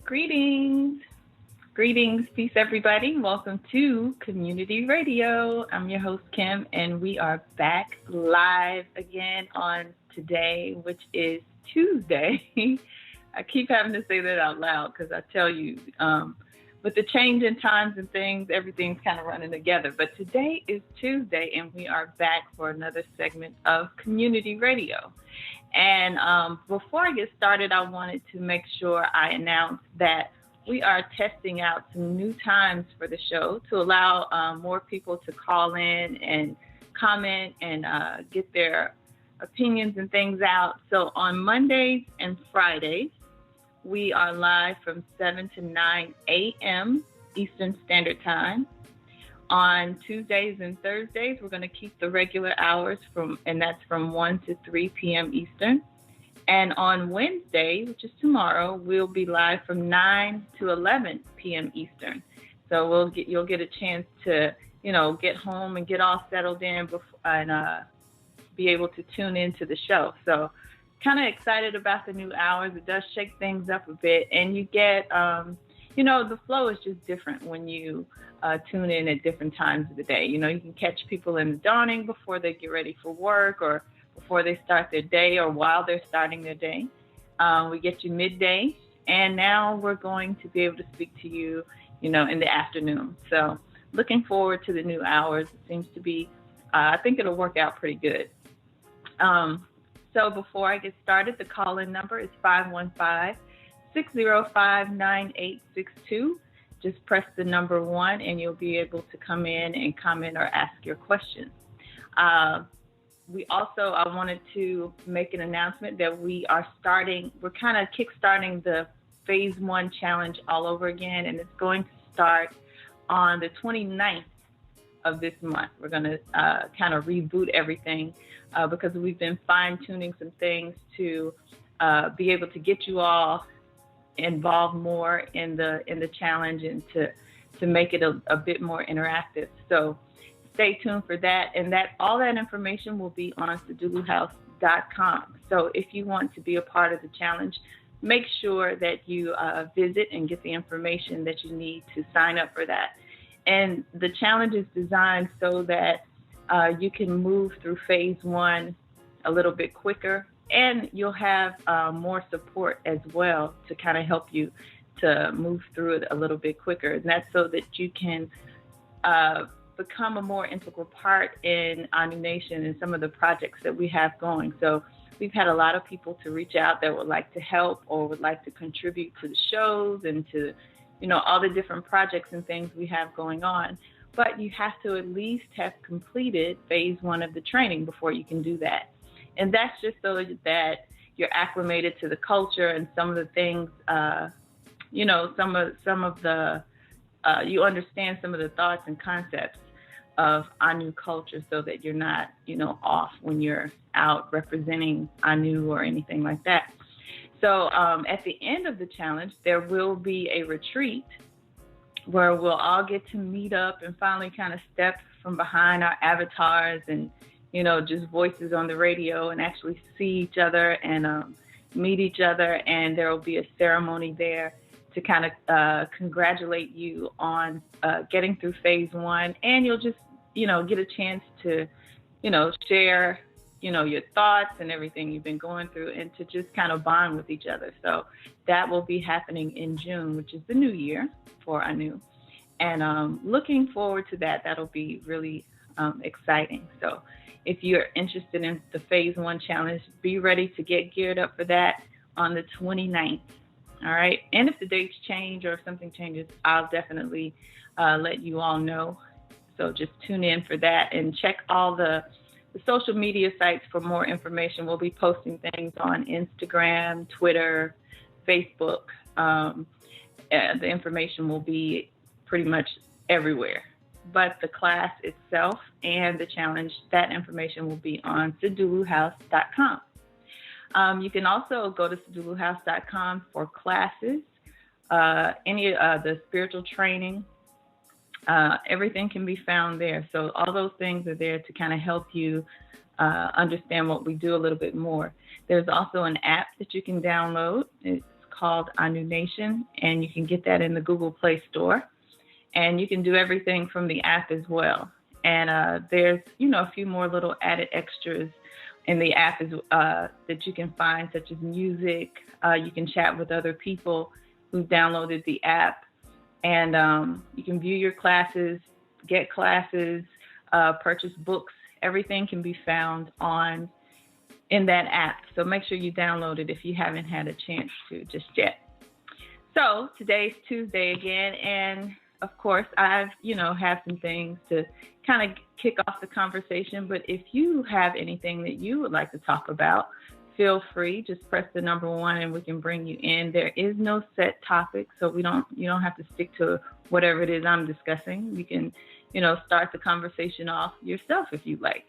Greetings. Greetings, peace, everybody. Welcome to Community Radio. I'm your host, Kim, and we are back live again on today, which is Tuesday. I keep having to say that out loud because I tell you, with the change in times and things, everything's kind of running together. But today is Tuesday, and we are back for another segment of Community Radio. And before I get started, I wanted to make sure I announce that we are testing out some new times for the show to allow more people to call in and comment and get their opinions and things out. So on Mondays and Fridays, we are live from 7 to 9 a.m. Eastern Standard Time. On Tuesdays and Thursdays, we're going to keep the regular hours and that's from 1 to 3 p.m. Eastern. And on Wednesday, which is tomorrow, we'll be live from 9 to 11 p.m. Eastern. So you'll get a chance to, get home and get all settled in and be able to tune into the show. So kind of excited about the new hours. It does shake things up a bit. And you get, the flow is just different when you tune in at different times of the day. You can catch people in the dawning before they get ready for work or before they start their day or while they're starting their day. We get you midday, and now we're going to be able to speak to you, in the afternoon. So looking forward to the new hours. It seems to be, I think it'll work out pretty good. So before I get started, the call-in number is 515-605-9862. Just press the number 1, and you'll be able to come in and comment or ask your questions. I wanted to make an announcement that we're kind of kickstarting the Phase 1 challenge all over again, and it's going to start on the 29th of this month. We're going to kind of reboot everything because we've been fine-tuning some things to be able to get you all involved more in the challenge and to make it a bit more interactive. So stay tuned for that, and all that information will be on seduluhouse.com. So if you want to be a part of the challenge, make sure that you visit and get the information that you need to sign up for that. And the challenge is designed so that you can move through Phase 1 a little bit quicker, and you'll have more support as well to kind of help you to move through it a little bit quicker. And that's so that you can become a more integral part in Anu Nation and some of the projects that we have going. So we've had a lot of people to reach out that would like to help or would like to contribute to the shows and to, all the different projects and things we have going on. But you have to at least have completed Phase 1 of the training before you can do that. And that's just so that you're acclimated to the culture and some of the things, you understand some of the thoughts and concepts of Anu culture so that you're not, off when you're out representing Anu or anything like that. So at the end of the challenge, there will be a retreat where we'll all get to meet up and finally kind of step from behind our avatars and, just voices on the radio and actually see each other and meet each other. And there will be a ceremony there to kind of congratulate you on getting through Phase 1. And you'll just, get a chance to, share, your thoughts and everything you've been going through and to just kind of bond with each other. So that will be happening in June, which is the new year for Anu. And looking forward to that. That'll be really exciting. So if you're interested in the Phase 1 challenge, be ready to get geared up for that on the 29th. All right. And if the dates change or if something changes, I'll definitely let you all know. So just tune in for that and check all the social media sites for more information. We'll be posting things on Instagram, Twitter, Facebook. The information will be pretty much everywhere. But the class itself and the challenge, that information will be on seduluhouse.com. You can also go to seduluhouse.com for classes, any the spiritual training. Everything can be found there. So all those things are there to kind of help you understand what we do a little bit more. There's also an app that you can download. It's called Anu Nation, and you can get that in the Google Play Store. And you can do everything from the app as well. And there's, a few more little added extras in the app that you can find, such as music. You can chat with other people who've downloaded the app. And you can view your classes, get classes, purchase books. Everything can be found in that app. So make sure you download it if you haven't had a chance to just yet. So today's Tuesday again, and of course I've have some things to kind of kick off the conversation. But if you have anything that you would like to talk about, feel free. Just press the number 1 and we can bring you in. There is no set topic, so you don't have to stick to whatever it is I'm discussing. You can start the conversation off yourself if you like.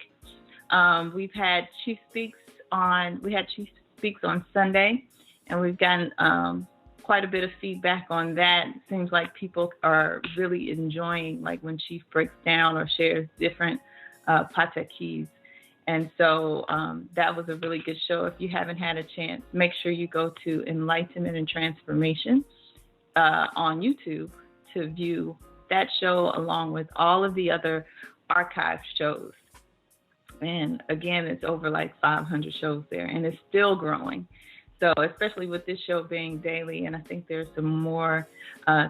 We had Chief Speaks on Sunday, and we've gotten quite a bit of feedback on that. It seems like people are really enjoying when Chief breaks down or shares different Patek keys. And so that was a really good show. If you haven't had a chance, make sure you go to Enlightenment and Transformation on YouTube to view that show along with all of the other archive shows. And again, it's over 500 shows there, and it's still growing. So especially with this show being daily, and I think there's some more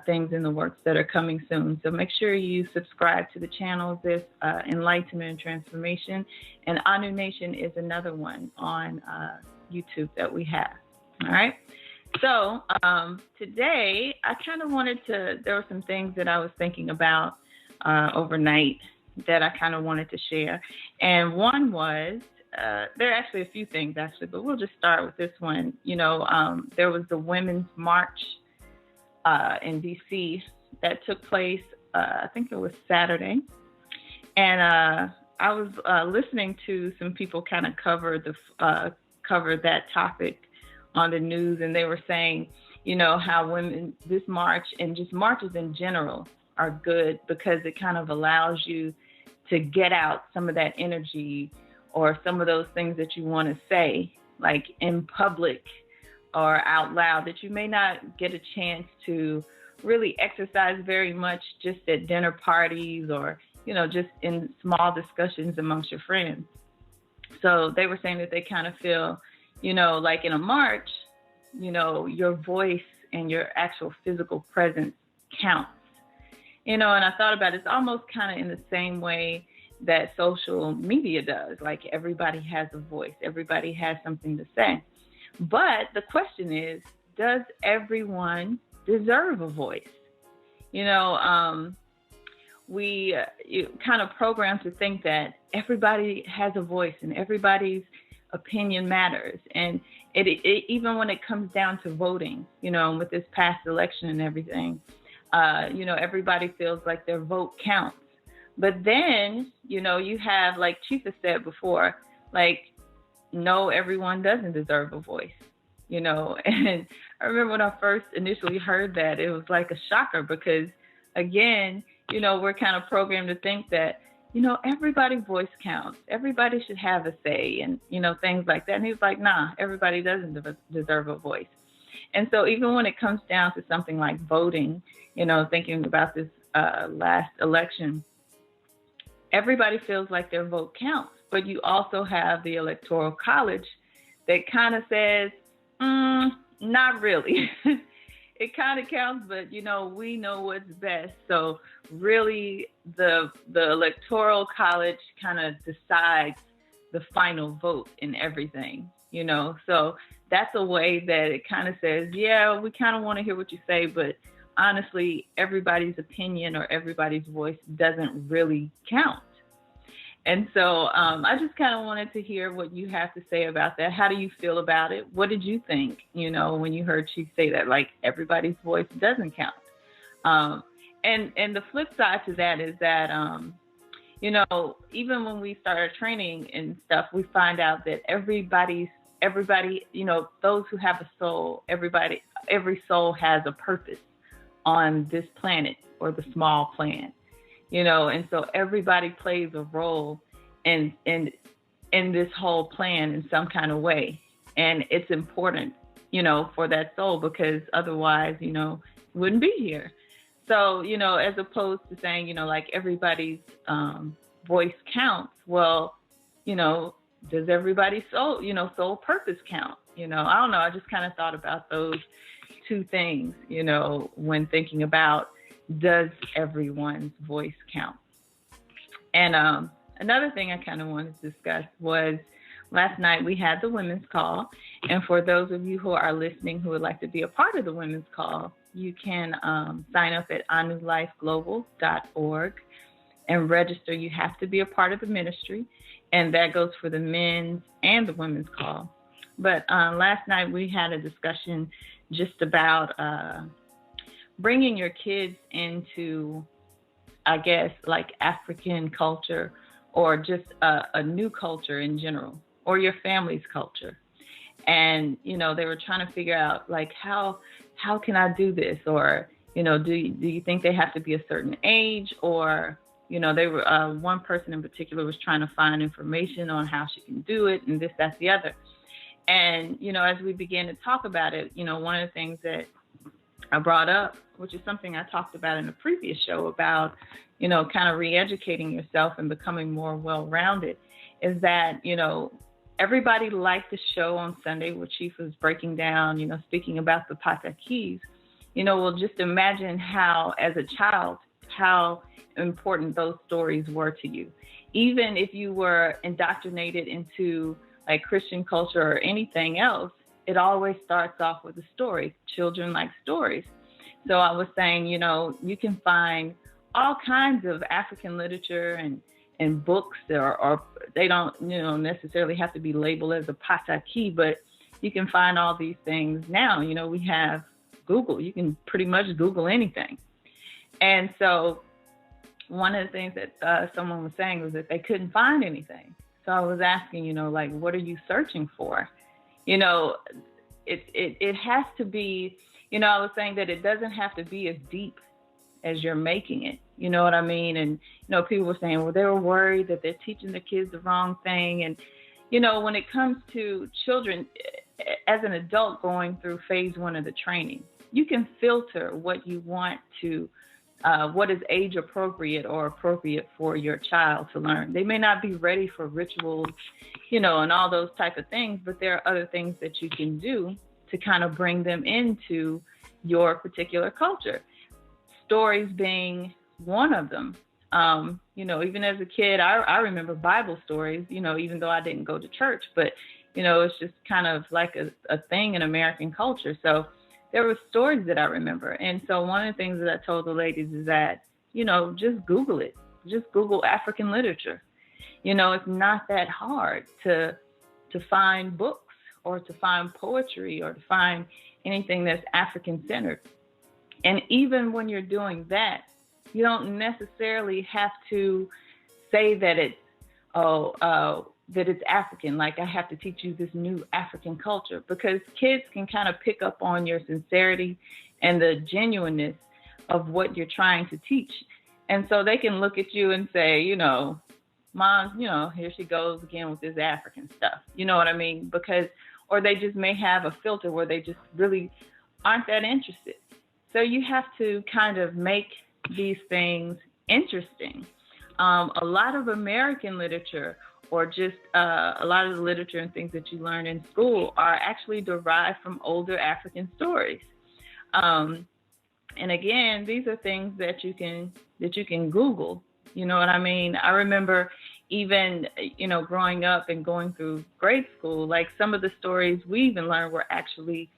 things in the works that are coming soon. So make sure you subscribe to the channels. There's Enlightenment and Transformation, and Anu Nation is another one on YouTube that we have. All right. So today I kind of there were some things that I was thinking about overnight that I kind of wanted to share. And one was, there are actually a few things, but we'll just start with this one. There was the Women's March in D.C. that took place, I think it was Saturday. And I was listening to some people kind of cover that topic on the news, and they were saying, how women, this march and just marches in general are good because it kind of allows you to get out some of that energy or some of those things that you want to say, in public or out loud, that you may not get a chance to really exercise very much just at dinner parties or, just in small discussions amongst your friends. So they were saying that they kind of feel, in a march, your voice and your actual physical presence counts. And I thought about it, it's almost kind of in the same way that social media does. Everybody has a voice. Everybody has something to say. But the question is, does everyone deserve a voice? We kind of programmed to think that everybody has a voice and everybody's opinion matters. And it even when it comes down to voting, with this past election and everything, everybody feels like their vote counts. But then, you have, like Chief has said before, no, everyone doesn't deserve a voice, And I remember when I first initially heard that, it was like a shocker because, again, we're kind of programmed to think that, everybody's voice counts. Everybody should have a say and, things like that. And he was like, nah, everybody doesn't deserve a voice. And so even when it comes down to something like voting, thinking about this last election, everybody feels like their vote counts. But you also have the Electoral College that kind of says, not really. It kind of counts, but, we know what's best. So really the Electoral College kind of decides the final vote in everything, So that's a way that it kind of says, yeah, we kind of want to hear what you say, but honestly, everybody's opinion or everybody's voice doesn't really count. And so I just kind of wanted to hear what you have to say about that. How do you feel about it? What did you think, when you heard Chief say that, everybody's voice doesn't count? And the flip side to that is that, even when we started training and stuff, we find out that everybody, those who have a soul, every soul has a purpose on this planet or the small plan. And so everybody plays a role in this whole plan in some kind of way. And it's important, for that soul, because otherwise, wouldn't be here. So, as opposed to saying, like everybody's voice counts. Well, does everybody's soul purpose count? I don't know. I just kind of thought about those two things, when thinking about, does everyone's voice count? And another thing I kind of wanted to discuss was, last night we had the women's call. And for those of you who are listening who would like to be a part of the women's call, you can sign up at anulifeglobal.org and register. You have to be a part of the ministry, and that goes for the men's and the women's call. But last night we had a discussion just about bringing your kids into, I guess, like African culture, or just a new culture in general, or your family's culture. And, they were trying to figure out, like, how can I do this? Or, do you think they have to be a certain age? Or, they were, one person in particular was trying to find information on how she can do it, and this, that, the other. And, as we began to talk about it, one of the things that I brought up, which is something I talked about in a previous show about, kind of re-educating yourself and becoming more well-rounded, is that, everybody liked the show on Sunday where Chief was breaking down, speaking about the Patakis. Well, just imagine how, as a child, how important those stories were to you. Even if you were indoctrinated into like Christian culture or anything else, it always starts off with a story. Children like stories. So I was saying, you can find all kinds of African literature and books, or they don't, necessarily have to be labeled as a Pataki, but you can find all these things now. We have Google. You can pretty much Google anything. And so one of the things that someone was saying was that they couldn't find anything. So I was asking, like, what are you searching for? It has to be, I was saying that it doesn't have to be as deep as you're making it. You know what I mean? And, people were saying, well, they were worried that they're teaching the kids the wrong thing. And, when it comes to children, as an adult going through phase 1 of the training, you can filter what you want to, what is age appropriate or appropriate for your child to learn. They may not be ready for rituals, and all those type of things, but there are other things that you can do to kind of bring them into your particular culture. Stories being one of them. Even as a kid, I remember Bible stories, even though I didn't go to church, but, it's just kind of like a thing in American culture. So there were stories that I remember. And so one of the things that I told the ladies is that, just Google it. Just Google African literature. It's not that hard to find books or to find poetry or to find anything that's African centered. And even when you're doing that, you don't necessarily have to say that it's, that it's African. Like, I have to teach you this new African culture, because kids can kind of pick up on your sincerity and the genuineness of what you're trying to teach. And so they can look at you and say, Mom, here she goes again with this African stuff. You know what I mean? Or they just may have a filter where they just really aren't that interested. So you have to kind of make these things interesting. A lot of American literature, or just a lot of the literature and things that you learn in school, are actually derived from older African stories. And again, these are things that you can Google. You know what I mean? I remember even, growing up and going through grade school, like some of the stories we even learned were actually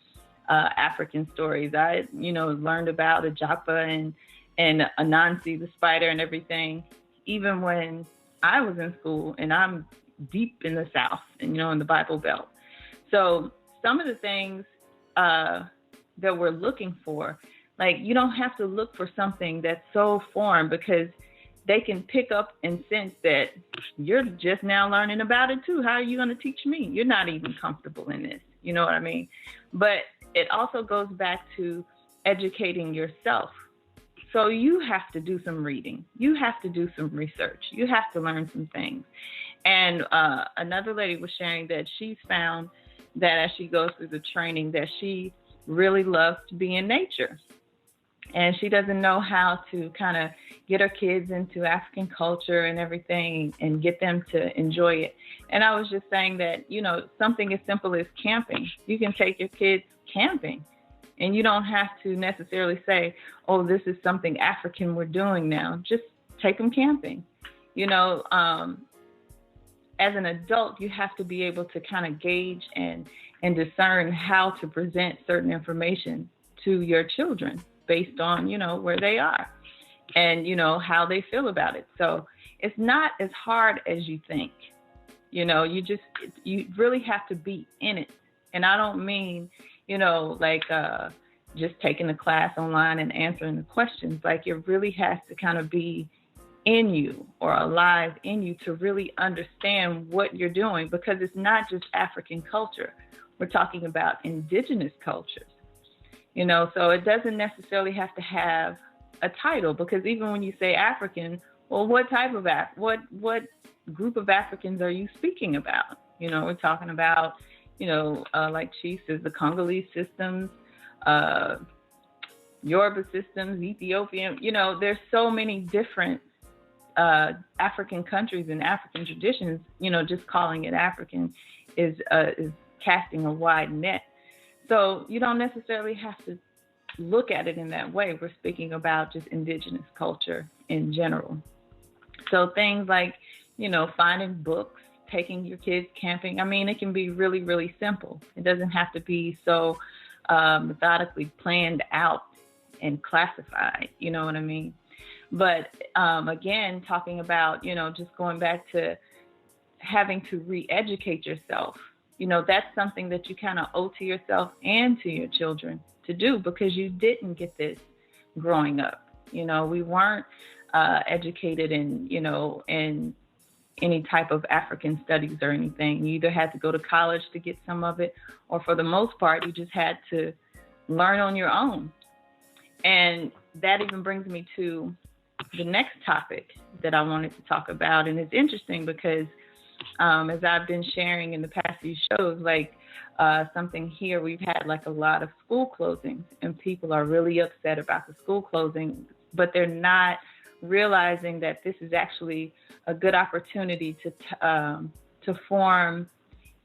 African stories. I, learned about Ajapa and Anansi, the spider, and everything, even when I was in school, and I'm deep in the South and, in the Bible Belt. So some of the things that we're looking for, like, you don't have to look for something that's so foreign, because they can pick up and sense that you're just now learning about it too. How are you going to teach me? You're not even comfortable in this. You know what I mean? But it also goes back to educating yourself. So you have to do some reading. You have to do some research. You have to learn some things. And another lady was sharing that she's found, that as she goes through the training, that she really loves to be in nature. And she doesn't know how to kind of get her kids into African culture and everything and get them to enjoy it. And I was just saying that, something as simple as camping. You can take your kids camping, and you don't have to necessarily say, oh, this is something African we're doing now. Just take them camping. As an adult, you have to be able to kind of gauge and discern how to present certain information to your children based on, where they are and, how they feel about it. So it's not as hard as you think. You really have to be in it. And I don't mean, just taking the class online and answering the questions. Like, it really has to kind of be in you or alive in you to really understand what you're doing, because it's not just African culture. We're talking about indigenous cultures, so it doesn't necessarily have to have a title, because even when you say African, well, what type of what group of Africans are you speaking about? We're talking about, like Chief says, the Congolese systems, Yoruba systems, Ethiopian, there's so many different African countries and African traditions. Just calling it African is casting a wide net. So you don't necessarily have to look at it in that way. We're speaking about just indigenous culture in general. So things like, finding books, taking your kids camping. I mean, it can be really, really simple. It doesn't have to be so methodically planned out and classified. You know what I mean? But again, talking about, just going back to having to re-educate yourself, that's something that you kind of owe to yourself and to your children to do, because you didn't get this growing up. We weren't educated in, in any type of African studies or anything. You either had to go to college to get some of it, or for the most part, you just had to learn on your own. And that even brings me to the next topic that I wanted to talk about. And it's interesting because as I've been sharing in the past few shows, something here, we've had a lot of school closings, and people are really upset about the school closing, but they're not realizing that this is actually a good opportunity to form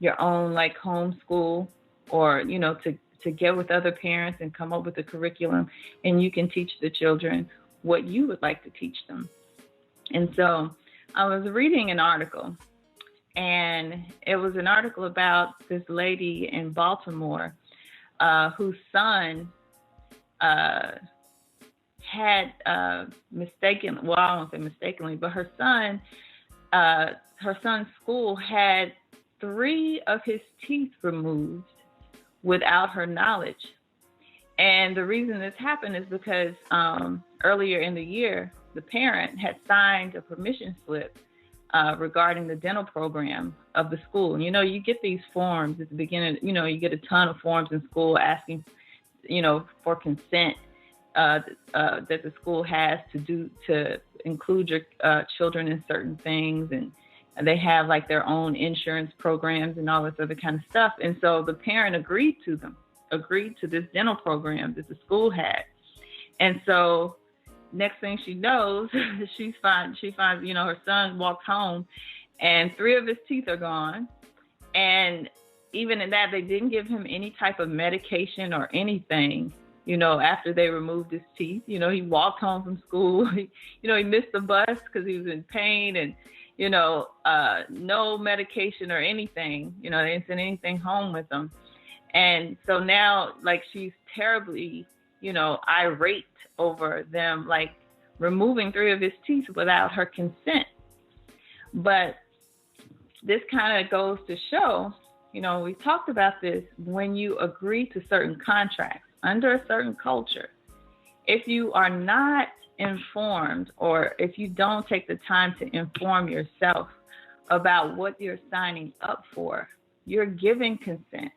your own homeschool, or to get with other parents and come up with a curriculum, and you can teach the children what you would like to teach them. And so I was reading an article, and it was an article about this lady in Baltimore whose son had I won't say mistakenly, but her son's school had 3 of his teeth removed without her knowledge. And the reason this happened is because earlier in the year, the parent had signed a permission slip regarding the dental program of the school. And, you get these forms at the beginning, you get a ton of forms in school asking, for consent that the school has to include your children in certain things. And they have their own insurance programs and all this other kind of stuff. And so the parent agreed to this dental program that the school had. And so next thing she knows, she finds, her son walks home and 3 of his teeth are gone. And even in that, they didn't give him any type of medication or anything, after they removed his teeth. He walked home from school. He missed the bus because he was in pain, and, no medication or anything. They didn't send anything home with him. And so now, she's terribly, irate over them, removing 3 of his teeth without her consent. But this kind of goes to show, we talked about this, when you agree to certain contracts under a certain culture, if you are not informed, or if you don't take the time to inform yourself about what you're signing up for, you're giving consent.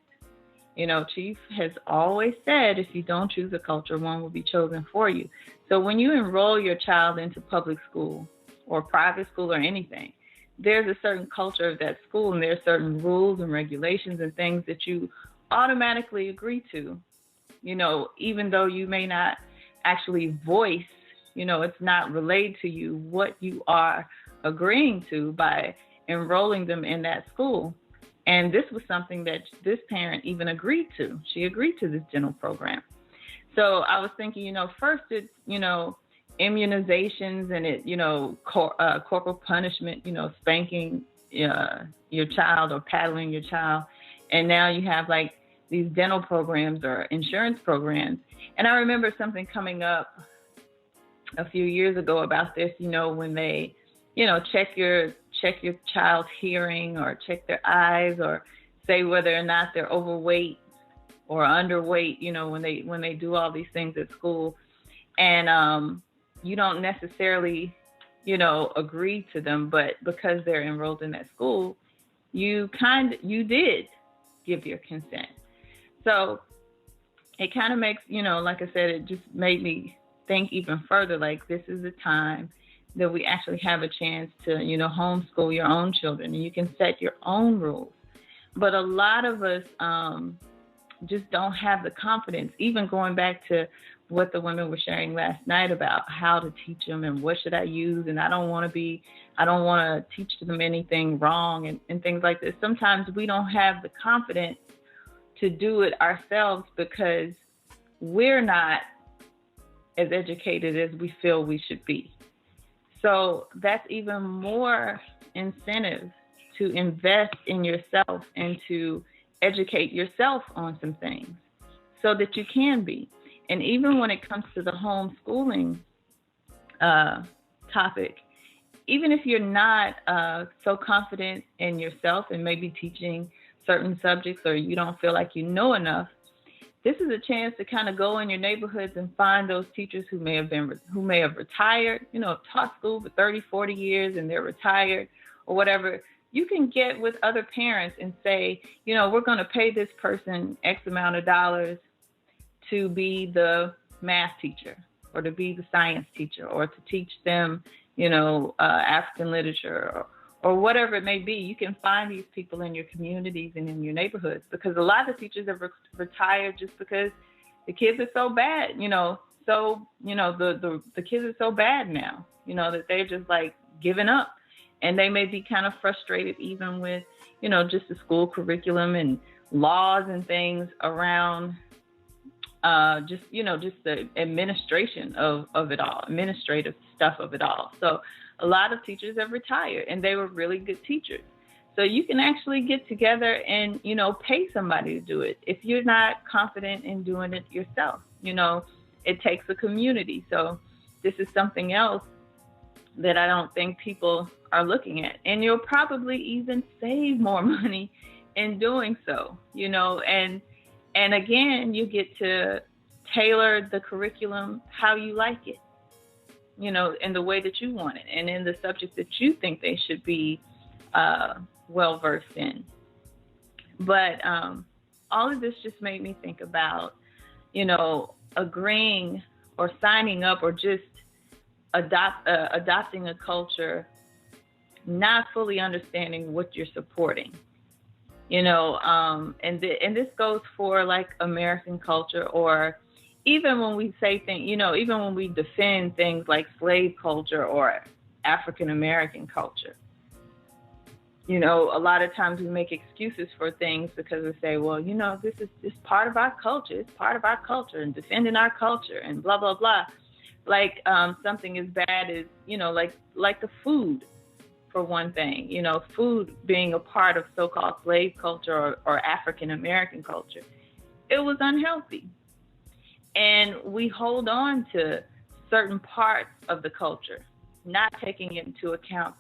Chief has always said, if you don't choose a culture, one will be chosen for you. So when you enroll your child into public school or private school or anything, there's a certain culture of that school, and there's certain rules and regulations and things that you automatically agree to, even though you may not actually voice, it's not relayed to you what you are agreeing to by enrolling them in that school. And this was something that this parent even agreed to. She agreed to this dental program. So I was thinking, first it's, immunizations and corporal punishment, spanking your child or paddling your child. And now you have like these dental programs or insurance programs. And I remember something coming up a few years ago about this, when they, check your child's hearing or check their eyes or say whether or not they're overweight or underweight, when they do all these things at school. And you don't necessarily, agree to them, but because they're enrolled in that school, you did give your consent. So it kind of makes, like I said, it just made me think even further, like this is a time that we actually have a chance to, homeschool your own children, and you can set your own rules. But a lot of us just don't have the confidence, even going back to what the women were sharing last night about how to teach them and what should I use. And I don't want to teach them anything wrong and things like this. Sometimes we don't have the confidence to do it ourselves because we're not as educated as we feel we should be. So that's even more incentive to invest in yourself and to educate yourself on some things so that you can be. And even when it comes to the homeschooling topic, even if you're not so confident in yourself and maybe teaching certain subjects or you don't feel like you know enough, this is a chance to kind of go in your neighborhoods and find those teachers who may have retired, taught school for 30, 40 years and they're retired or whatever. You can get with other parents and say, we're going to pay this person X amount of dollars to be the math teacher or to be the science teacher or to teach them, African literature or whatever it may be. You can find these people in your communities and in your neighborhoods, because a lot of teachers have retired just because the kids are so bad, the kids are so bad now, that they're just like giving up. And they may be kind of frustrated even with, just the school curriculum and laws and things around just the administration of it all, administrative stuff of it all. So a lot of teachers have retired and they were really good teachers. So you can actually get together and, pay somebody to do it. If you're not confident in doing it yourself, it takes a community. So this is something else that I don't think people are looking at. And you'll probably even save more money in doing so, and again, you get to tailor the curriculum how you like it, in the way that you want it and in the subject that you think they should be well-versed in. But all of this just made me think about, agreeing or signing up or just adopting a culture, not fully understanding what you're supporting. And this goes for like American culture, or even when we say things, even when we defend things like slave culture or African American culture, a lot of times we make excuses for things because we say, well, this is part of our culture. It's part of our culture and defending our culture and blah, blah, blah. Like something as bad as, like the food. For one thing, food being a part of so-called slave culture or African American culture, it was unhealthy. And we hold on to certain parts of the culture, not taking into account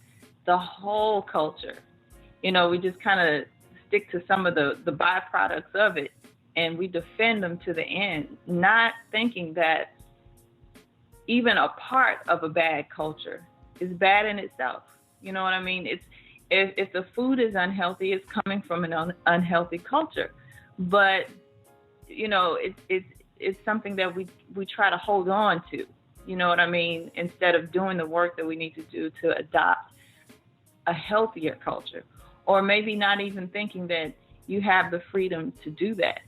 the whole culture. We just kind of stick to some of the byproducts of it and we defend them to the end, not thinking that even a part of a bad culture is bad in itself. You know what I mean? If the food is unhealthy, it's coming from an unhealthy culture. But, it's something that we try to hold on to, you know what I mean? Instead of doing the work that we need to do to adopt a healthier culture, or maybe not even thinking that you have the freedom to do that.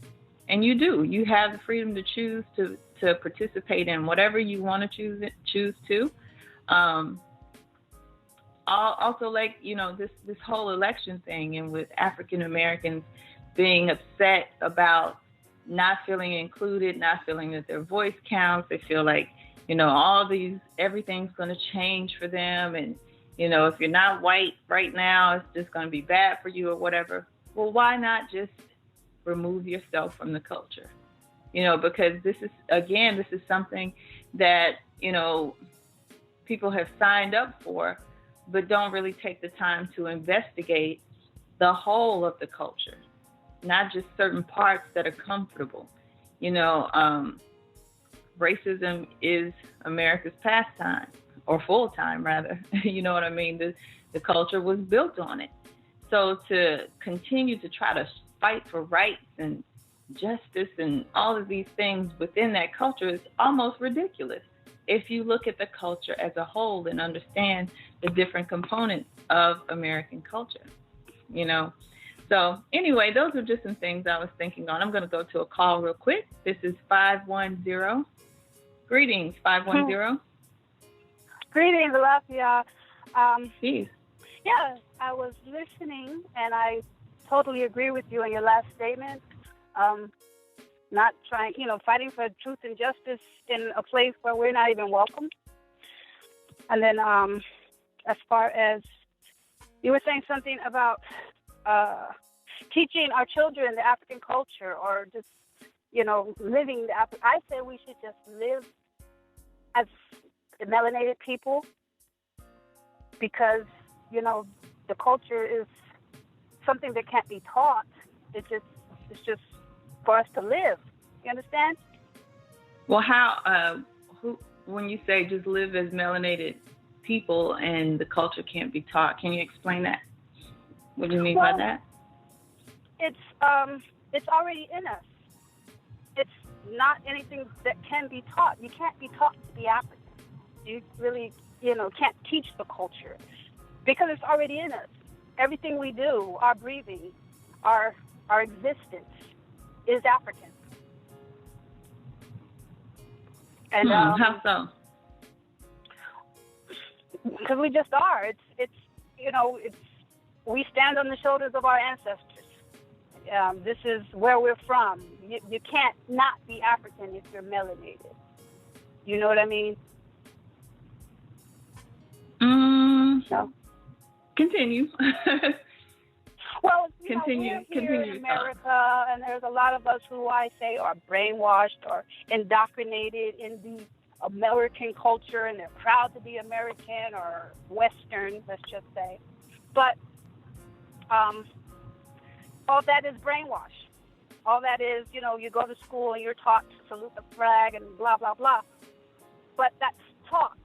And you do. You have the freedom to choose to participate in whatever you want to choose to. Also, like, this whole election thing, and with African Americans being upset about not feeling included, not feeling that their voice counts. They feel like, everything's going to change for them. And, if you're not white right now, it's just going to be bad for you or whatever. Well, why not just remove yourself from the culture? Because this is something that, people have signed up for, but don't really take the time to investigate the whole of the culture, not just certain parts that are comfortable. Racism is America's pastime, or full time rather. You know what I mean? The culture was built on it. So to continue to try to fight for rights and justice and all of these things within that culture is almost ridiculous if you look at the culture as a whole and understand the different components of American culture, So anyway, those are just some things I was thinking on. I'm going to go to a call real quick. This is 510. Greetings, 510. Greetings, Alafia. Peace. Yeah, I was listening, and I totally agree with you in your last statement. Not trying, fighting for truth and justice in a place where we're not even welcome. And then as far as you were saying something about teaching our children the African culture, or just, living I say we should just live as melanated people, because, the culture is something that can't be taught. It's just for us to live. You understand? Well, when you say just live as melanated people and the culture can't be taught, can you explain that? What do you mean by that? It's already in us. It's not anything that can be taught. You can't be taught to be African. You really, can't teach the culture, because it's already in us. Everything we do, our breathing, our existence is African. And how so? Because we just are. It's we stand on the shoulders of our ancestors. This is where we're from. You can't not be African if you're melanated. You know what I mean? No. Continue. Well, continue here in America, and there's a lot of us who I say are brainwashed or indoctrinated in the American culture, and they're proud to be American or Western, let's just say. But all that is brainwash. All that is, you go to school and you're taught to salute the flag and blah, blah, blah. But that's taught.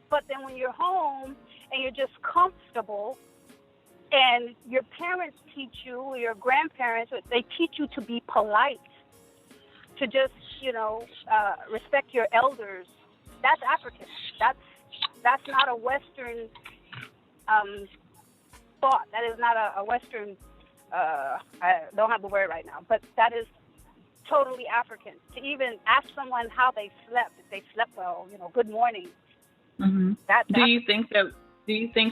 But then when you're home and you're just comfortable, and your parents teach you, or your grandparents, they teach you to be polite, to just, respect your elders. That's African. That's not a Western thought. That is not a Western, I don't have the word right now, but that is totally African. To even ask someone how they slept, if they slept well, good morning. Mm-hmm. Do you think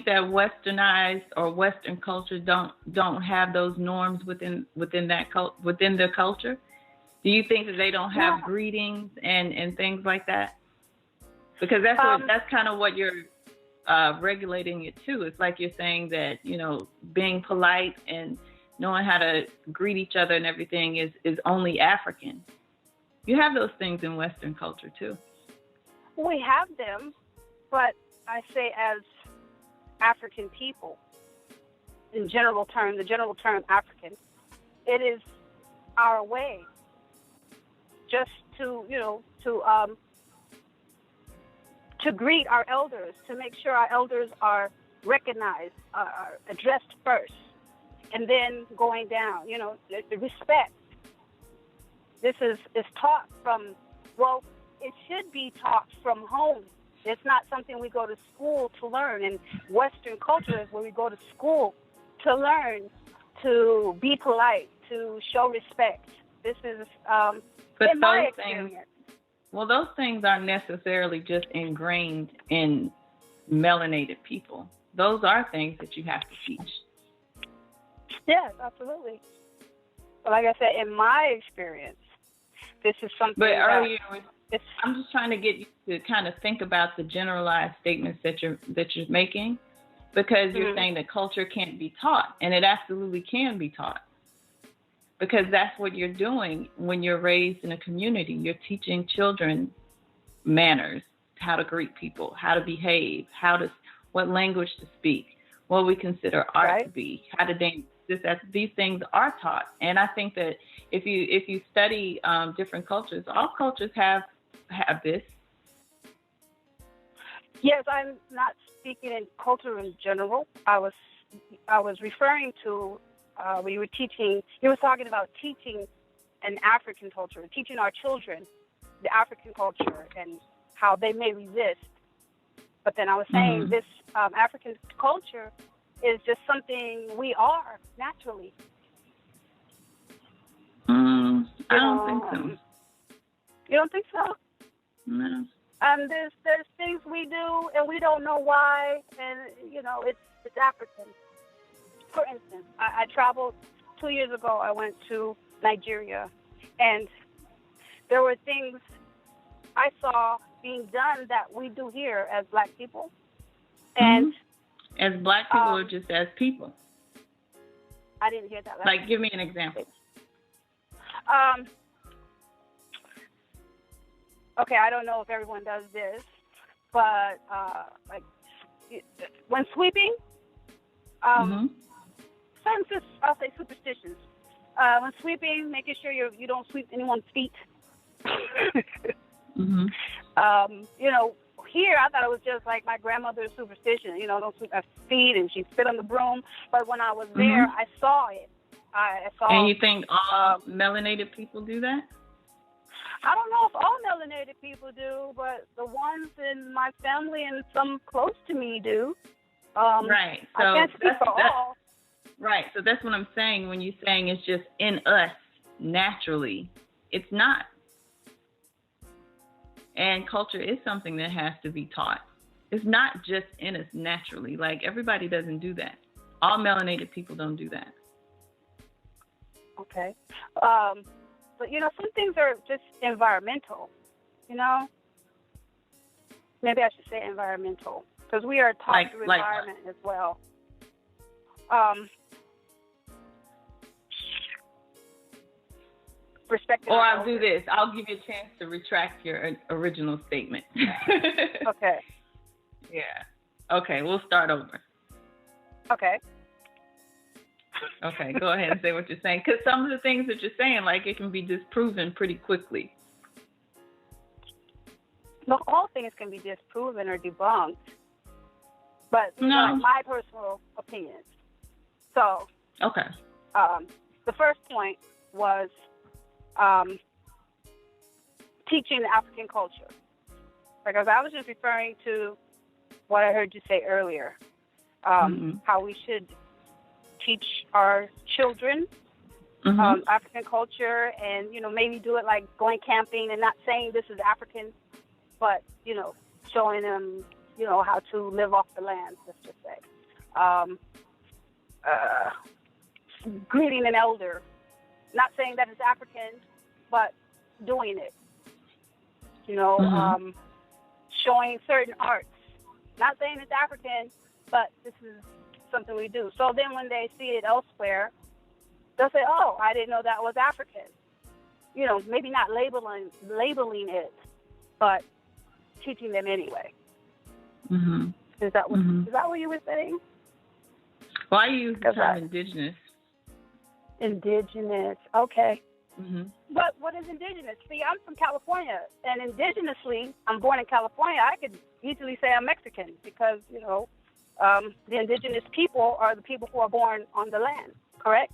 that Westernized or Western culture don't have those norms within their culture? Do you think that they don't have greetings and things like that? Because that's kind of what you're regulating it too. It's like you're saying that being polite and knowing how to greet each other and everything is only African. You have those things in Western culture too. We have them, but I say as African people, the general term African, it is our way just to greet our elders, to make sure our elders are recognized, are addressed first, and then going down, the respect. This is taught from, it should be taught from home, It's not something we go to school to learn. And Western culture is where we go to school to learn, to be polite, to show respect. This is, in my experience. Those things aren't necessarily just ingrained in melanated people. Those are things that you have to teach. Yes, absolutely. But like I said, in my experience, this is something. But earlier, I'm just trying to get you to kind of think about the generalized statements that you're making, because you're saying that culture can't be taught, and it absolutely can be taught. Because that's what you're doing when you're raised in a community. You're teaching children manners, how to greet people, how to behave, what language to speak, what we consider art to be, how to dance. These things are taught. And I think that if you study different cultures, all cultures have this. Yes, I'm not speaking in culture in general. I was referring to we were teaching. He was talking about teaching an African culture, teaching our children the African culture and how they may resist. But then I was saying this African culture is just something we are naturally. I don't think so. You don't think so? No. There's things we do and we don't know why, and it's African. For instance, I traveled 2 years ago. I went to Nigeria, and there were things I saw being done that we do here as Black people. And as Black people or just as people? I didn't hear that. Like, give me an example. Okay, I don't know if everyone does this, but like when sweeping, I'll say superstitions. When sweeping, making sure you don't sweep anyone's feet. Here I thought it was just like my grandmother's superstition. Don't sweep her feet, and she spit on the broom. But when I was there, I saw it. I saw. And you think all melanated people do that? I don't know if all melanated people do, but the ones in my family and some close to me do. Right. So I can't speak for all. Right. So that's what I'm saying when you're saying it's just in us naturally. It's not. And culture is something that has to be taught. It's not just in us naturally. Like, everybody doesn't do that. All melanated people don't do that. Okay. But, some things are just environmental, Maybe I should say environmental, because we are taught through environment as well. Or I'll do this. I'll give you a chance to retract your original statement. Okay. Yeah. Okay, we'll start over. Okay. Okay, go ahead and say what you're saying. Because some of the things that you're saying, like, it can be disproven pretty quickly. No, all things can be disproven or debunked. But no. My personal opinions. So, okay. The first point was teaching the African culture. Because I was just referring to what I heard you say earlier, how we should teach our children African culture, and maybe do it like going camping, and not saying this is African, but showing them how to live off the land. Let's just say greeting an elder, not saying that it's African, but doing it. Showing certain arts, not saying it's African, but this is something we do. So then when they see it elsewhere, they'll say, "Oh, I didn't know that was African." Maybe not labeling it, but teaching them anyway. Is that what you were saying? Well, I use the term indigenous. Indigenous, okay. But what is indigenous? See, I'm from California, and indigenously, I'm born in California. I could easily say I'm Mexican because, the indigenous people are the people who are born on the land, correct?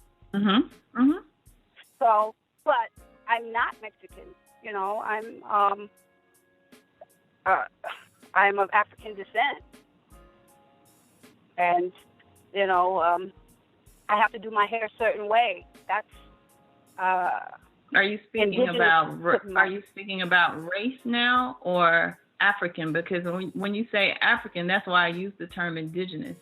So, but I'm not Mexican. I I'm of African descent. And, you know, I have to do my hair a certain way. That's Are you speaking about race now or African? Because when you say African, that's why I use the term indigenous.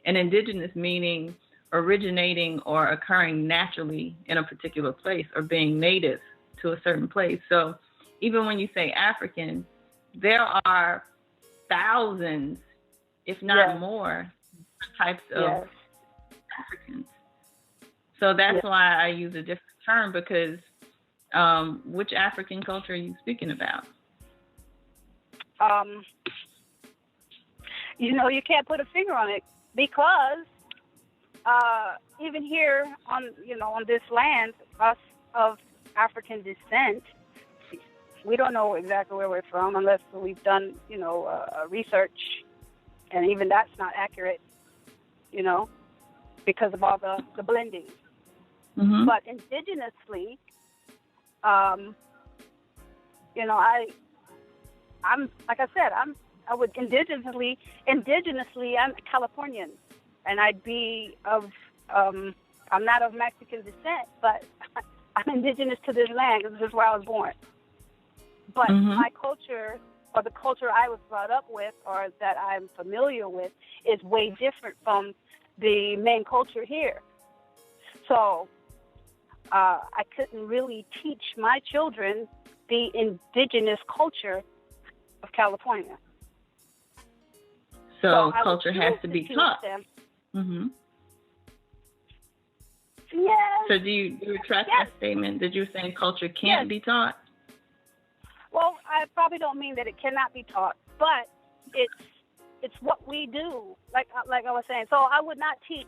And indigenous meaning originating or occurring naturally in a particular place or being native to a certain place. So even when you say African, there are thousands, if not more, types of Africans. So that's why I use a different term, because which African culture are you speaking about? You know, you can't put a finger on it, because even here on this land, us of African descent, we don't know exactly where we're from unless we've done, research, and even that's not accurate, because of all the blending. Mm-hmm. But indigenously, I'm like I said, I would indigenously, I'm Californian, and I'd be I'm not of Mexican descent, but I'm indigenous to this land because this is where I was born. But my culture, or the culture I was brought up with, or that I'm familiar with, is way different from the main culture here. So I couldn't really teach my children the indigenous culture of California. So culture has to be taught. Mm-hmm. Yes. So do you retract that statement? Did you say culture can't be taught? Well, I probably don't mean that it cannot be taught, but it's what we do. Like I was saying, so I would not teach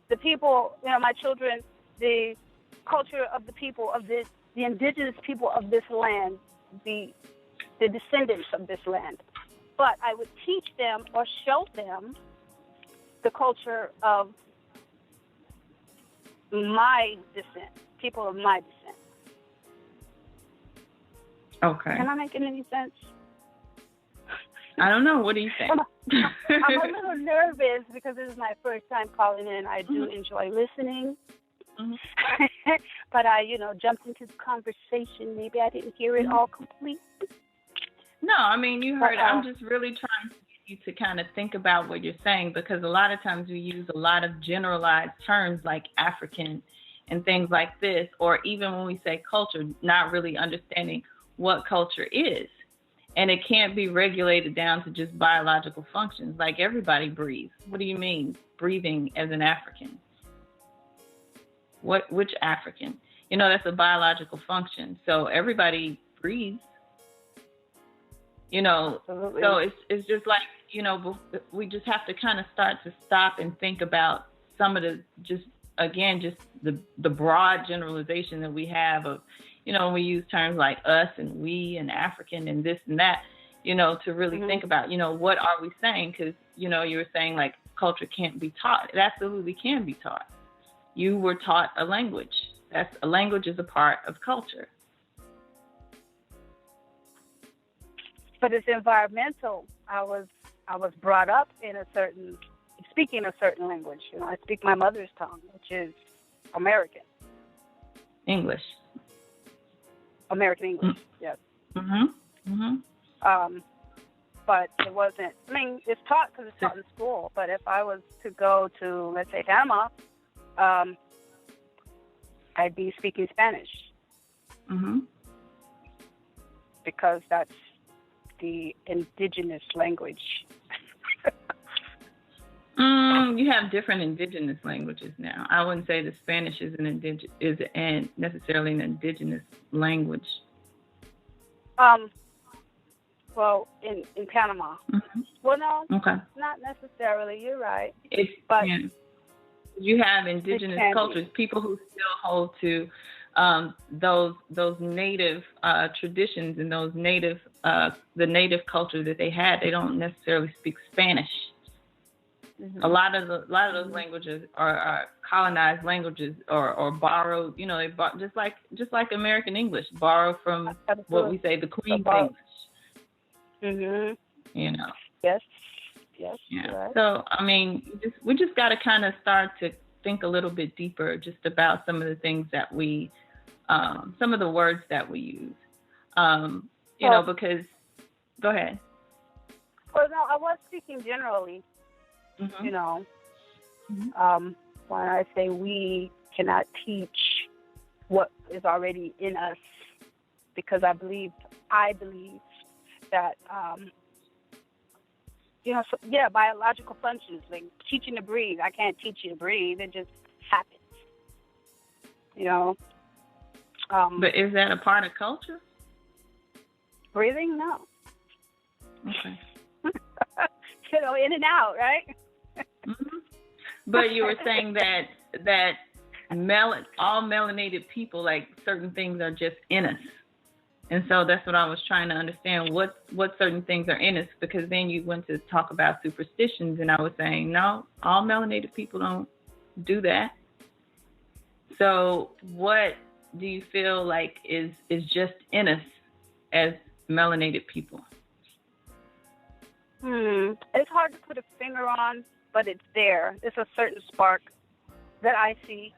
the people, my children, the culture of the people of this, the indigenous people of this land, the descendants of this land. But I would teach them or show them the culture of my descent, people of my descent. Okay. Am I making any sense? I don't know. What do you think? I'm a little nervous because this is my first time calling in. I do enjoy listening. Mm-hmm. But I, jumped into the conversation. Maybe I didn't hear it all completely. No, I mean, you heard it. I'm just really trying to get you to kind of think about what you're saying, because a lot of times we use a lot of generalized terms like African and things like this, or even when we say culture, not really understanding what culture is. And it can't be regulated down to just biological functions. Like everybody breathes. What do you mean breathing as an African? Which African? That's a biological function. So everybody breathes. Absolutely. So it's just like, we just have to kind of stop and think about some of the broad generalization that we have of, when we use terms like us and we and African and this and that, to really think about, what are we saying? Because, you were saying like culture can't be taught. It absolutely can be taught. You were taught a language. A language is a part of culture. But it's environmental. I was brought up in speaking a certain language. I speak my mother's tongue, which is American. English. American English, yes. But it wasn't, it's taught because it's taught in school. But if I was to go to, let's say, Panama, I'd be speaking Spanish. Because that's the indigenous language. You have different indigenous languages now. I wouldn't say the Spanish is necessarily an indigenous language. Well, in Panama. Well, no, not necessarily. You're right. You have indigenous cultures, people who still hold to those native traditions and those native the native culture that they had. They don't necessarily speak Spanish. A lot of those languages are colonized languages or borrowed. They just like American English, borrowed from what we say the Queen's English. You know. Yes. Yeah. Right. So I mean, we just got to kind of start to think a little bit deeper, just about some of the things that we, some of the words that we use. You know, because. Go ahead. Well, no, I was speaking generally. Mm-hmm. You know, Mm-hmm. when I say we cannot teach what is already in us, because I believe that you know, so, yeah, biological functions like teaching to breathe. I can't teach you to breathe; it just happens. You know. But is that a part of culture? Breathing? No. Okay. You know, in and out, right? Mm-hmm. But you were saying that all melanated people, like, certain things are just in us. And so that's what I was trying to understand, what certain things are in us, because then you went to talk about superstitions, and I was saying, no, all melanated people don't do that. So what do you feel like is just in us as melanated people? It's hard to put a finger on, but it's there. It's a certain spark that I see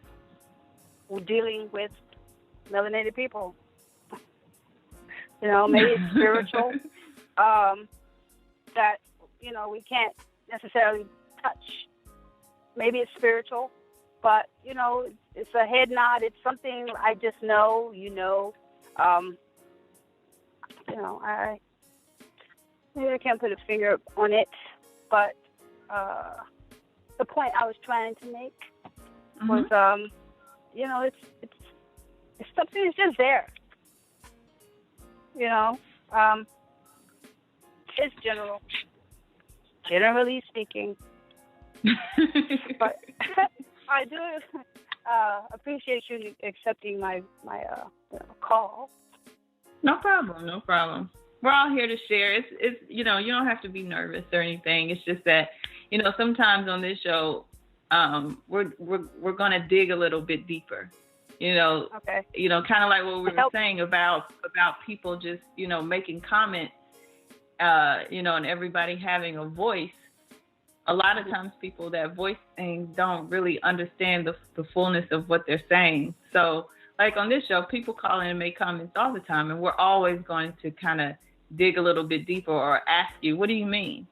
dealing with melanated people. You know, maybe it's spiritual, that, you know, we can't necessarily touch. Maybe it's spiritual, but, you know, it's a head nod. It's something I just know, you know. You know, maybe I can't put a finger on it, but the point I was trying to make was, you know, it's something that's just there. You know, it's generally speaking. But I do appreciate you accepting my call. No problem. We're all here to share. It's you know, you don't have to be nervous or anything. It's just that, you know, sometimes on this show, we're gonna dig a little bit deeper. You know, okay. You know, kind of like what we were saying about people just, you know, making comments, you know, and everybody having a voice. A lot of times people that voice things don't really understand the fullness of what they're saying. So, like on this show, people call in and make comments all the time, and we're always going to kind of dig a little bit deeper or ask you, what do you mean?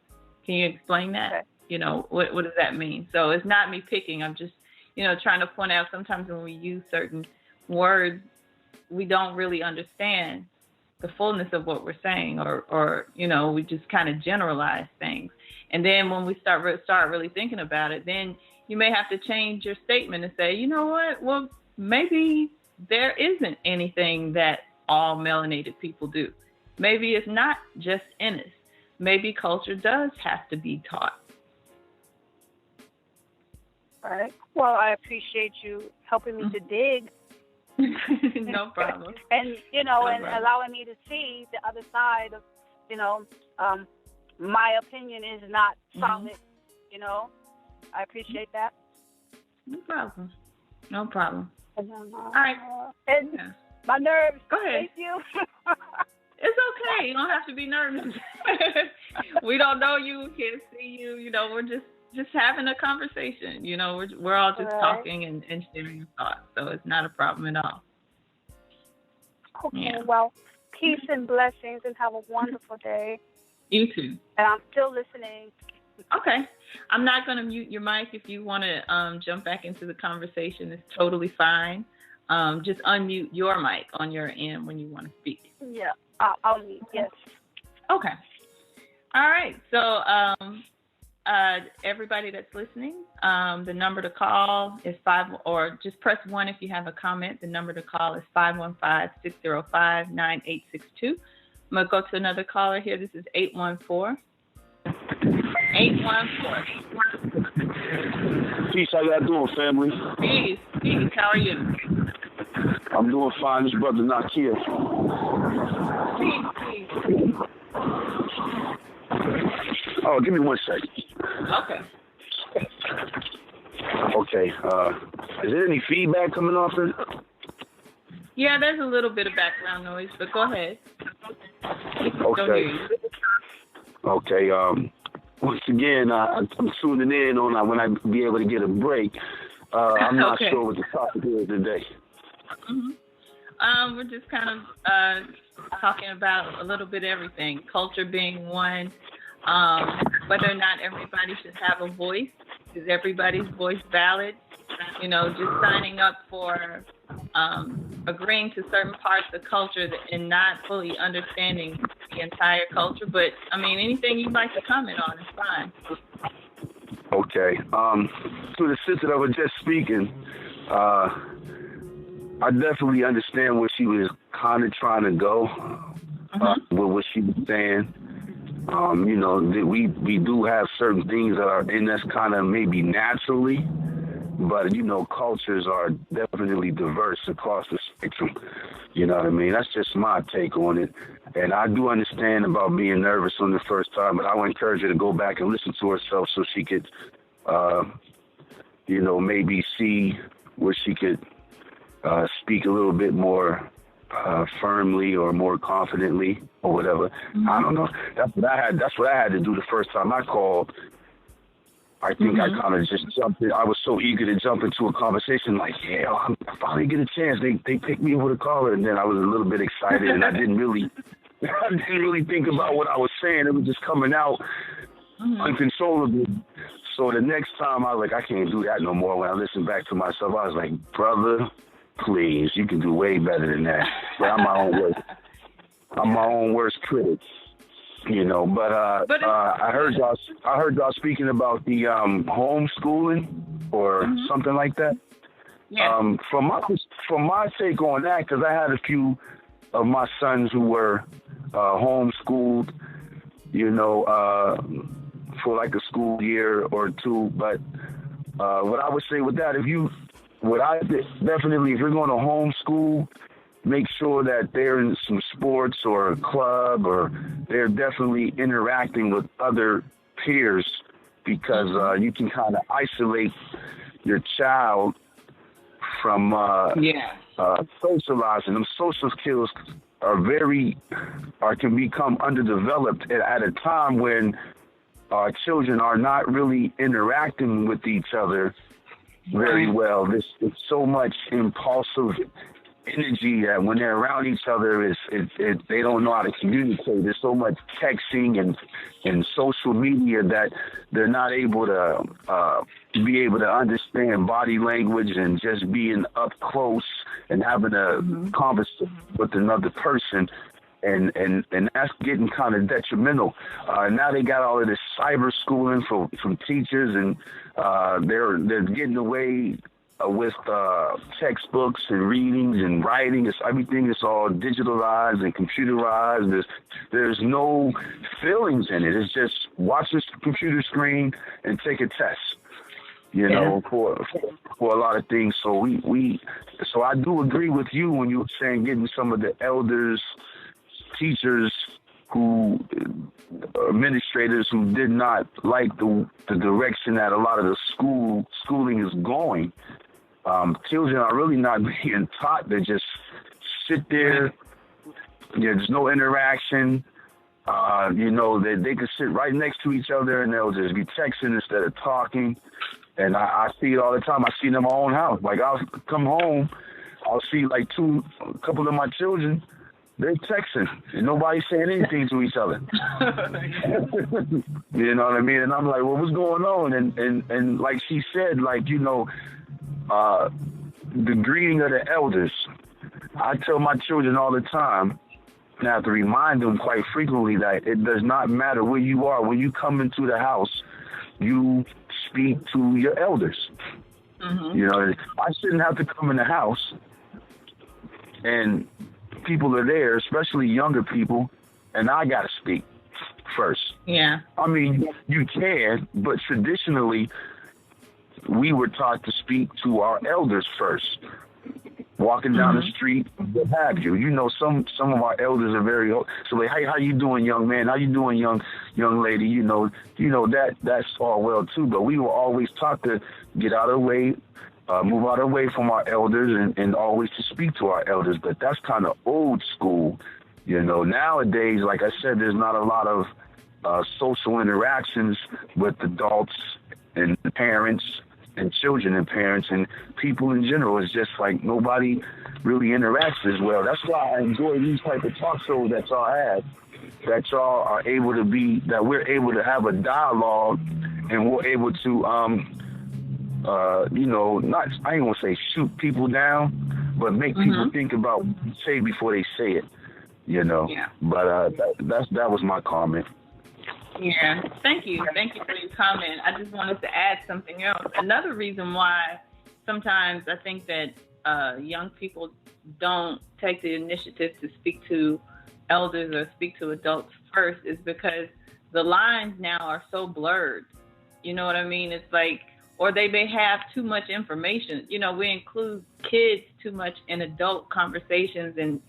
Can you explain that? Okay. You know, what does that mean? So it's not me picking. I'm just, you know, trying to point out sometimes when we use certain words, we don't really understand the fullness of what we're saying, or you know, we just kind of generalize things. And then when we start really thinking about it, then you may have to change your statement and say, you know what, well, maybe there isn't anything that all melanated people do. Maybe it's not just in us. Maybe culture does have to be taught. All right. Well, I appreciate you helping me to dig. No problem. And, you know, no and problem. allowing me to see the other side of, you know, my opinion is not solid, you know. I appreciate that. No problem. And, all right. And my nerves. Go ahead. Thank you. It's okay. You don't have to be nervous. We don't know you, can't see you. You know, we're just having a conversation. You know, we're all just talking and sharing your thoughts. So it's not a problem at all. Okay. Yeah. Well, peace and blessings, and have a wonderful day. You too. And I'm still listening. Okay. I'm not going to mute your mic. If you want to jump back into the conversation, it's totally fine. Just unmute your mic on your end when you want to speak. Yeah, I'll mute, yes. Okay. All right. So everybody that's listening, the number to call is 5, or just press 1 if you have a comment. The number to call is 515-605-9862. I'm going to go to another caller here. This is 814. 814. Peace, how y'all doing, family? Peace. How are you? I'm doing fine. This brother not here. Peace. Oh, give me 1 second. Okay. Is there any feedback coming off it? Yeah, there's a little bit of background noise, but go ahead. Okay. Okay. Once again, I'm tuning in on when I be able to get a break. I'm not Okay. sure what the topic is today. We're just kind of talking about a little bit of everything. Culture being one. Whether or not everybody should have a voice. Is everybody's voice valid? You know, just signing up for agreeing to certain parts of culture and not fully understanding the entire culture. But, I mean, anything you'd like to comment on is fine. Okay. To the sister that was just speaking, I definitely understand where she was kind of trying to go with what she was saying. You know, we do have certain things that are in us kind of maybe naturally, but, you know, cultures are definitely diverse across the spectrum. You know what I mean? That's just my take on it. And I do understand about being nervous on the first time, but I would encourage her to go back and listen to herself so she could, you know, maybe see where she could speak a little bit more firmly or more confidently or whatever. I don't know. That's what I had to do the first time I called. I think I kind of just jumped in. I was so eager to jump into a conversation, like, yeah, I finally get a chance. They picked me over the caller, and then I was a little bit excited, and I didn't really think about what I was saying. It was just coming out uncontrollably. So the next time I was like, I can't do that no more. When I listened back to myself, I was like, brother, please, you can do way better than that. But I'm my own worst critic. You know, but I heard y'all speaking about the homeschooling or something like that. Yeah. From my take on that, because I had a few of my sons who were homeschooled, you know, for like a school year or two. But what I would say with that, if you're going to homeschool, make sure that they're in some sports or a club, or they're definitely interacting with other peers, because you can kind of isolate your child from socializing. Them social skills can become underdeveloped at a time when our children are not really interacting with each other very well. There's so much impulsive energy that when they're around each other, they don't know how to communicate. There's so much texting and social media that they're not able to be able to understand body language and just being up close and having a conversation with another person. And that's getting kind of detrimental. Now they got all of this cyber schooling from teachers, and they're getting away with textbooks and readings and writing. Everything is all digitalized and computerized. There's no feelings in it. It's just watch this computer screen and take a test. You know, for a lot of things. So so I do agree with you when you were saying getting some of the elders, teachers, administrators who did not like the direction that a lot of the schooling is going. Children are really not being taught. They just sit there. There's no interaction. You know, they can sit right next to each other and they'll just be texting instead of talking. And I see it all the time. I see it in my own house. Like, I'll come home, I'll see like a couple of my children, they're texting and nobody's saying anything to each other. You know what I mean? And I'm like, well, what's going on? And like she said, like, you know, the greeting of the elders. I tell my children all the time, and I have to remind them quite frequently that it does not matter where you are. When you come into the house, you speak to your elders. You know, I shouldn't have to come in the house and people are there, especially younger people, and I got to speak first. Yeah. I mean, you can, but traditionally, we were taught to speak to our elders first. Walking down the street, what have you. You know, some of our elders are very old. So like, hey, how you doing, young man? How you doing, young lady? You know that's all well too. But we were always taught to get out of the way, move out of the way from our elders, and always to speak to our elders. But that's kind of old school. You know, nowadays, like I said, there's not a lot of social interactions with adults and parents and children and parents and people in general. It's just like nobody really interacts as well. That's why I enjoy these type of talk shows that y'all have, that y'all are able to be, that we're able to have a dialogue and we're able to, you know, not, I ain't gonna say shoot people down, but make people think about what you say before they say it, you know. Yeah. But that was my comment. Yeah, thank you. Thank you for your comment. I just wanted to add something else. Another reason why sometimes I think that young people don't take the initiative to speak to elders or speak to adults first is because the lines now are so blurred. You know what I mean? It's like, or they may have too much information. You know, we include kids too much in adult conversations and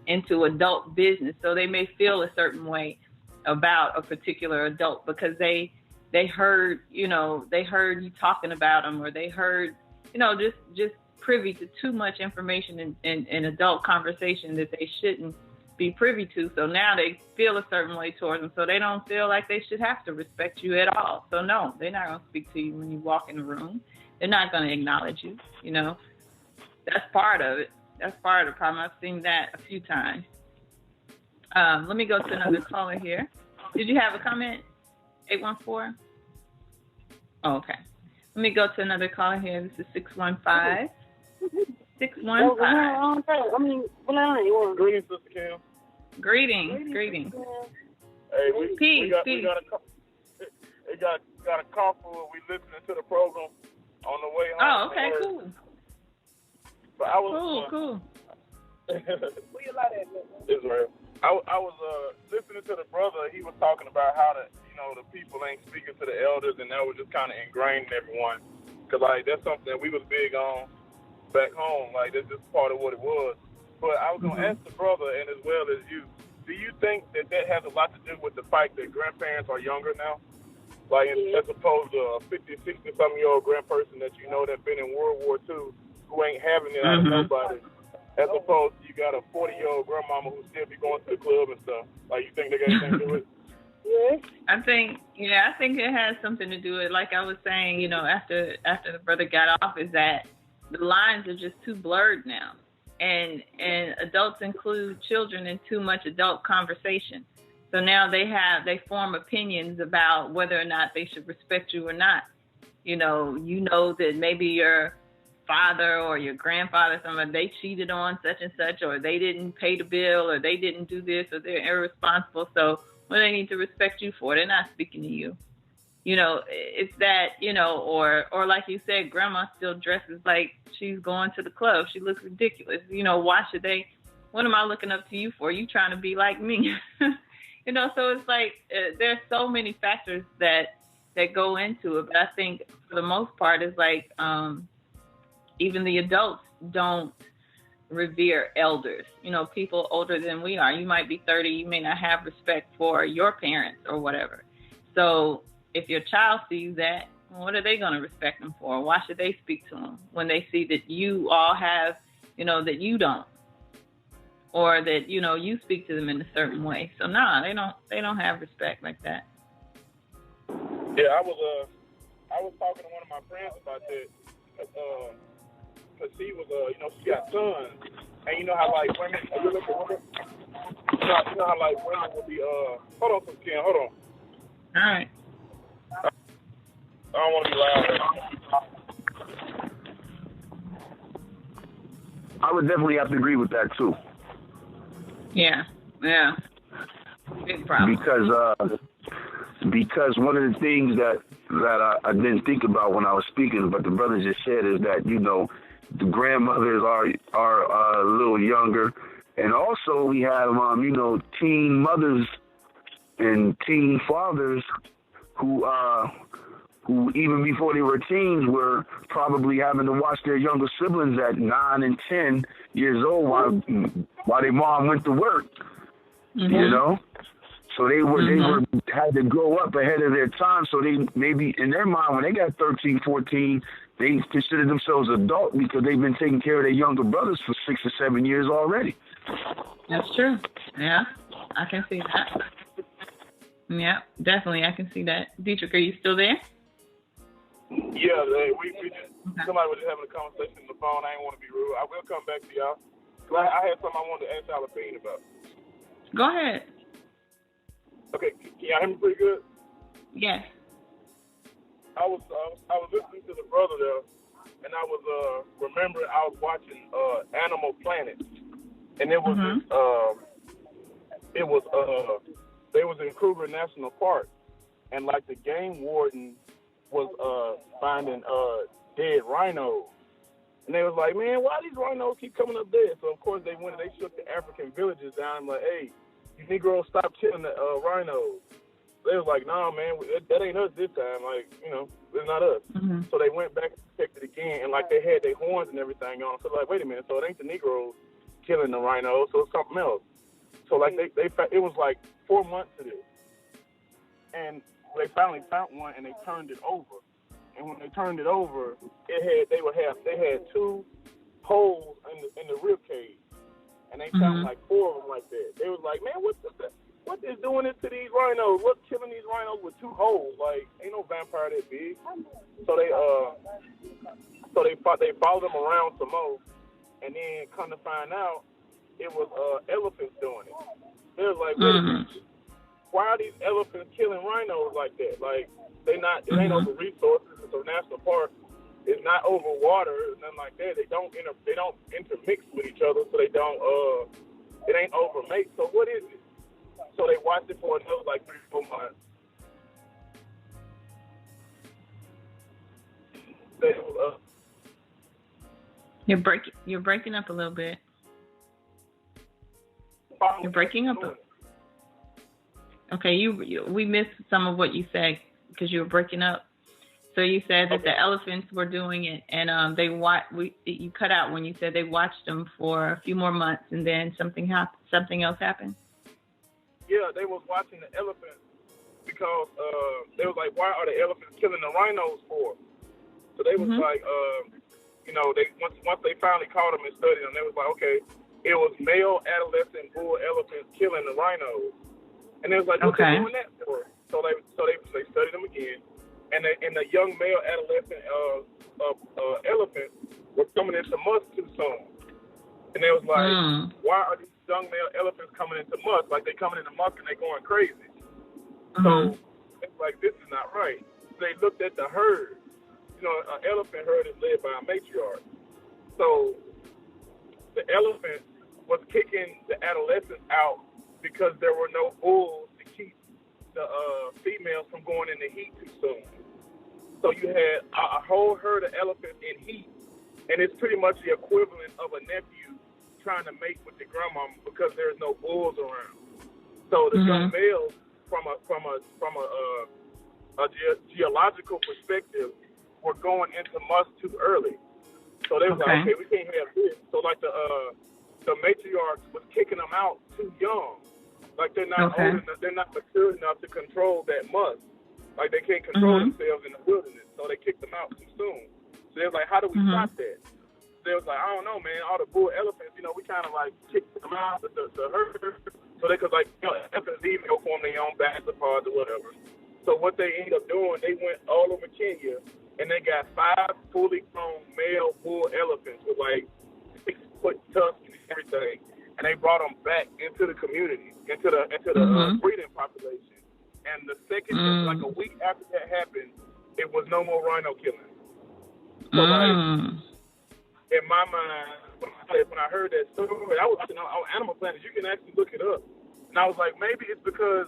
into adult business. So they may feel a certain way about a particular adult because they heard you talking about them, or they heard, you know, just privy to too much information in adult conversation that they shouldn't be privy to. So now they feel a certain way towards them, so they don't feel like they should have to respect you at all. So no, they're not going to speak to you when you walk in the room. They're not going to acknowledge you. You know, that's part of it. That's part of the problem. I've seen that a few times. Let me go to another caller here. Did you have a comment? 814? Oh, okay. Let me go to another caller here. This is 615. 615. I mean, greetings, Sister Kim. Greetings. Hey, we got a couple. We listening to the program on the way home. Oh, okay, cool. But I was cool. Where you like that, Israel? I was listening to the brother. He was talking about how the people ain't speaking to the elders, and that was just kind of ingrained in everyone. Cause like that's something that we was big on back home. Like that's just part of what it was. But I was gonna ask the brother, and as well as you, do you think that has a lot to do with the fact that grandparents are younger now? Like as opposed to a 50, 60 something year old grandperson that you know that been in World War II who ain't having it out of nobody. As opposed to you got a 40-year-old grandmama who still be going to the club and stuff. Like, you think they got anything to do with it? Yeah. I think it has something to do with, like I was saying, you know, after the brother got off, is that the lines are just too blurred now. And adults include children in too much adult conversation. So now they form opinions about whether or not they should respect you or not. You know that maybe your father or your grandfather, they cheated on such and such, or they didn't pay the bill, or they didn't do this, or they're irresponsible. So what do they need to respect you for? They're not speaking to you. You know, it's that, you know, or like you said, grandma still dresses like she's going to the club. She looks ridiculous. You know, what am I looking up to you for? You trying to be like me? You know, so it's like there's so many factors that go into it. But I think for the most part, it's like, even the adults don't revere elders, you know, people older than we are. You might be 30, you may not have respect for your parents or whatever. So if your child sees that, what are they going to respect them for? Why should they speak to them when they see that you all have, you know, that you don't, or that, you know, you speak to them in a certain way? So they don't have respect like that. Yeah, I was talking to one of my friends about that. Because she was, she got sons. And you know how, like, women, you look at women, you know how, like, women will be, hold on, Kim, hold on. All right. I don't want to be loud. I would definitely have to agree with that, too. Yeah. Big problem. Because one of the things that I didn't think about when I was speaking, but the brother just said, is that, you know, the grandmothers are a little younger, and also we have teen mothers and teen fathers who even before they were teens were probably having to watch their younger siblings at 9 and 10 years old while their mom went to work. You know, so they had to grow up ahead of their time. So they maybe in their mind when they got 13, 14. They consider themselves adult because they've been taking care of their younger brothers for 6 or 7 years already. That's true. Yeah, I can see that. Yeah, definitely. I can see that. Dietrich, are you still there? Yeah, we just, somebody was just having a conversation on the phone. I didn't want to be rude. I will come back to y'all. I had something I wanted to ask y'all opinion about. Go ahead. Okay, can y'all hear me pretty good? Yes. I was listening to the brother there, and I was remembering I was watching Animal Planet, and it was they was in Kruger National Park, and like the game warden was finding dead rhinos. And they was like, man, why these rhinos keep coming up dead? So, of course, they went and they shook the African villages down and like, hey, you Negroes stop killing the rhinos. They was like, nah, man, that ain't us this time. Like, you know, it's not us. Mm-hmm. So they went back and checked it again, and, like, they had their horns and everything on. So, like, wait a minute. So it ain't the Negroes killing the rhinos, so it's something else. So, like, it was, like, 4 months to this. And they finally found one, and they turned it over. And when they turned it over, they had 2 holes in the rib cage. And they found, like, 4 of them like that. They was like, man, what is doing this to these rhinos? What's killing these rhinos with 2 holes? Like, ain't no vampire that big. So they followed them around some more, and then come to find out, it was elephants doing it. They was like, wait a minute, why are these elephants killing rhinos like that? Like, it ain't over resources. It's a national park. It's not over water. It's nothing like that. They don't intermix with each other, so they don't. It ain't over mate. So what is it? So they watched it for another like 3-4 months. You're breaking up a little bit. You're breaking up. Okay, we missed some of what you said because you were breaking up. So you said that the elephants were doing it, and you cut out when you said they watched them for a few more months, and then something else happened. Yeah, they was watching the elephants because they was like, why are the elephants killing the rhinos for? So they was like, they once they finally caught them and studied them, they was like, okay, it was male adolescent bull elephants killing the rhinos, and they was like, what they doing that for? So they studied them again, and the young male adolescent elephants were coming into musk too soon, and they was like, why are these young male elephants coming into musk? Like, they coming into musk and they going crazy. So it's like, this is not right. So they looked at the herd. You know, an elephant herd is led by a matriarch. So the elephant was kicking the adolescents out because there were no bulls to keep the females from going in the heat too soon. So you had a whole herd of elephants in heat, and it's pretty much the equivalent of a nephew trying to mate with the grandmama because there's no bulls around. So the young males, from a geological perspective, were going into musk too early. So they was like, okay, we can't have this. So like the matriarchs was kicking them out too young. Like, they're not old enough, they're not mature enough to control that musk. Like, they can't control themselves in the wilderness. So they kicked them out too soon. So they was like, how do we stop that? They was like, I don't know, man. All the bull elephants, we kind of like kicked them out the herd, so they could elephants even go form their own backyards or whatever. So what they ended up doing, they went all over Kenya, and they got 5 fully grown male bull elephants with like 6-foot tusks and everything, and they brought them back into the community, into the breeding population. And the second, like a week after that happened, it was no more rhino killing. So like, in my mind, when I heard that story, I was watching on Animal Planet. You can actually look it up. And I was like, maybe it's because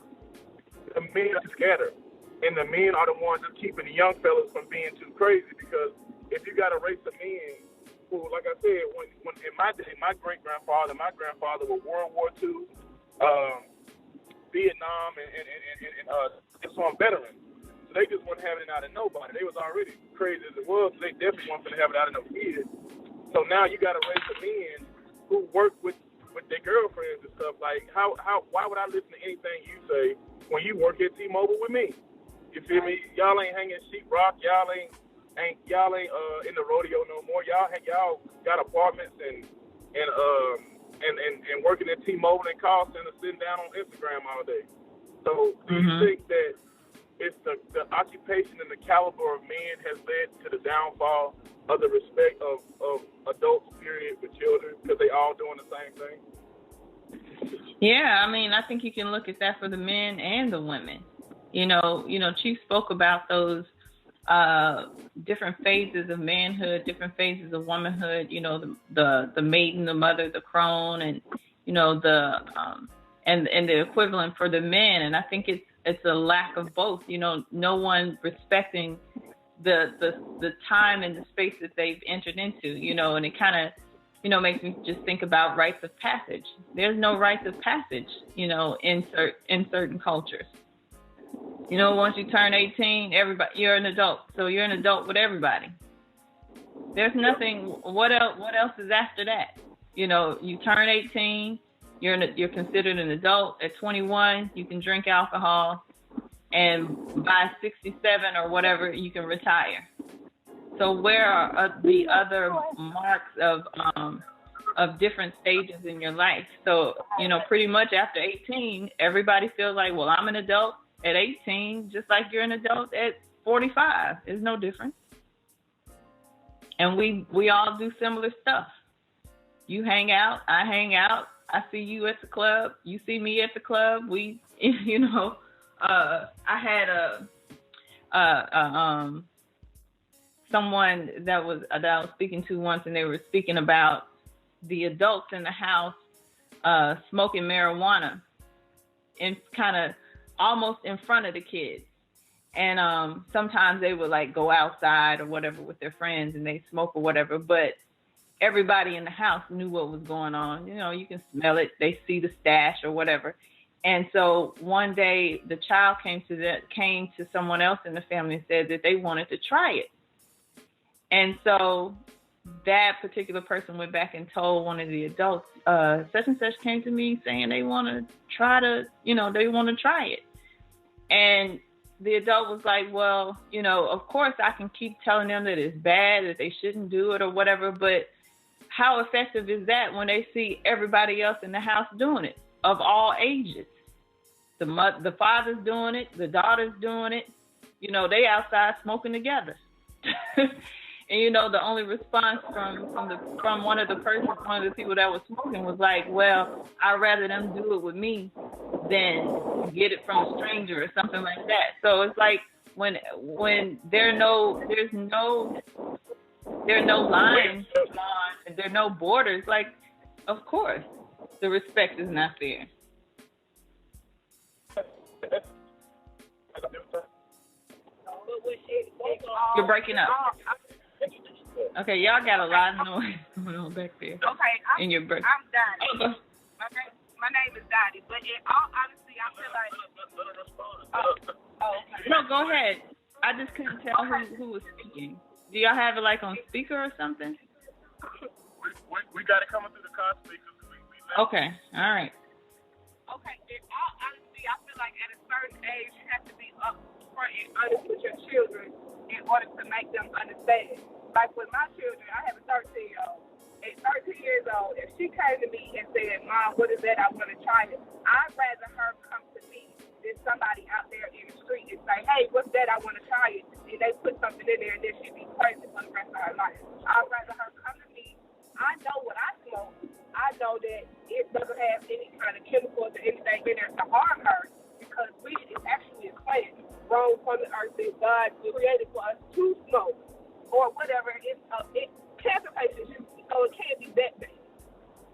the men are scattered. And the men are the ones that's keeping the young fellas from being too crazy. Because if you got a race of men who, like I said, when in my day, my great-grandfather and my grandfather were World War II, Vietnam, and some veterans. So they just weren't having it out of nobody. They was already crazy as it was, so they definitely weren't going to have it out of no kids. So now you got a race of men who work with their girlfriends and stuff. Like, why would I listen to anything you say when you work at T-Mobile with me? You feel me? Y'all ain't hanging sheetrock. Y'all ain't in the rodeo no more. Y'all got apartments and working at T-Mobile and call center, sitting down on Instagram all day. So do you think that it's the occupation and the caliber of men has led to the downfall of the respect of adults, period, with children, because they all doing the same thing? Yeah, I mean, I think you can look at that for the men and the women. You know, Chief spoke about those different phases of manhood, different phases of womanhood. You know, the maiden, the mother, the crone, and you know and the equivalent for the men. And I think it's a lack of both. You know, no one respecting the time and the space that they've entered into. You know, and it kind of makes me just think about rites of passage. There's no rites of passage, you know, in certain cultures. You know, once you turn 18, you're an adult. So you're an adult with everybody. There's nothing. What else is after that? You know, you turn 18, you're considered an adult. At 21, you can drink alcohol, and by 67 or whatever, you can retire. So where are the other marks of different stages in your life? So, you know, pretty much after 18, everybody feels like, well, I'm an adult at 18, just like you're an adult at 45. It's no different. And we all do similar stuff. You hang out, I hang out, I see you at the club, you see me at the club. We, you know, I had someone that I was speaking to once, and they were speaking about the adults in the house smoking marijuana and kind of almost in front of the kids. And sometimes they would like go outside or whatever with their friends and they smoke or whatever, but everybody in the house knew what was going on. You know, you can smell it. They see the stash or whatever. And so one day the child came to someone else in the family and said that they wanted to try it. And so that particular person went back and told one of the adults, such and such came to me saying they want to try it. And the adult was like, well, you know, of course I can keep telling them that it's bad, that they shouldn't do it or whatever, but how effective is that when they see everybody else in the house doing it, of all ages? The father's doing it, the daughter's doing it, you know, they outside smoking together. And, you know, the only response from one of the people that was smoking was like, well, I'd rather them do it with me than get it from a stranger or something like that. So it's like when there are no lines drawn, and there are no borders, like, of course, the respect is not there. You're breaking up. Okay, y'all got a lot of noise going on back there. Okay, I'm Dottie. My name is Dottie, but in all honesty, I feel like... Okay. No, go ahead. I just couldn't tell who was speaking. Do y'all have it like on speaker or something? We got it coming through the car speakers. Okay, all right. Okay, in all honesty, I feel like at a certain age, you have to be upfront and honest with your children in order to make them understand. Like with my children, I have a 13-year-old. At 13 years old, if she came to me and said, Mom, what is that? I want to try it. I'd rather her come to me than somebody out there in the street and say, hey, what's that? I want to try it. And they put something in there and then she'd be crazy for the rest of her life. I'd rather her come to me. I know what I smoke. I know that it doesn't have any kind of chemicals or anything in there to harm her, because weed is actually a plant grown from the earth that God created for us to smoke or whatever. Cancer patients use it, so it can't be that bad.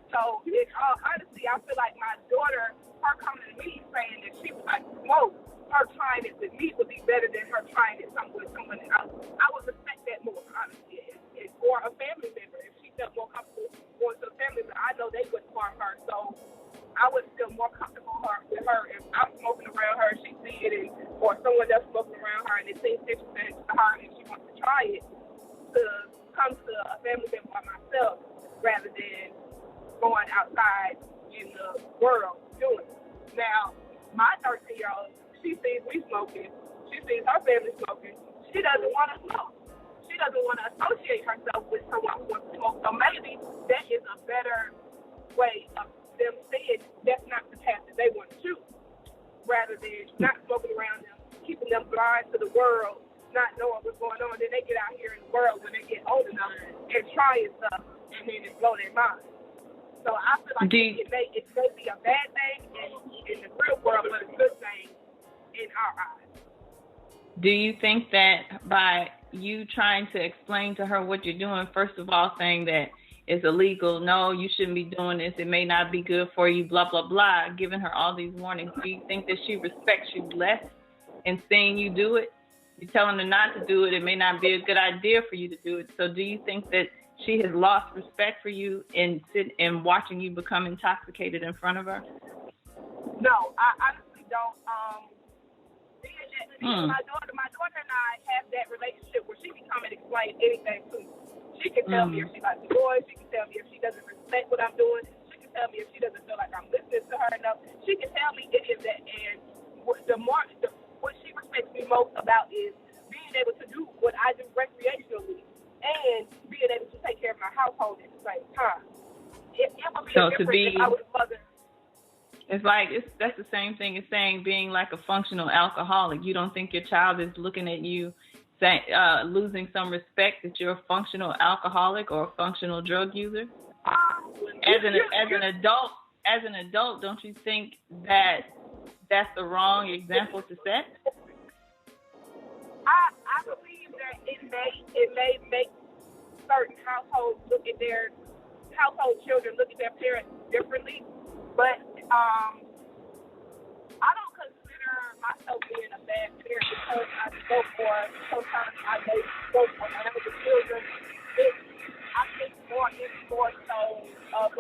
So in all honesty, I feel like my daughter, her coming to me saying that she would like smoke, her trying it with me would be better than her trying it with someone else. I would respect that more, honestly. Or a family member, if she felt more comfortable going to a family member, I know they wouldn't harm her. So I would feel more comfortable with her if I'm smoking around her, she see it, or someone else smoking around her and it seems interesting to her and she wants to try it, to come to a family member by myself rather than going outside in the world doing it. Now, my 13-year-old, she sees me smoking, she sees her family smoking, she doesn't want to smoke. She doesn't want to associate herself with someone who wants to smoke. So maybe that is a better way of them saying that's not the path that they want to choose. rather than not smoking around them, keeping them blind to the world, not knowing what's going on. Then they get out here in the world when they get old enough and trying stuff, and then it blow their mind. So I feel like it may be a bad thing in the real world, but a good thing in our eyes. Do you think that by you trying to explain to her what you're doing, first of all, saying that it's illegal, no, you shouldn't be doing this, it may not be good for you, blah, blah, blah, giving her all these warnings, do you think that she respects you less in seeing you do it? You're telling her not to do it, it may not be a good idea for you to do it. So do you think that she has lost respect for you in watching you become intoxicated in front of her? No, I honestly don't. My daughter and I have that relationship where she can come and explain anything to me. She can tell me if she likes the boys. She can tell me if she doesn't respect what I'm doing. She can tell me if she doesn't feel like I'm listening to her enough. She can tell me any of that. And what she respects me most about is being able to do what I do recreationally and being able to take care of my household at the same time. It would be so different if I was a mother. That's the same thing as saying being like a functional alcoholic. You don't think your child is looking at you saying, losing some respect that you're a functional alcoholic or a functional drug user? As an adult, don't you think that that's the wrong example to set? I believe that it may make certain households look at their household children look at their parents differently, but I don't consider myself being a bad parent because I spoke for. Sometimes I may spoke for one of the children. I think it's more so of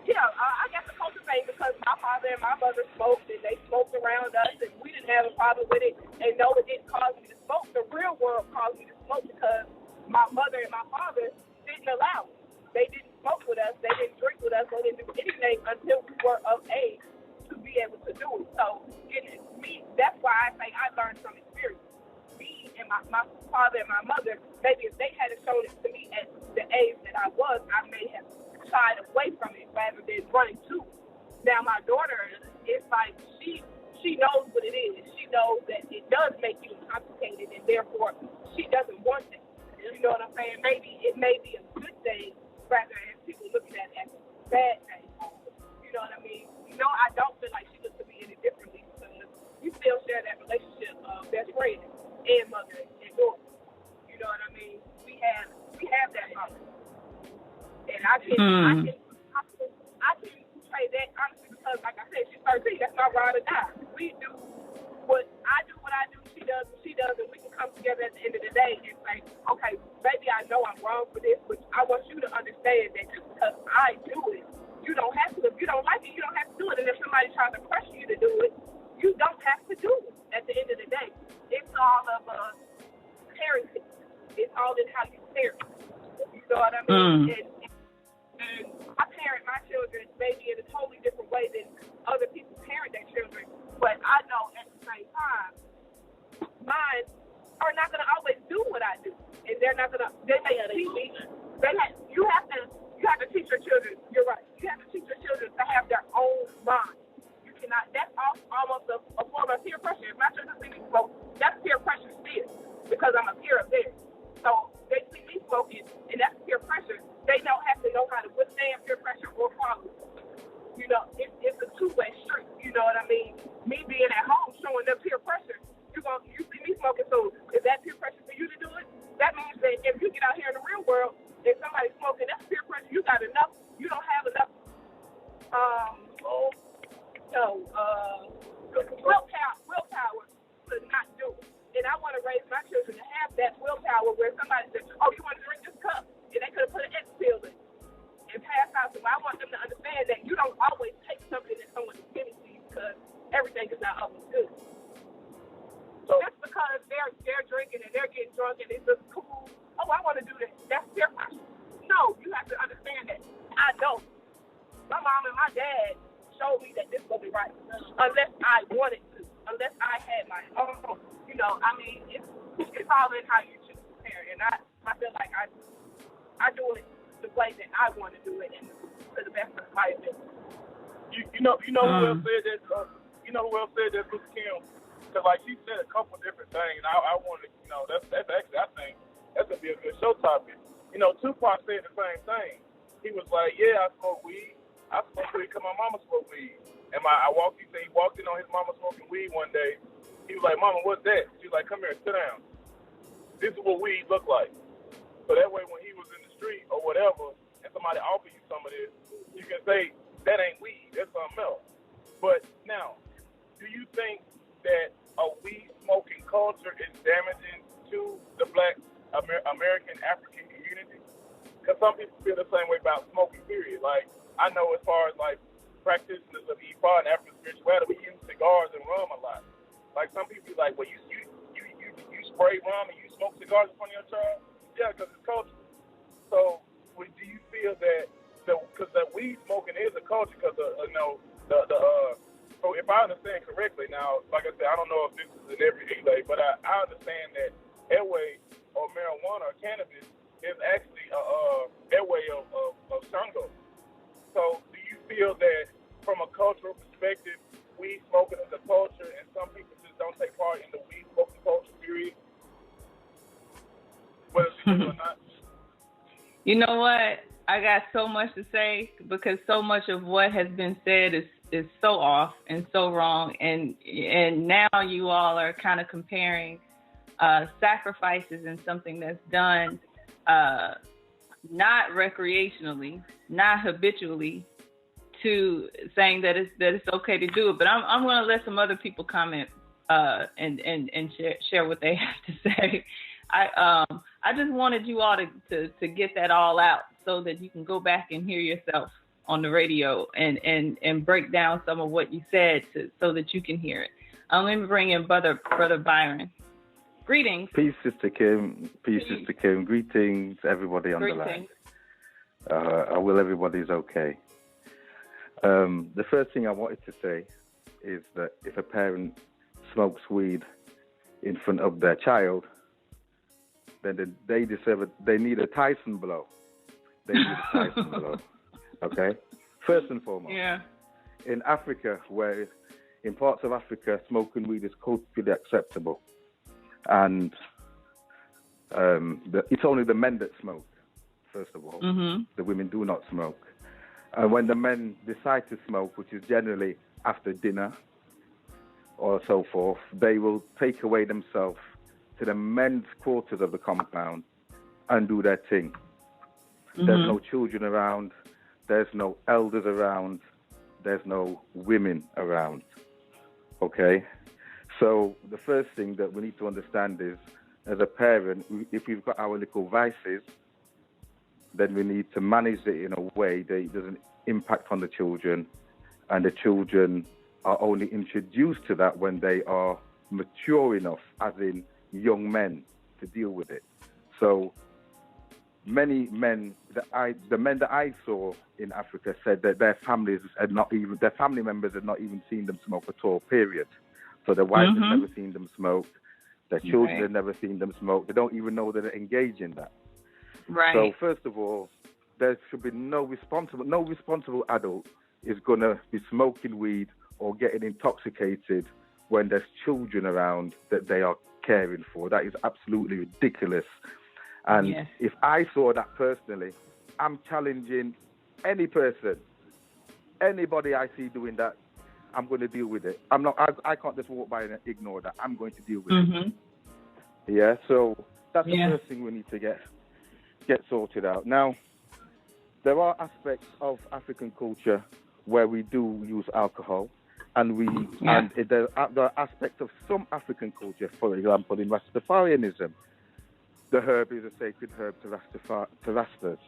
I guess a culture thing because my father and my mother smoked and they smoked around us and we didn't have a problem with it. And no, it didn't cause me to smoke. The real world caused me to smoke because my mother and my father didn't allow it. They didn't smoke with us. They didn't drink with us. They didn't do anything until we were of age to be able to do it. So, that's why I say I learned from experience. Me and my father and my mother, maybe if they hadn't shown it to me at the age that I was, I may have shied away from it rather than running to it. Now, my daughter, it's like she knows what it is. She knows that it does make you intoxicated, and therefore she doesn't want it. You know what I'm saying? Maybe it may be a good thing rather than people looking at it as a bad thing. You know what I mean? No, I don't feel like she looks at me any differently because we still share that relationship of best friend and mother and daughter. You know what I mean? We have that bond. And I can say that honestly because, like I said, she's 13. That's my ride or die. We do what I do, she does what she does, and we can come together at the end of the day and say, okay, maybe I know I'm wrong for this, but I want you to understand that just because I do it, you don't have to. If you don't like it, you don't have to do it. And if somebody tries to pressure you to do it, you don't have to do it. At the end of the day, it's all of parenting. It's all in how you parent. You know what I mean? And I parent my children maybe in a totally different way than other people parent their children. But I know at the same time, mine are not going to always do what I do, and they're not going to. They may teach me. You have to teach your children. You're right. You have to teach your children to have their own mind. You cannot. That's almost a form of peer pressure. If my children see me smoke, that's peer pressure still because I'm a peer of theirs. So they see me smoking, and that's peer pressure. They don't have to know how to withstand peer pressure or follow. You know, it's a two-way street. You know what I mean? Me being at home showing them peer pressure. You see me smoking, so is that peer pressure for you to do it? That means that if you get out here in the real world, if somebody's smoking, that's peer pressure. You got enough. You don't have enough. Willpower to not do it. And I want to raise my children to have that willpower where somebody says, "Oh, you want to drink this cup?" And they could have put an X pill in and passed out. So I want them to understand that you don't always take something that someone is giving to you because everything is not always good. So just because they're drinking and they're getting drunk and it's just cool, oh, I want to do this. That's peer pressure. No, you have to understand that. I don't. My mom and my dad showed me that this wasn't right unless I wanted to, unless I had my own. You know, I mean, it's all in how you choose to parent. And I feel like I do it the way that I want to do it and to the best of my ability. You know who else said that? you know who else said that, Miss Kim? Because, like, she said a couple different things. I wanted, you know, that's actually, I think, that's going to be a good show topic. You know, Tupac said the same thing. He was like, yeah, I smoke weed. I smoke weed because my mama smoked weed. And he said he walked in on his mama smoking weed one day. He was like, Mama, what's that? She was like, come here, sit down. This is what weed look like. So that way when he was in the street or whatever, and somebody offer you some of this, you can say, that ain't weed, that's something else. But now, do you think that a weed smoking culture is damaging to the black American African community? Because some people feel the same way about smoking, period. Like, I know as far as, like, practitioners of Ifa and African spirituality, we use cigars and rum a lot. Like, some people be like, well, you spray rum and you smoke cigars in front of your child? Yeah, because it's culture. So, do you feel that, because the weed smoking is a culture, because, so if I understand correctly, now, like I said, I don't know if this is in every Elay, but I understand that airway or marijuana or cannabis is actually a airway of Shango. So do you feel that from a cultural perspective, weed smoking is a culture and some people just don't take part in the weed smoking culture, period? Whether it's true or not? You know what? I got so much to say because so much of what has been said is so off and so wrong. And now you all are kind of comparing sacrifices and something that's done not recreationally, not habitually, to saying that it's okay to do it. But I'm going to let some other people comment and share what they have to say. I just wanted you all to get that all out so that you can go back and hear yourself on the radio and break down some of what you said so that you can hear it. Let me bring in Brother Byron. Greetings. Peace, Sister Kim. Peace, Sister Kim. Greetings, everybody on the line. I will everybody's okay. The first thing I wanted to say is that if a parent smokes weed in front of their child, then they need a Tyson blow. They need a Tyson blow. Okay? First and foremost. Yeah. In Africa, in parts of Africa, smoking weed is culturally acceptable. And it's only the men that smoke, first of all. Mm-hmm. The women do not smoke. And when the men decide to smoke, which is generally after dinner or so forth, they will take away themselves to the men's quarters of the compound and do their thing. Mm-hmm. There's no children around. There's no elders around. There's no women around. Okay? So the first thing that we need to understand is, as a parent, if we've got our little vices, then we need to manage it in a way that it doesn't impact on the children, and the children are only introduced to that when they are mature enough, as in young men, to deal with it. So many men, the men that I saw in Africa said that their family members had not even seen them smoke at all, period. So their wives had never seen them smoke. Their children had never seen them smoke. They don't even know that they're engaged in that. Right. So first of all, there should be no responsible adult is going to be smoking weed or getting intoxicated when there's children around that they are caring for. That is absolutely ridiculous. And if I saw that personally, I'm challenging any person, anybody I see doing that, I'm going to deal with it. I can't just walk by and ignore that. I'm going to deal with it. Yeah, so that's the first thing we need to get sorted out. Now, there are aspects of African culture where we do use alcohol, and there are aspects of some African culture, for example, in Rastafarianism, the herb is a sacred herb to Rastas.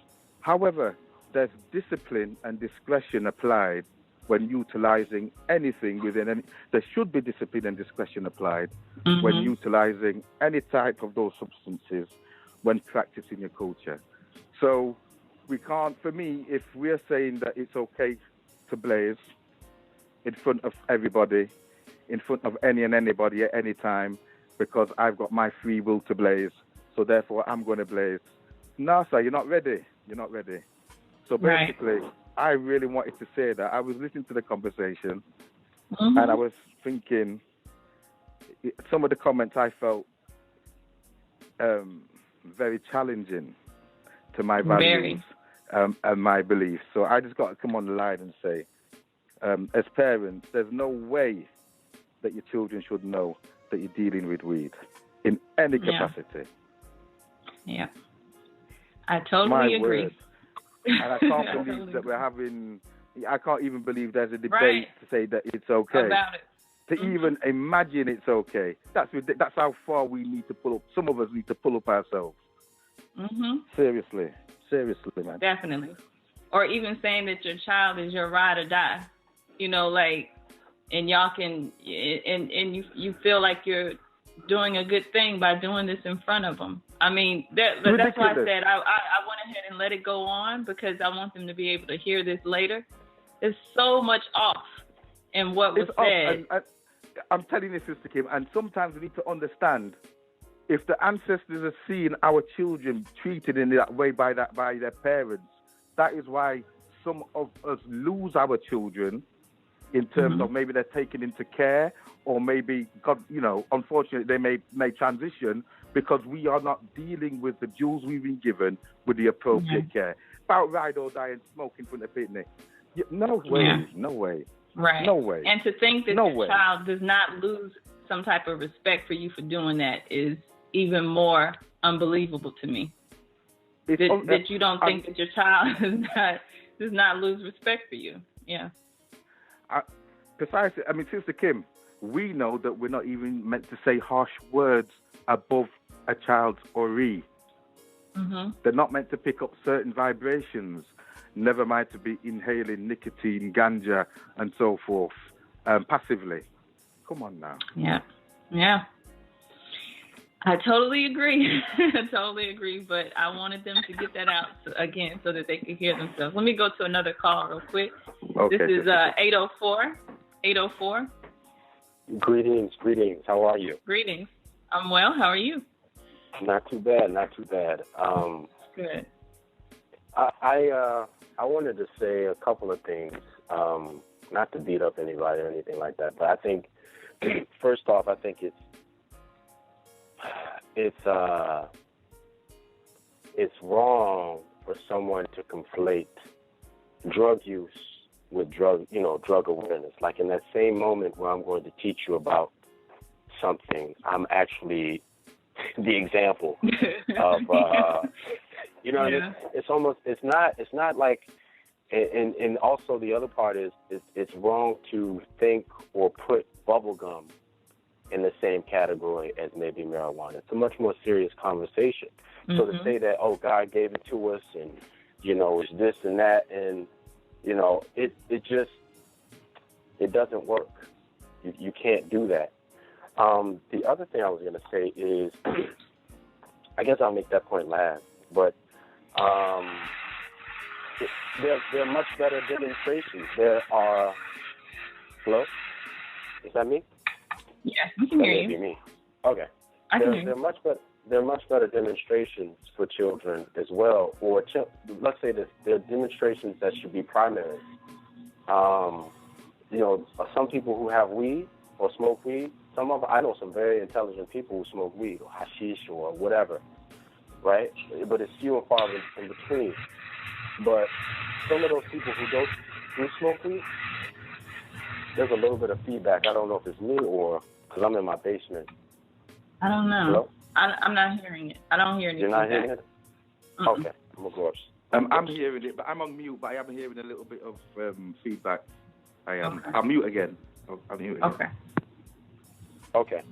However, there's discipline and discretion applied when utilizing anything there should be discipline and discretion applied when utilizing any type of those substances when practicing your culture. So we can't, for me, if we're saying that it's okay to blaze in front of everybody, in front of any and anybody at any time, because I've got my free will to blaze, so therefore I'm going to blaze. No, sir, you're not ready. You're not ready. So basically, I really wanted to say that. I was listening to the conversation, Mm-hmm. And I was thinking, some of the comments I felt very challenging to my values and my beliefs. So I just got to come on the line and say, as parents, there's no way that your children should know that you're dealing with weed in any capacity. Yeah. I totally agree. Word. And I can't believe that we're having, I can't even believe there's a debate to say that it's okay. About it. To even imagine it's okay. That's how far we need to pull up. Some of us need to pull up ourselves. Mm-hmm. Seriously, man. Definitely. Or even saying that your child is your ride or die. You know, like, and y'all can, and you feel like you're doing a good thing by doing this in front of them. I mean, that's why I said I went ahead and let it go on, because I want them to be able to hear this later. There's so much off in what was said. I'm telling you, Sister Kim, and sometimes we need to understand, if the ancestors are seeing our children treated in that way by their parents, that is why some of us lose our children in terms of maybe they're taken into care, or maybe, God, unfortunately they may transition because we are not dealing with the jewels we've been given with the appropriate care. About ride or die and smoke in front of Pitney. No way. Right. No way. And to think that your child does not lose some type of respect for you for doing that is even more unbelievable to me. That you don't think that your child does not lose respect for you. Yeah. Precisely. I mean, Sister Kim, we know that we're not even meant to say harsh words above a child's ori. Mm-hmm. They're not meant to pick up certain vibrations, never mind to be inhaling nicotine, ganja, and so forth, passively. Come on now. Yeah. I totally agree. But I wanted them to get that out again so that they could hear themselves. Let me go to another call real quick. Okay. This is 804. 804. Greetings. How are you? Greetings. I'm well. How are you? Not too bad. Good. I wanted to say a couple of things, not to beat up anybody or anything like that, but I think, first off, I think it's wrong for someone to conflate drug use with drug awareness. Like, in that same moment where I'm going to teach you about something, I'm actually the example of, it's not like, and also the other part is it's wrong to think or put bubblegum in the same category as maybe marijuana. It's a much more serious conversation. Mm-hmm. So to say that, oh, God gave it to us and, it's this and that, and, it doesn't work. You can't do that. The other thing I was going to say is, I guess I'll make that point last, but there are much better demonstrations. There are, hello? Is that me? Yes, we can hear you. Maybe me. Okay. There are much better demonstrations for children as well, or let's say that there are demonstrations that should be primary. Some people who have weed or smoke weed, I know some very intelligent people who smoke weed or hashish or whatever, right? But it's few and far in between. But some of those people who do smoke weed, there's a little bit of feedback. I don't know if it's me or because I'm in my basement. I don't know. Hello? I'm not hearing it. I don't hear any feedback. You're not hearing it? Mm-mm. Okay. I'm going to I'm hearing it, but I'm on mute, but I am hearing a little bit of feedback. I am. Okay. I'm mute again. Okay.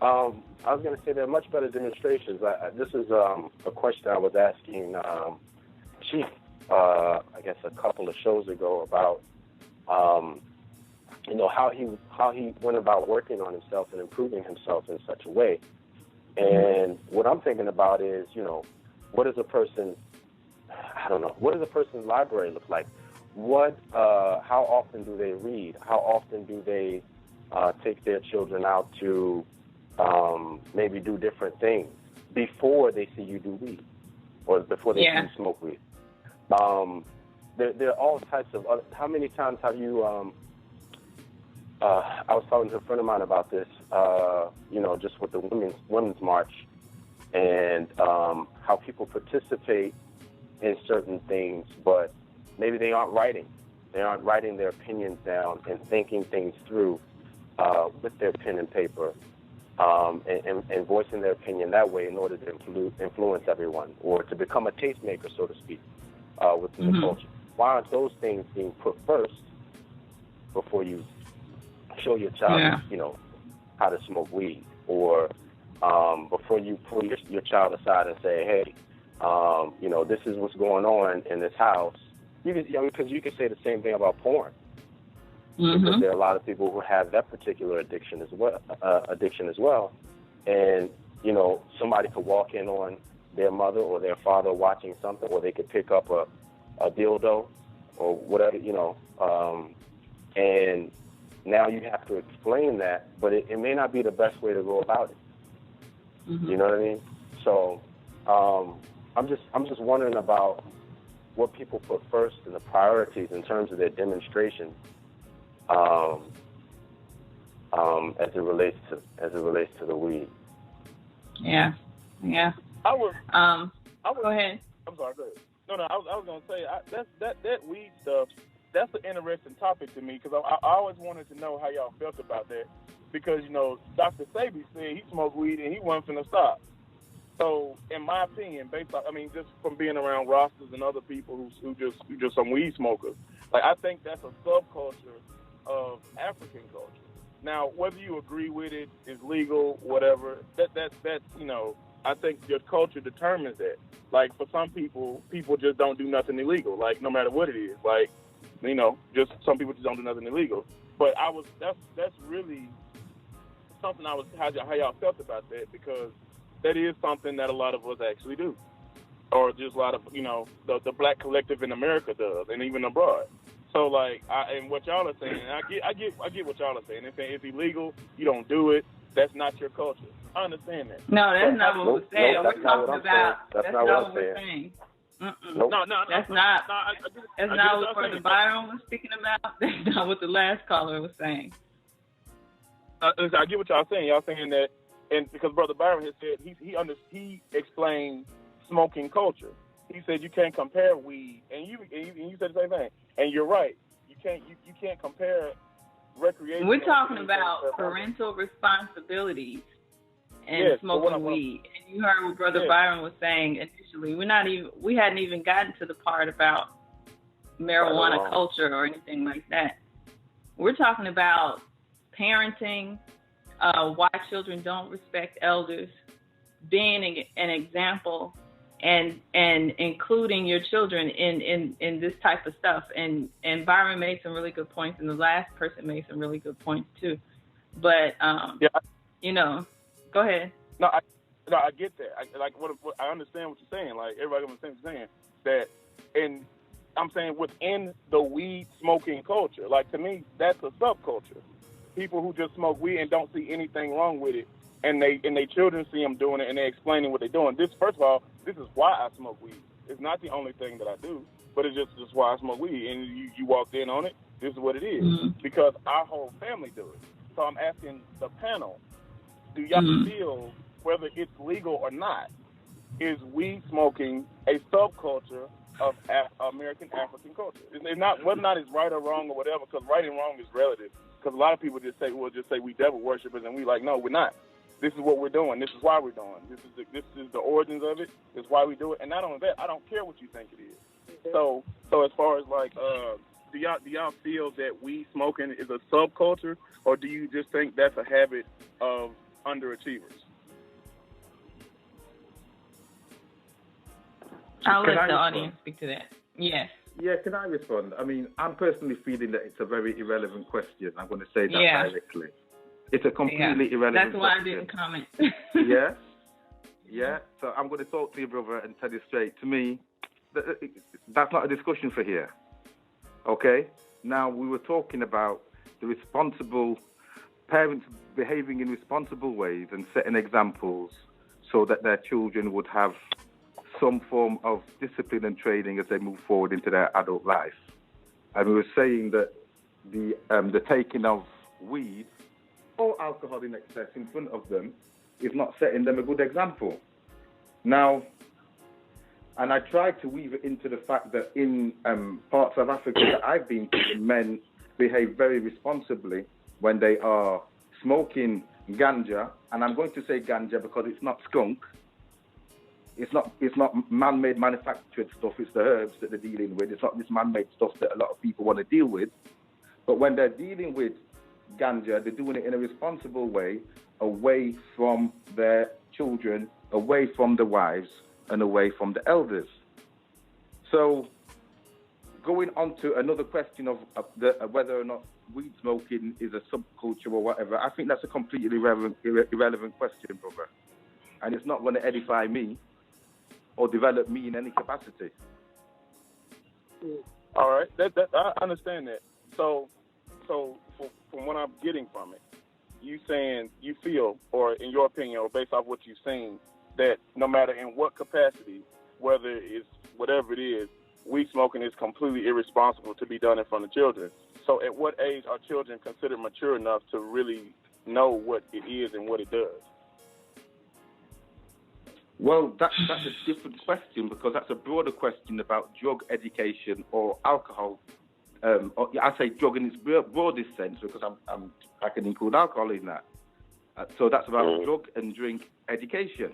I was going to say there are much better demonstrations. This is a question I was asking Chief, I guess a couple of shows ago about, how he went about working on himself and improving himself in such a way. And what I'm thinking about is, what does a person's library look like? How often do they read? How often do they take their children out to maybe do different things before they see you do weed or before they see you smoke weed? There are all types of how many times have you I was talking to a friend of mine about this, just with the women's march, and how people participate in certain things, but maybe they aren't writing. They aren't writing their opinions down and thinking things through with their pen and paper, and voicing their opinion that way in order to influence everyone, or to become a tastemaker, so to speak, within the culture. Why aren't those things being put first before you show your child, how to smoke weed, or before you pull your child aside and say, hey, this is what's going on in this house? Because you can say the same thing about porn. Because there are a lot of people who have that particular addiction as well. And, somebody could walk in on their mother or their father watching something, or they could pick up a dildo or whatever, and now you have to explain that, but it may not be the best way to go about it. You know what I mean? So I'm just wondering about what people put first in the priorities in terms of their demonstration, as it relates to the weed. Yeah. I was. Go ahead. I'm sorry. Go ahead. No. I was gonna say that weed stuff. That's an interesting topic to me, because I always wanted to know how y'all felt about that, because Dr. Sebi said he smoked weed and he wasn't finna stop. So, in my opinion, just from being around rosters and other people who just some weed smokers, I think that's a subculture of African culture. Now, whether you agree with it, is legal, whatever, that's I think your culture determines that. For some people just don't do nothing illegal, no matter what it is. Just some people just don't do nothing illegal. But that's really something how y'all felt about that, because that is something that a lot of us actually do, or just a lot of the black collective in America does, and even abroad. So and what y'all are saying, I get what y'all are saying. If it's illegal, you don't do it. That's not your culture. I understand that. No, that's not what we're saying. We're talking about. That's not what we're saying. Nope. No, that's not. That's not what Brother Byron was speaking about. That's not what the last caller was saying. I get what y'all saying. Y'all saying that, and because Brother Byron has said he explained smoking culture. He said you can't compare weed, and you said the same thing. And you're right. You can't compare recreation. We're talking about parental responsibilities and smoking weed. And you heard what Brother Byron was saying initially. We hadn't even gotten to the part about marijuana culture or anything like that. We're talking about parenting, why children don't respect elders, being an example, and including your children in this type of stuff. And Byron made some really good points, and the last person made some really good points too. But go ahead. No, I get that. I understand what you're saying. Everybody understands what you're saying. That, and I'm saying within the weed smoking culture, to me, that's a subculture. People who just smoke weed and don't see anything wrong with it, and they children see them doing it, and they're explaining what they're doing. First of all, this is why I smoke weed. It's not the only thing that I do, but it's just why I smoke weed. And you walked in on it. This is what it is, because our whole family do it. So I'm asking the panel, do y'all feel, whether it's legal or not, is weed smoking a subculture of American African culture? It's not, whether or not it's right or wrong or whatever, because right and wrong is relative. Because a lot of people just say we devil worshippers, and we no, we're not. This is what we're doing. This is why we're doing. This is the origins of it. This is why we do it. And not only that, I don't care what you think it is. So as far as do y'all feel that weed smoking is a subculture, or do you just think that's a habit of underachievers? I'll let the audience speak to that. Yes. Yeah, can I respond? I'm personally feeling that it's a very irrelevant question. I'm going to say that directly. It's a completely irrelevant question. That's why I didn't comment. Yeah. So I'm going to talk to you, brother, and tell you straight. To me, that's not a discussion for here. Okay? Now, we were talking about the responsible parents behaving in responsible ways and setting examples so that their children would have some form of discipline and training as they move forward into their adult life. And we were saying that the taking of weed or alcohol in excess in front of them is not setting them a good example. Now, and I try to weave it into the fact that in parts of Africa that I've been to, men behave very responsibly when they are smoking ganja, and I'm going to say ganja because it's not skunk. It's not man-made manufactured stuff. It's the herbs that they're dealing with. It's not this man-made stuff that a lot of people want to deal with. But when they're dealing with ganja, they're doing it in a responsible way, away from their children, away from the wives, and away from the elders. So, going on to another question of whether or not weed smoking is a subculture or whatever, I think that's a completely irrelevant question, brother. And it's not going to edify me or develop me in any capacity. All right, I understand that. So from what I'm getting from it, you saying you feel, or in your opinion, or based off what you've seen, that no matter in what capacity, whether it's whatever it is, weed smoking is completely irresponsible to be done in front of children. So at what age are children considered mature enough to really know what it is and what it does? Well, that's a different question, because that's a broader question about drug education or alcohol. Or I say drug in its broadest sense, because I can include alcohol in that. So that's about drug and drink education.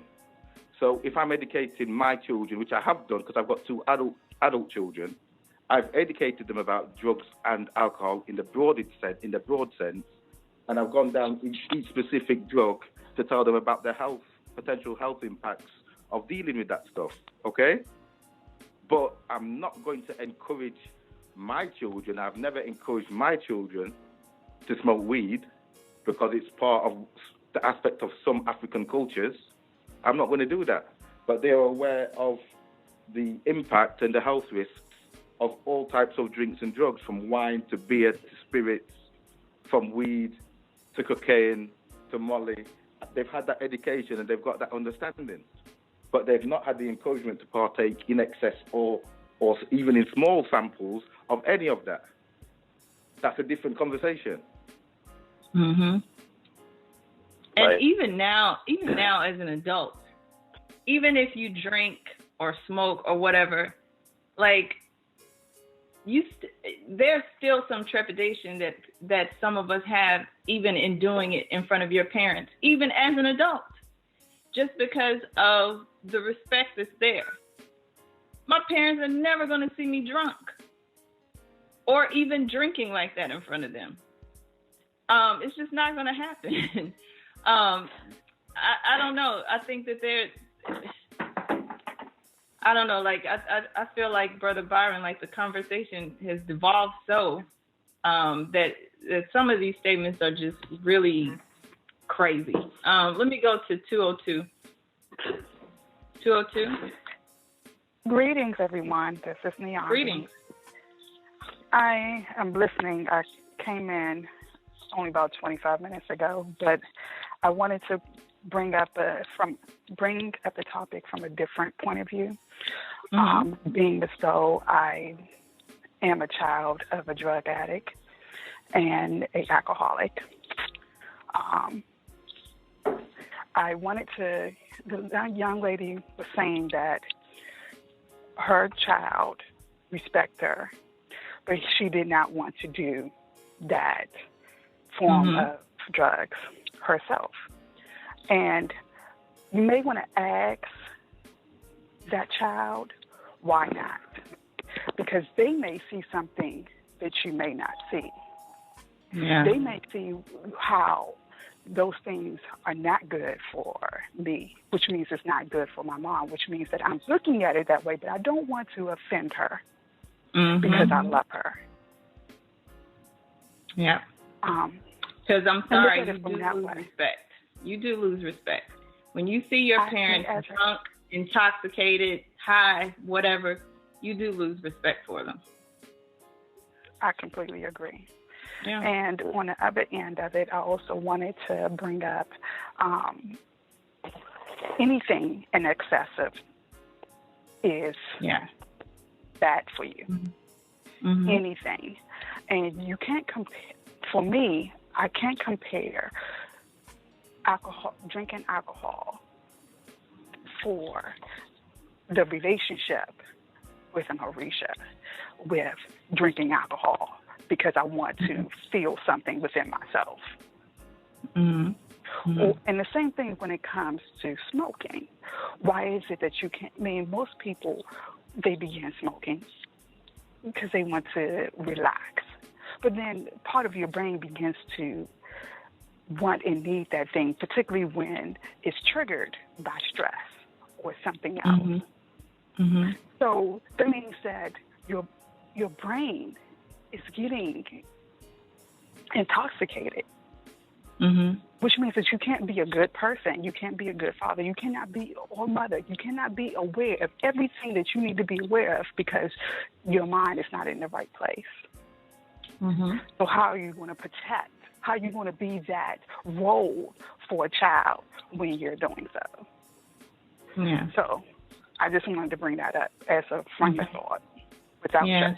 So if I'm educating my children, which I have done because I've got 2 adult children, I've educated them about drugs and alcohol in the broad sense, and I've gone down each specific drug to tell them about the potential health impacts of dealing with that stuff, okay? But I'm not going to encourage my children. I've never encouraged my children to smoke weed because it's part of the aspect of some African cultures. I'm not going to do that. But they are aware of the impact and the health risks of all types of drinks and drugs, from wine to beer to spirits, from weed to cocaine to Molly. They've had that education and they've got that understanding. But they've not had the encouragement to partake in excess or even in small samples of any of that. That's a different conversation. Mm-hmm. And Right. even now as an adult, even if you drink or smoke or whatever, like there's still some trepidation that some of us have, even in doing it in front of your parents, even as an adult, just because of the respect that's there. My parents are never going to see me drunk or even drinking like that in front of them. It's just not going to happen. I don't know. I think that I don't know. Like I feel like Brother Byron, like the conversation has devolved so that some of these statements are just really crazy. Let me go to 202. 202. Greetings, everyone. This is Neon. Greetings. I am listening. I came in only about 25 minutes ago, but I wanted to bring up the topic from a different point of view. Mm-hmm. Being as though I am a child of a drug addict and an alcoholic. I wanted to. The young lady was saying that her child respect her, but she did not want to do that form of drugs herself. And you may want to ask that child, why not? Because they may see something that you may not see. Yeah. They may see how those things are not good for me, which means it's not good for my mom, which means that I'm looking at it that way, but I don't want to offend her because I love her. Yeah. Because I'm sorry, you do lose respect. You do lose respect. When you see your parents drunk, intoxicated, high, whatever, you do lose respect for them. I completely agree. Yeah. And on the other end of it, I also wanted to bring up anything in excessive is bad for you. Mm-hmm. Anything. And you can't compare. For me, I can't compare drinking alcohol for the relationship with an Orisha with drinking alcohol because I want to feel something within myself. Mm-hmm. Mm-hmm. And the same thing when it comes to smoking. Why is it that you can't? I mean, most people, they begin smoking because they want to relax. But then part of your brain begins to want and need that thing, particularly when it's triggered by stress or something else. Mm-hmm. Mm-hmm. So that means that your brain is getting intoxicated, mm-hmm. which means that you can't be a good person, you can't be a good father, you cannot be or mother, you cannot be aware of everything that you need to be aware of because your mind is not in the right place. Mm-hmm. So how are you going to protect? How are you going to be that role for a child when you're doing so? Yeah. So I just wanted to bring that up as a frame of thought.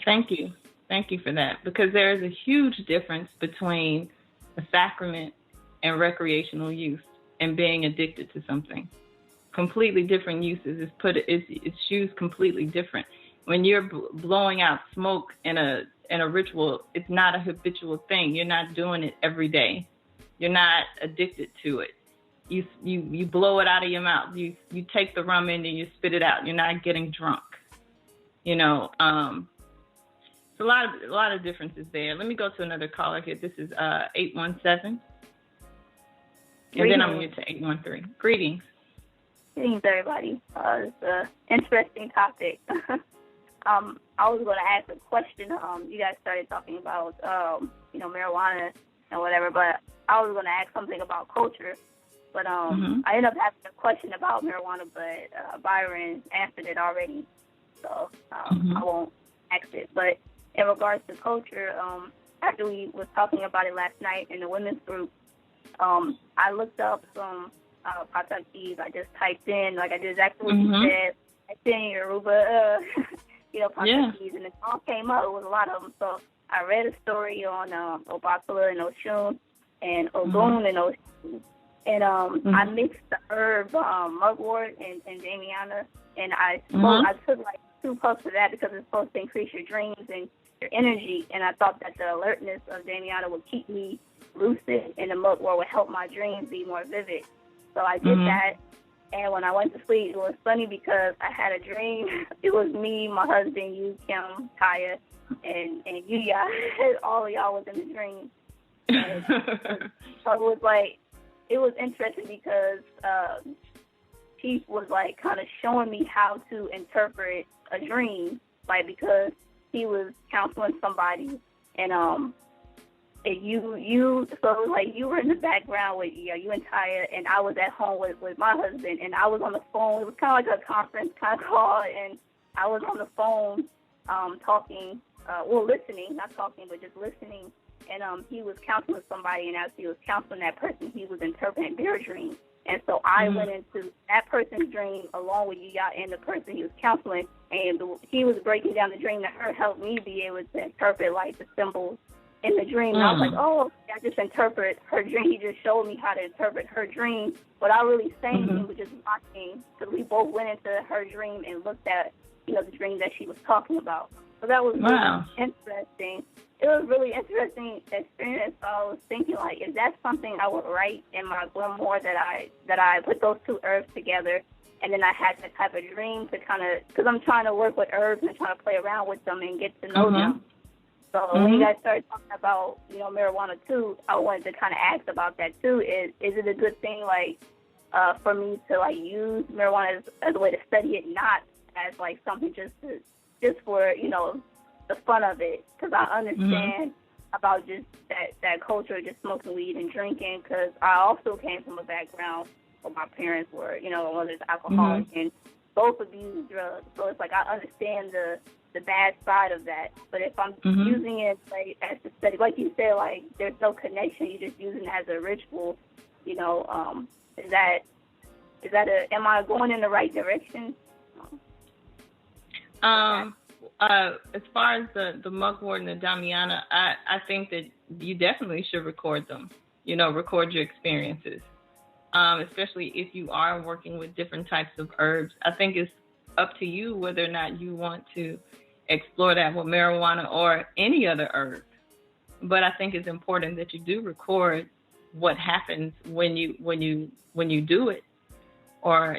Thank you. Thank you for that. Because there is a huge difference between a sacrament and recreational use and being addicted to something. Completely different uses. It's used completely different. When you're blowing out smoke in a ritual, it's not a habitual thing. You're not doing it every day. You're not addicted to it. You blow it out of your mouth. You take the rum in and you spit it out. You're not getting drunk. You know, it's a lot of differences there. Let me go to another caller here. This is 817. And then I'm going to get to 813. Greetings. Greetings, everybody. It's an interesting topic. I was going to ask a question. You guys started talking about, marijuana and whatever, but I was going to ask something about culture. But I ended up having a question about marijuana, but Byron answered it already, so I won't ask it. But in regards to culture, after we was talking about it last night in the women's group, I looked up some Patak keys. I just typed in, like I did exactly what you said, typed in Yoruba, Patak keys, and it all came up. It was a lot of them. So I read a story on Obatala and Oshun and Ogun and Oshun. And I mixed the herb mugwort and Damiana, and I took like 2 puffs of that because it's supposed to increase your dreams and your energy. And I thought that the alertness of Damiana would keep me lucid, and the mugwort would help my dreams be more vivid. So I did that, and when I went to sleep, it was funny because I had a dream. It was me, my husband, you, Kim, Kaya, and Yuya. All of y'all was in the dream. And so it was like, it was interesting because Chief was like kind of showing me how to interpret a dream, like because he was counseling somebody, and you so it was like you were in the background with you and Taya, and I was at home with my husband, and I was on the phone. It was kind of like a conference kind of call, and I was on the phone talking, listening, not talking, but just listening. And he was counseling somebody, and as he was counseling that person, he was interpreting their dream. And so I went into that person's dream along with Yuya and the person he was counseling, and he was breaking down the dream that helped me be able to interpret, like, the symbols in the dream. And I was like, I just interpret her dream. He just showed me how to interpret her dream without really saying anything, but just watching, because we both went into her dream and looked at, the dream that she was talking about. So that was really interesting. It was really interesting experience. So I was thinking, like, is that something I would write in my grimoire, that I put those 2 herbs together, and then I had that type of dream to kind of, because I'm trying to work with herbs and trying to play around with them and get to know them. So when you guys started talking about, marijuana too, I wanted to kind of ask about that too. Is it a good thing, like, for me to, like, use marijuana as a way to study it, not as, like, something just for, the fun of it, because I understand about just that culture of just smoking weed and drinking, because I also came from a background where my parents were, my mother's alcoholic, and both abused drugs. So it's like I understand the bad side of that. But if I'm using it, like, as a study, like you said, like, there's no connection, you're just using it as a ritual, is that am I going in the right direction? as far as the mugwort and the Damiana, I think that you definitely should record them. Record your experiences, especially if you are working with different types of herbs. I think it's up to you whether or not you want to explore that with marijuana or any other herb. But I think it's important that you do record what happens when you do it, or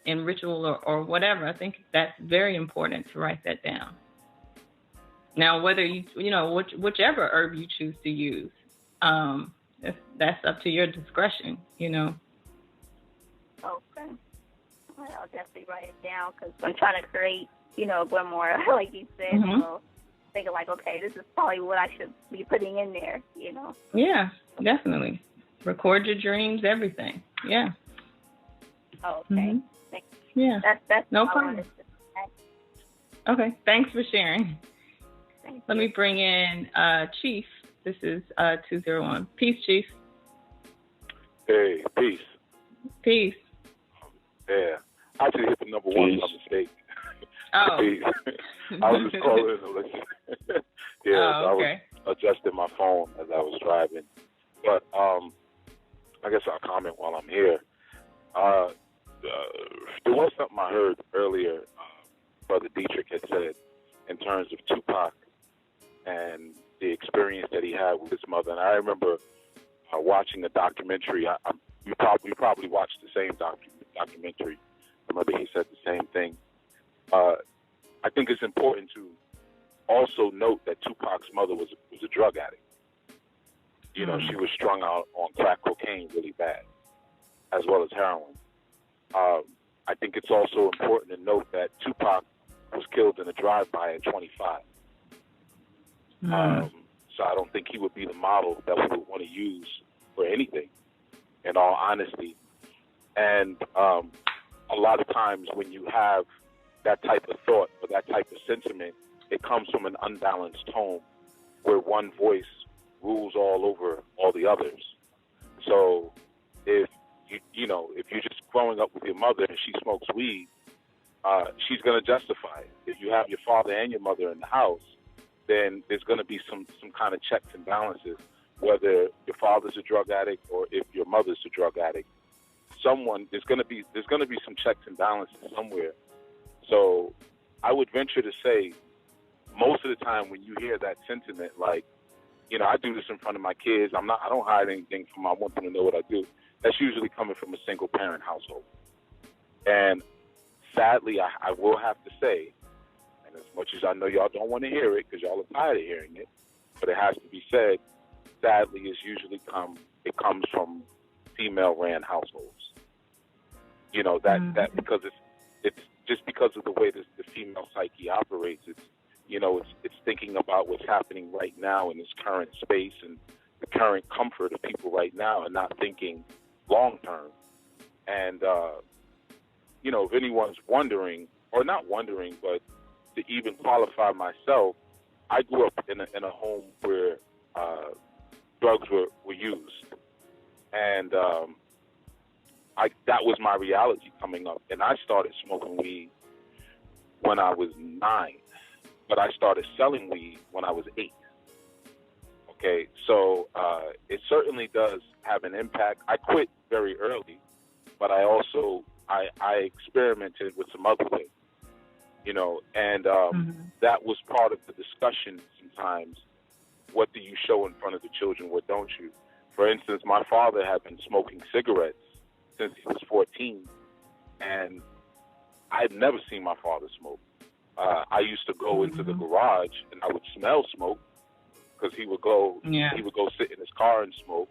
in ritual or whatever. I think that's very important to write that down. Now, whether whichever herb you choose to use, that's up to your discretion. Okay. Well, I'll definitely write it down because I'm trying to create, a grimoire, like you said. Mm-hmm. So thinking like, okay, this is probably what I should be putting in there. Yeah, definitely. Record your dreams, everything. Yeah. Oh, okay. Mm-hmm. Thanks. Yeah. That's no problem. Okay. Thanks for sharing. Let me bring in Chief. This is 201. Peace, Chief. Hey, peace. Peace. Yeah. I just hit the number one by mistake. Oh. Peace. I was just calling to listen. Yeah, oh, okay. I was adjusting my phone as I was driving. But I guess I'll comment while I'm here. There was something I heard earlier, Brother Dietrich had said, in terms of Tupac and the experience that he had with his mother. And I remember watching a documentary. You probably watched the same documentary. I remember he said the same thing. I think it's important to also note that Tupac's mother was a drug addict. She was strung out on crack cocaine really bad, as well as heroin. I think it's also important to note that Tupac was killed in a drive-by at 25. So I don't think he would be the model that we would want to use for anything, in all honesty. And a lot of times when you have that type of thought or that type of sentiment, it comes from an unbalanced tone where one voice rules all over all the others. So if you're just growing up with your mother and she smokes weed, she's going to justify it. If you have your father and your mother in the house, then there's going to be some kind of checks and balances, whether your father's a drug addict or if your mother's a drug addict. There's going to be some checks and balances somewhere. So I would venture to say, most of the time when you hear that sentiment, like, I do this in front of my kids. I don't hide anything from them. I want them to know what I do. That's usually coming from a single parent household. And sadly, I will have to say, and as much as I know y'all don't want to hear it because y'all are tired of hearing it, but it has to be said, sadly, it comes from female-ran households. That because it's just because of the way the female psyche operates. It's thinking about what's happening right now in this current space and the current comfort of people right now, and not thinking long term. And if anyone's wondering, or not wondering, but to even qualify myself, I grew up in a home where drugs were used, and that was my reality coming up. And I started smoking weed when I was 9, but I started selling weed when I was 8. Okay, so it certainly does have an impact. I quit very early, but I also I experimented with some other things, and that was part of the discussion sometimes. What do you show in front of the children? What don't you? For instance, my father had been smoking cigarettes since he was 14, and I had never seen my father smoke. I used to go into the garage and I would smell smoke because he would go sit in his car and smoke,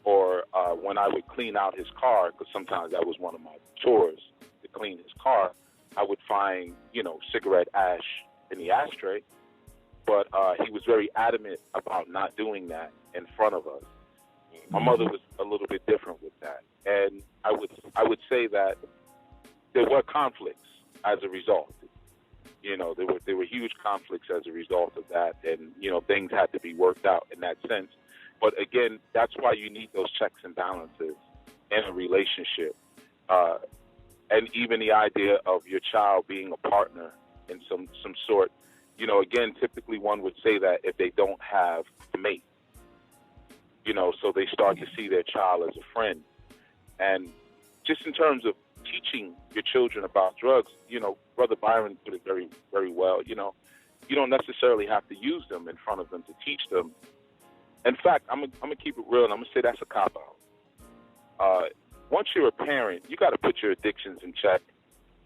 or when I would clean out his car, because sometimes that was one of my chores to clean his car, I would find cigarette ash in the ashtray. But he was very adamant about not doing that in front of us. My mother was a little bit different with that, and I would say that there were conflicts as a result. There were huge conflicts as a result of that, and things had to be worked out in that sense. But again, that's why you need those checks and balances in a relationship, and even the idea of your child being a partner in some sort. You know, again, typically one would say that if they don't have a mate, you know, so they start to see their child as a friend. And just in terms of teaching your children about drugs, you know, Brother Byron put it very, very well. You know, you don't necessarily have to use them in front of them to teach them. In fact, I'm gonna keep it real, and I'm gonna say that's a cop-out. Once you're a parent, you got to put your addictions in check.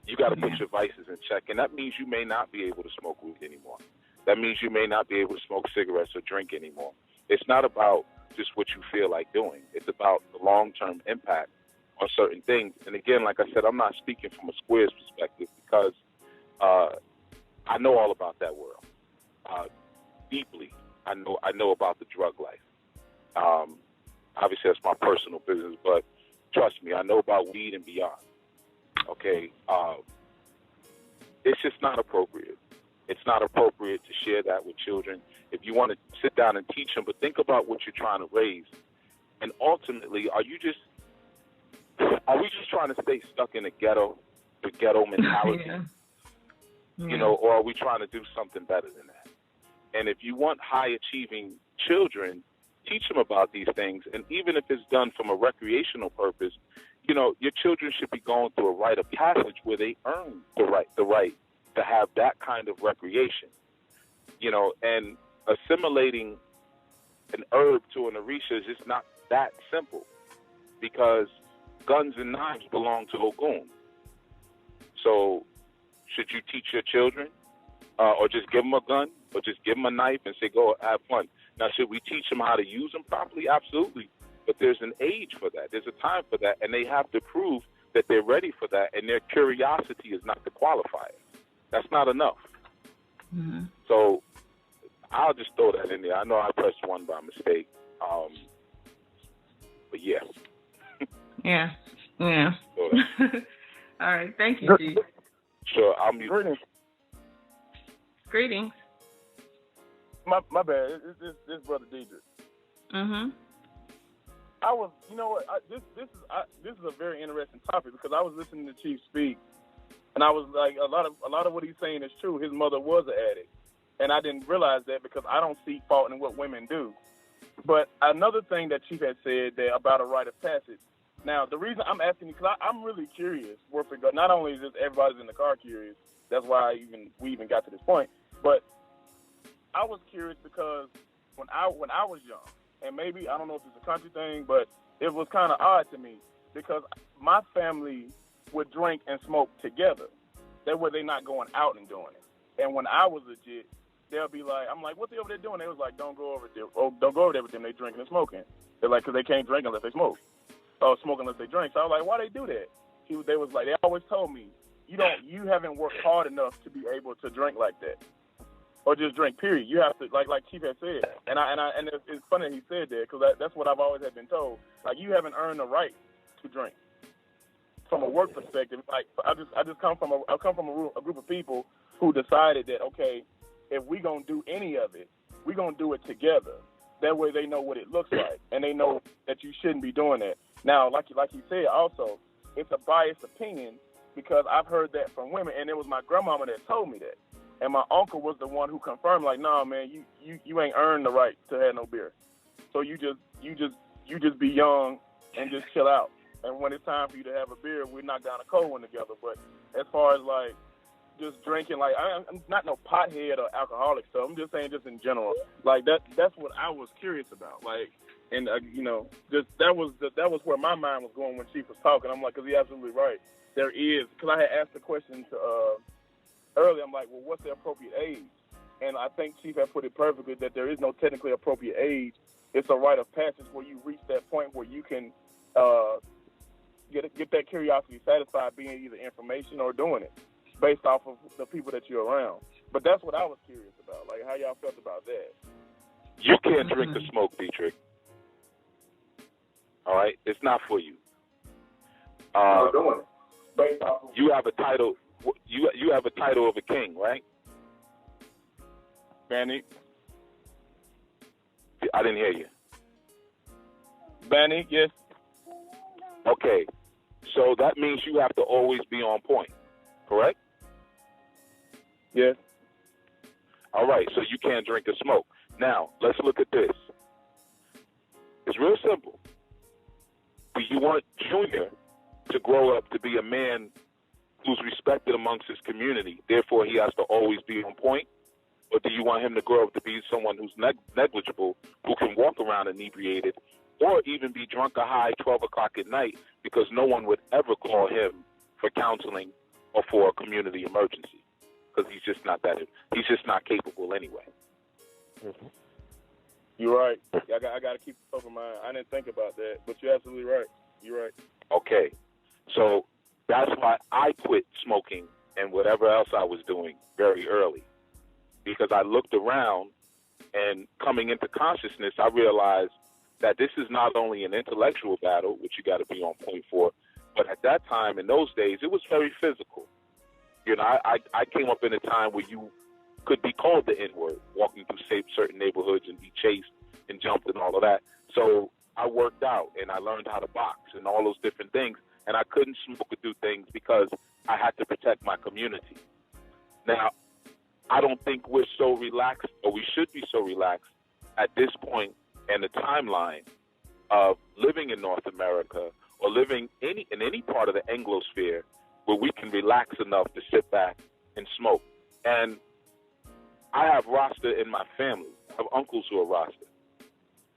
You got to put your vices in check, and that means you may not be able to smoke weed anymore. That means you may not be able to smoke cigarettes or drink anymore. It's not about just what you feel like doing. It's about the long-term impact on certain things. And again, like I said, I'm not speaking from a Squares perspective because I know all about that world deeply. I know about the drug life. Obviously, that's my personal business, but trust me, I know about weed and beyond. Okay, it's just not appropriate. It's not appropriate to share that with children. If you want to sit down and teach them, but think about what you're trying to raise. And ultimately, are we just trying to stay stuck in the ghetto mentality? You know, or are we trying to do something better than that? And if you want high-achieving children, teach them about these things. And even if it's done from a recreational purpose, you know, your children should be going through a rite of passage where they earn the right to have that kind of recreation. You know, and assimilating an herb to an Orisha is just not that simple, because guns and knives belong to Ogun. So should you teach your children or just give them a gun or just give them a knife and say, go have fun? Now, should we teach them how to use them properly? Absolutely. But there's an age for that. There's a time for that. And they have to prove that they're ready for that. And their curiosity is not the qualifier. That's not enough. Mm-hmm. So I'll just throw that in there. I know I pressed one by mistake. But yeah. Yeah. All right. Thank you, Chief. Sure. I'll mute. Greetings. My bad. This brother Dedrick. Mm-hmm. I was, you know what? This is a very interesting topic, because I was listening to Chief speak, and I was like, a lot of what he's saying is true. His mother was an addict, and I didn't realize that because I don't see fault in what women do. But another thing that Chief had said there about a rite of passage. Now, the reason I'm asking you, because I'm really curious. Not only is just everybody's in the car curious, that's why we even got to this point, but I was curious because when I was young, and maybe, I don't know if it's a country thing, but it was kind of odd to me because my family would drink and smoke together. That way they're not going out and doing it. And when I was legit, they'll be like, I'm like, what they over there doing? They was like, don't go over there with them. They drinking and smoking. They're like, because they can't drink unless they smoke. Or smoke unless they drink. So I was like, why they do that? They was like, they always told me, you haven't worked hard enough to be able to drink like that. Or just drink, period. You have to, like Chief had said, and it's funny that he said that, because that's what I've always had been told. Like, you haven't earned the right to drink. From a work perspective, like I come from a group of people who decided that, okay, if we gonna do any of it, we gonna do it together. That way they know what it looks like, and they know that you shouldn't be doing that. Now, like he said, also, it's a biased opinion, because I've heard that from women, and it was my grandmama that told me that. And my uncle was the one who confirmed, like, nah, man, you ain't earned the right to have no beer. So you just be young and just chill out. And when it's time for you to have a beer, we knock down a cold one together. But as far as like just drinking, like I'm not no pothead or alcoholic stuff. I'm just saying, just in general, like that's what I was curious about. Like, and just that was where my mind was going when Chief was talking. I'm like, because he's absolutely right. There is, because I had asked the question to. Earlier, I'm like, well, what's the appropriate age? And I think Chief had put it perfectly that there is no technically appropriate age. It's a rite of passage where you reach that point where you can get that curiosity satisfied, being either information or doing it based off of the people that you're around. But that's what I was curious about, like how y'all felt about that. You can't drink or smoke, Dietrich. All right? It's not for you. You have a title. You have a title of a king, right? Banny? I didn't hear you. Banny, yes. Okay. So that means you have to always be on point, correct? Yes. All right, so you can't drink or smoke. Now, let's look at this. It's real simple. Do you want Junior to grow up to be a man who's respected amongst his community, therefore he has to always be on point? Or do you want him to grow up to be someone who's negligible, who can walk around inebriated, or even be drunk or high 12 o'clock at night because no one would ever call him for counseling or for a community emergency because he's just not not capable anyway. Mm-hmm. You're right. I got to keep it over mind. I didn't think about that, but you're absolutely right. You're right. Okay, so that's why I quit smoking and whatever else I was doing very early, because I looked around and coming into consciousness, I realized that this is not only an intellectual battle, which you got to be on point for, but at that time, in those days, it was very physical. You know, I came up in a time where you could be called the N-word, walking through certain neighborhoods and be chased and jumped and all of that. So I worked out and I learned how to box and all those different things, and I couldn't smoke or do things because I had to protect my community. Now, I don't think we're so relaxed, or we should be so relaxed at this point in the timeline of living in North America or living in any part of the Anglosphere where we can relax enough to sit back and smoke. And I have Rasta in my family. I have uncles who are Rasta.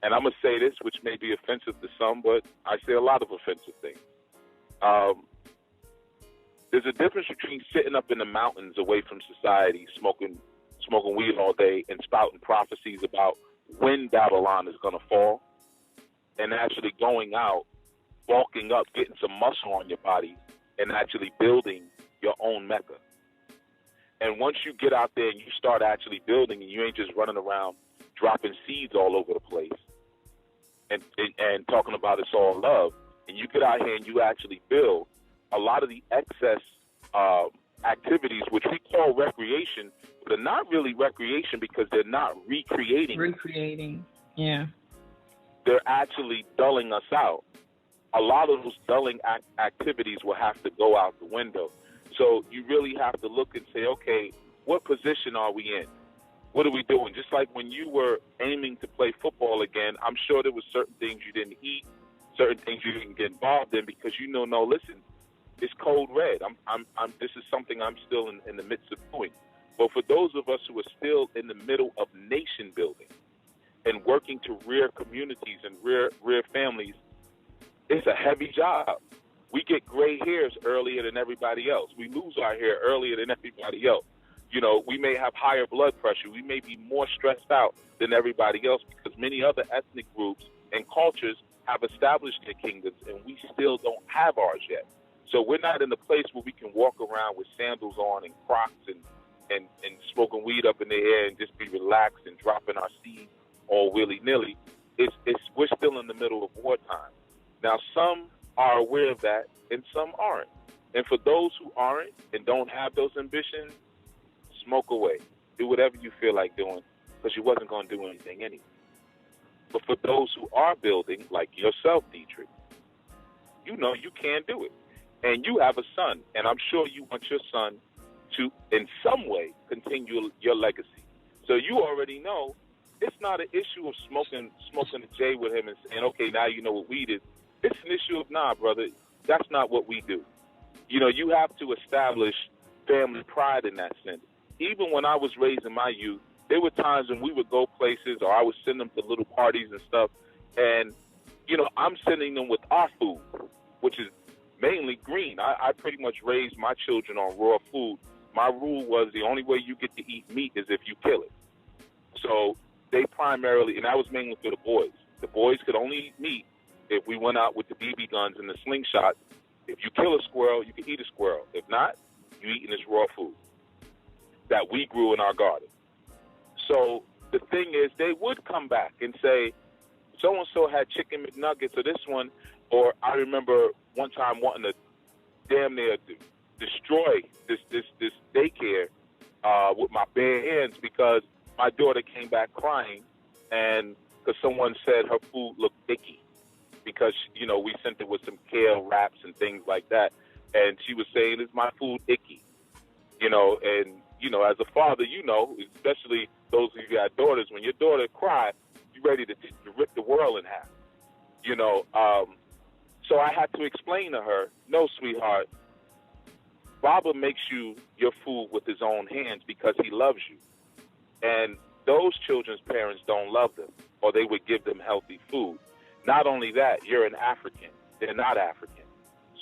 And I'm going to say this, which may be offensive to some, but I say a lot of offensive things. There's a difference between sitting up in the mountains away from society, smoking weed all day and spouting prophecies about when Babylon is going to fall, and actually going out, bulking up, getting some muscle on your body, and actually building your own Mecca. And once you get out there and you start actually building, and you ain't just running around dropping seeds all over the place and talking about it's all love, and you get out here and you actually build, a lot of the excess activities, which we call recreation, but are not really recreation because they're not recreating. Yeah. They're actually dulling us out. A lot of those dulling activities will have to go out the window. So you really have to look and say, okay, what position are we in? What are we doing? Just like when you were aiming to play football again, I'm sure there were certain things you didn't eat, certain things you didn't get involved in because you know, no, listen, it's code red. This is something I'm still in the midst of doing. But for those of us who are still in the middle of nation building and working to rear communities and rear families, it's a heavy job. We get gray hairs earlier than everybody else. We lose our hair earlier than everybody else. You know, we may have higher blood pressure. We may be more stressed out than everybody else because many other ethnic groups and cultures have established their kingdoms, and we still don't have ours yet. So we're not in the place where we can walk around with sandals on and Crocs and smoking weed up in the air and just be relaxed and dropping our seeds all willy-nilly. We're still in the middle of wartime. Now, some are aware of that and some aren't. And for those who aren't and don't have those ambitions, smoke away. Do whatever you feel like doing because you wasn't going to do anything anyway. But for those who are building, like yourself, Dietrich, you know you can do it. And you have a son, and I'm sure you want your son to, in some way, continue your legacy. So you already know it's not an issue of smoking a J with him and saying, okay, now you know what weed is. It's an issue of, nah, brother, that's not what we do. You know, you have to establish family pride in that sense. Even when I was raised in my youth, there were times when we would go places or I would send them to little parties and stuff, and, you know, I'm sending them with our food, which is mainly green. I pretty much raised my children on raw food. My rule was the only way you get to eat meat is if you kill it. So they primarily, and that was mainly for the boys. The boys could only eat meat if we went out with the BB guns and the slingshots. If you kill a squirrel, you can eat a squirrel. If not, you eating this raw food that we grew in our garden. So the thing is, they would come back and say, so-and-so had chicken McNuggets or this one, or I remember one time wanting to damn near destroy this daycare with my bare hands because my daughter came back crying and because someone said her food looked icky because, you know, we sent it with some kale wraps and things like that. And she was saying, is my food icky? You know, and as a father, especially those of you who got daughters, when your daughter cries, you're ready to rip the world in half. So I had to explain to her, no, sweetheart, Baba makes you your food with his own hands because he loves you. And those children's parents don't love them, or they would give them healthy food. Not only that, you're an African. They're not African.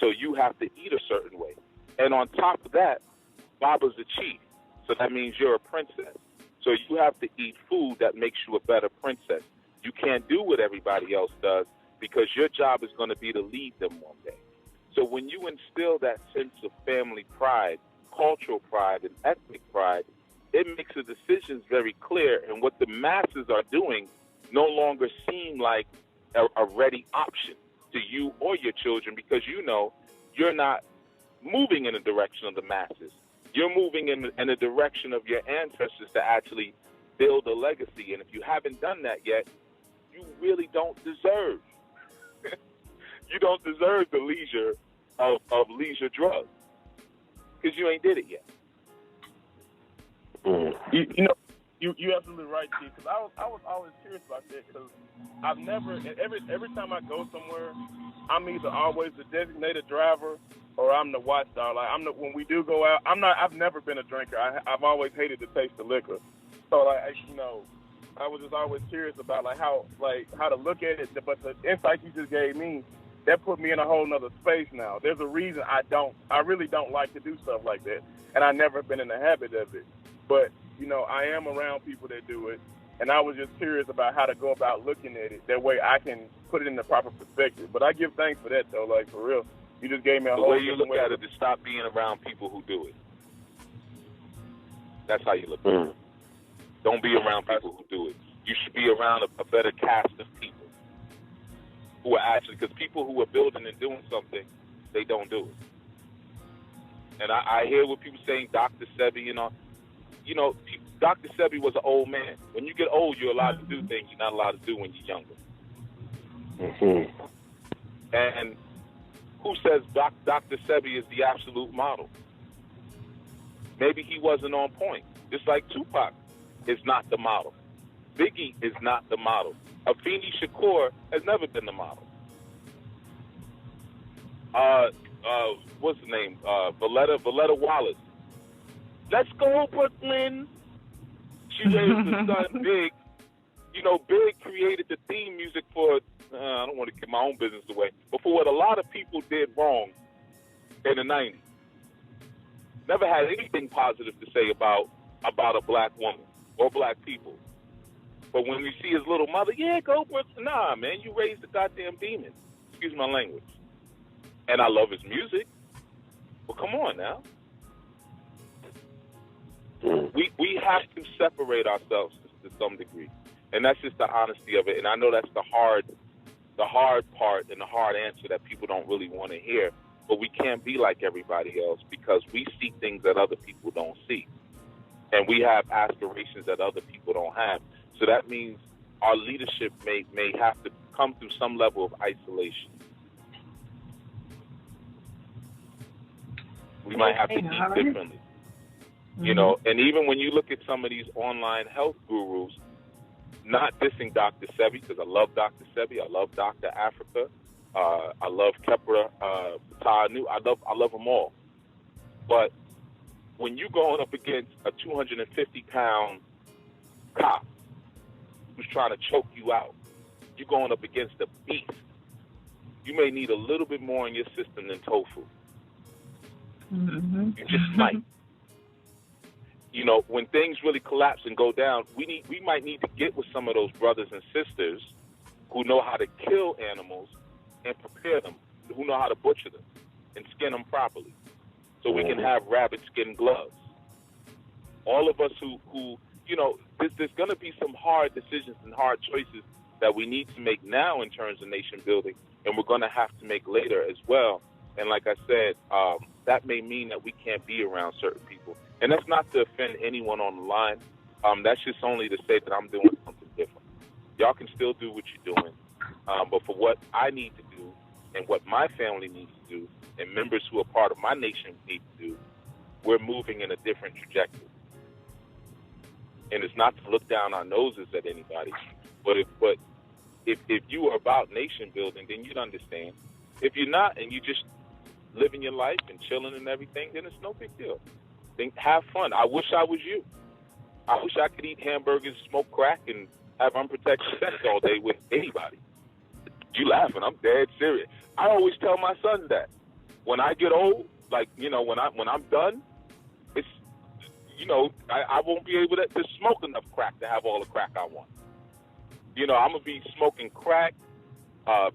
So you have to eat a certain way. And on top of that, Baba's a chief. So that means you're a princess. So you have to eat food that makes you a better princess. You can't do what everybody else does because your job is going to be to lead them one day. So when you instill that sense of family pride, cultural pride, and ethnic pride, it makes the decisions very clear. And what the masses are doing no longer seem like a ready option to you or your children, because you're not moving in the direction of the masses. You're moving in the direction of your ancestors to actually build a legacy. And if you haven't done that yet, you really don't deserve. You don't deserve the leisure of leisure drugs because you ain't did it yet. You're absolutely right, Keith. Because I was always curious about that because I've never, every time I go somewhere, I'm either always the designated driver or I'm the watchdog. Like when we do go out, I've never been a drinker. I've always hated the taste of liquor. So I was just always curious about how to look at it. But the insight you just gave me, that put me in a whole nother space now. There's a reason I really don't like to do stuff like that, and I never been in the habit of it. But I am around people that do it, and I was just curious about how to go about looking at it. That way I can put it in the proper perspective. But I give thanks for that, though. Like, for real. You just gave me a whole way you look at it is stop being around people who do it. That's how you look at it. Don't be around people who do it. You should be around a better cast of people who are actually, because people who are building and doing something, they don't do it. And I hear what people saying, Dr. Sebi, Dr. Sebi was an old man. When you get old, you're allowed to do things you're not allowed to do when you're younger. Mm-hmm. And who says Dr. Sebi is the absolute model? Maybe he wasn't on point. Just like Tupac is not the model. Biggie is not the model. Afeni Shakur has never been the model. What's the name? Valletta Wallace. Let's go, Brooklyn. She raised the son Big. Big created the theme music for, I don't want to give my own business away, but for what a lot of people did wrong in the 90s. Never had anything positive to say about a black woman or black people. But when we see his little mother, yeah, go Brooklyn. Nah, man, you raised the goddamn demon. Excuse my language. And I love his music. But come on now. We have to separate ourselves to some degree. And that's just the honesty of it. And I know that's the hard part and the hard answer that people don't really want to hear. But we can't be like everybody else because we see things that other people don't see. And we have aspirations that other people don't have. So that means our leadership may have to come through some level of isolation. We might have to eat differently. And even when you look at some of these online health gurus, not dissing Dr. Sebi, because I love Dr. Sebi, I love Dr. Africa, I love Kepra, Taanu, I love them all. But when you're going up against a 250-pound cop who's trying to choke you out, you're going up against a beast. You may need a little bit more in your system than tofu. Mm-hmm. You just might. When things really collapse and go down, we might need to get with some of those brothers and sisters who know how to kill animals and prepare them, who know how to butcher them and skin them properly, so we can have rabbit skin gloves. All of us who there's going to be some hard decisions and hard choices that we need to make now in terms of nation building, and we're going to have to make later as well. And like I said, that may mean that we can't be around certain people. And that's not to offend anyone on the line. That's just only to say that I'm doing something different. Y'all can still do what you're doing. But for what I need to do and what my family needs to do and members who are part of my nation need to do, we're moving in a different trajectory. And it's not to look down our noses at anybody, but if you are about nation building, then you'd understand. If you're not, and you just living your life and chilling and everything, then it's no big deal. Then have fun. I wish I was you. I wish I could eat hamburgers, smoke crack, and have unprotected sex all day with anybody. You laughing? I'm dead serious. I always tell my sons that when I get old, like, you know, when I'm done, it's, you know, I won't be able to smoke enough crack to have all the crack I want. You know, I'm gonna be smoking crack,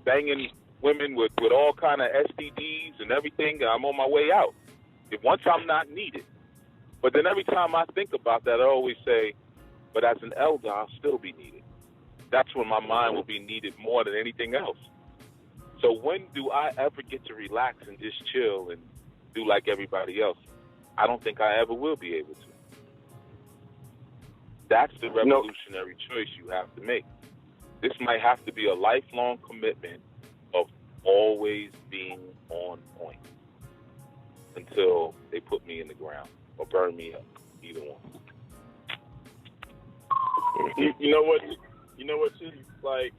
banging women with all kind of STDs and everything, and I'm on my way out. If once I'm not needed. But then every time I think about that, I always say, but as an elder, I'll still be needed. That's when my mind will be needed more than anything else. So when do I ever get to relax and just chill and do like everybody else? I don't think I ever will be able to. That's the revolutionary choice you have to make. This might have to be a lifelong commitment of always being on point until they put me in the ground or burn me up, either one. You know what? You know what? Like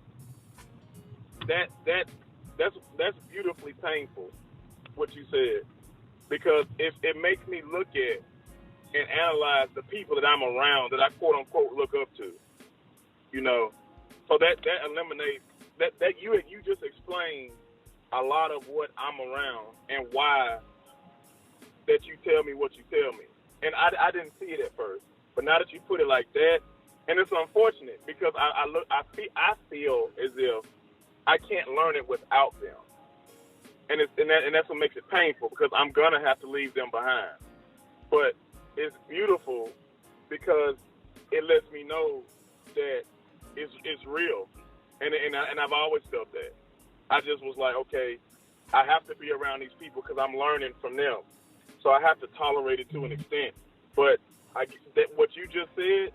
that's beautifully painful. What you said, because it makes me look at and analyze the people that I'm around that I quote unquote look up to. You know, so that eliminates that you just explained a lot of what I'm around and why that you tell me what you tell me. And I didn't see it at first, but now that you put it like that, and it's unfortunate because I feel as if I can't learn it without them, and that's what makes it painful because I'm gonna have to leave them behind. But it's beautiful because it lets me know that it's real, and I've always felt that. I just was like, okay, I have to be around these people because I'm learning from them, so I have to tolerate it to an extent. But what you just said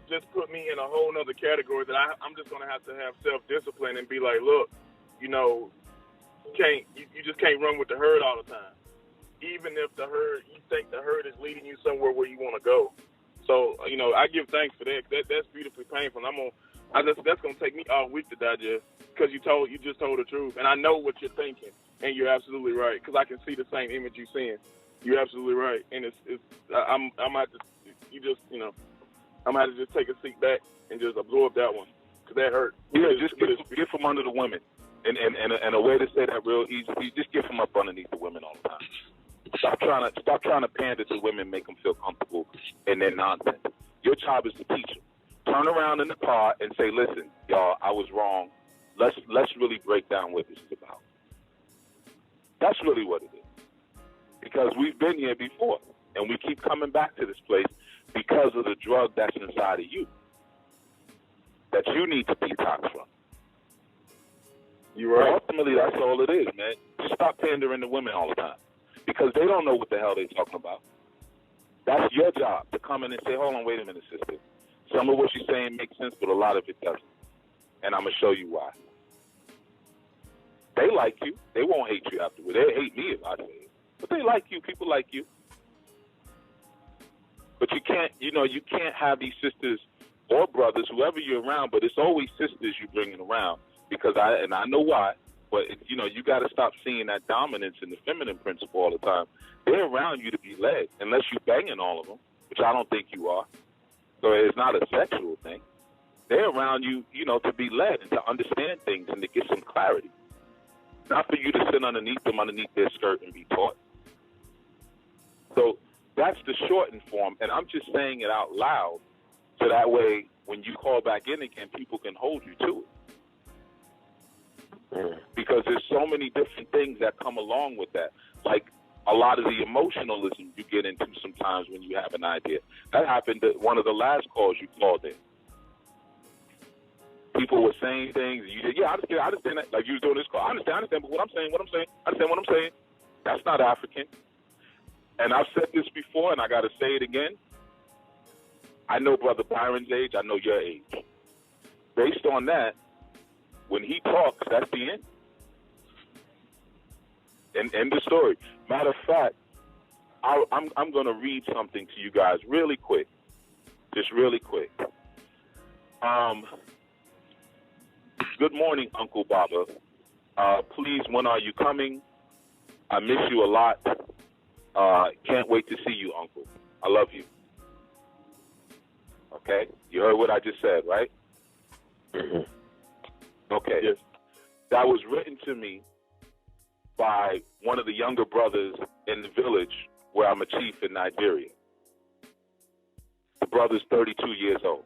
just put me in a whole nother category that I'm just going to have self-discipline and be like, look, you know, you just can't run with the herd all the time. Even if you think the herd is leading you somewhere where you want to go. So, you know, I give thanks for that. That's beautifully painful. That's going to take me all week to digest because you just told the truth. And I know what you're thinking, and you're absolutely right because I can see the same image you're seeing. You're absolutely right. And I'm going to have to just take a seat back and just absorb that one because that hurt. Yeah, just get from under the women. And a way to say that real easy, just get from up underneath the women all the time. Stop trying to pander to women, make them feel comfortable in their nonsense. Your job is to teach them. Turn around in the car and say, listen, y'all, I was wrong. Let's really break down what this is about. That's really what it is. Because we've been here before, and we keep coming back to this place because of the drug that's inside of you that you need to detox from. You're right. Ultimately, that's all it is, man. Stop pandering to women all the time because they don't know what the hell they're talking about. That's your job to come in and say, hold on, wait a minute, sister. Some of what you're saying makes sense, but a lot of it doesn't. And I'm going to show you why. They like you. They won't hate you afterward. They hate me if I say it. But they like you. People like you. But you can't have these sisters or brothers, whoever you're around, but it's always sisters you're bringing around because I know why, but you got to stop seeing that dominance in the feminine principle all the time. They're around you to be led, unless you're banging all of them, which I don't think you are. So it's not a sexual thing. They're around you, to be led and to understand things and to get some clarity. Not for you to sit underneath them, underneath their skirt and be taught. So that's the shortened form, and I'm just saying it out loud so that way when you call back in again, people can hold you to it. Because there's so many different things that come along with that. Like a lot of the emotionalism you get into sometimes when you have an idea. That happened at one of the last calls you called in. People were saying things, and you said, yeah, I understand that. Like you was doing this call. I understand, but what I'm saying. I understand what I'm saying. That's not African. And I've said this before, and I got to say it again. I know Brother Byron's age. I know your age. Based on that, when he talks, that's the end. And end the story. Matter of fact, I'm going to read something to you guys really quick, Just really quick. Good morning, Uncle Baba. Please, when are you coming? I miss you a lot. Can't wait to see you, Uncle. I love you. Okay? You heard what I just said, right? Okay. Yes. That was written to me by one of the younger brothers in the village where I'm a chief in Nigeria. The brother's 32 years old.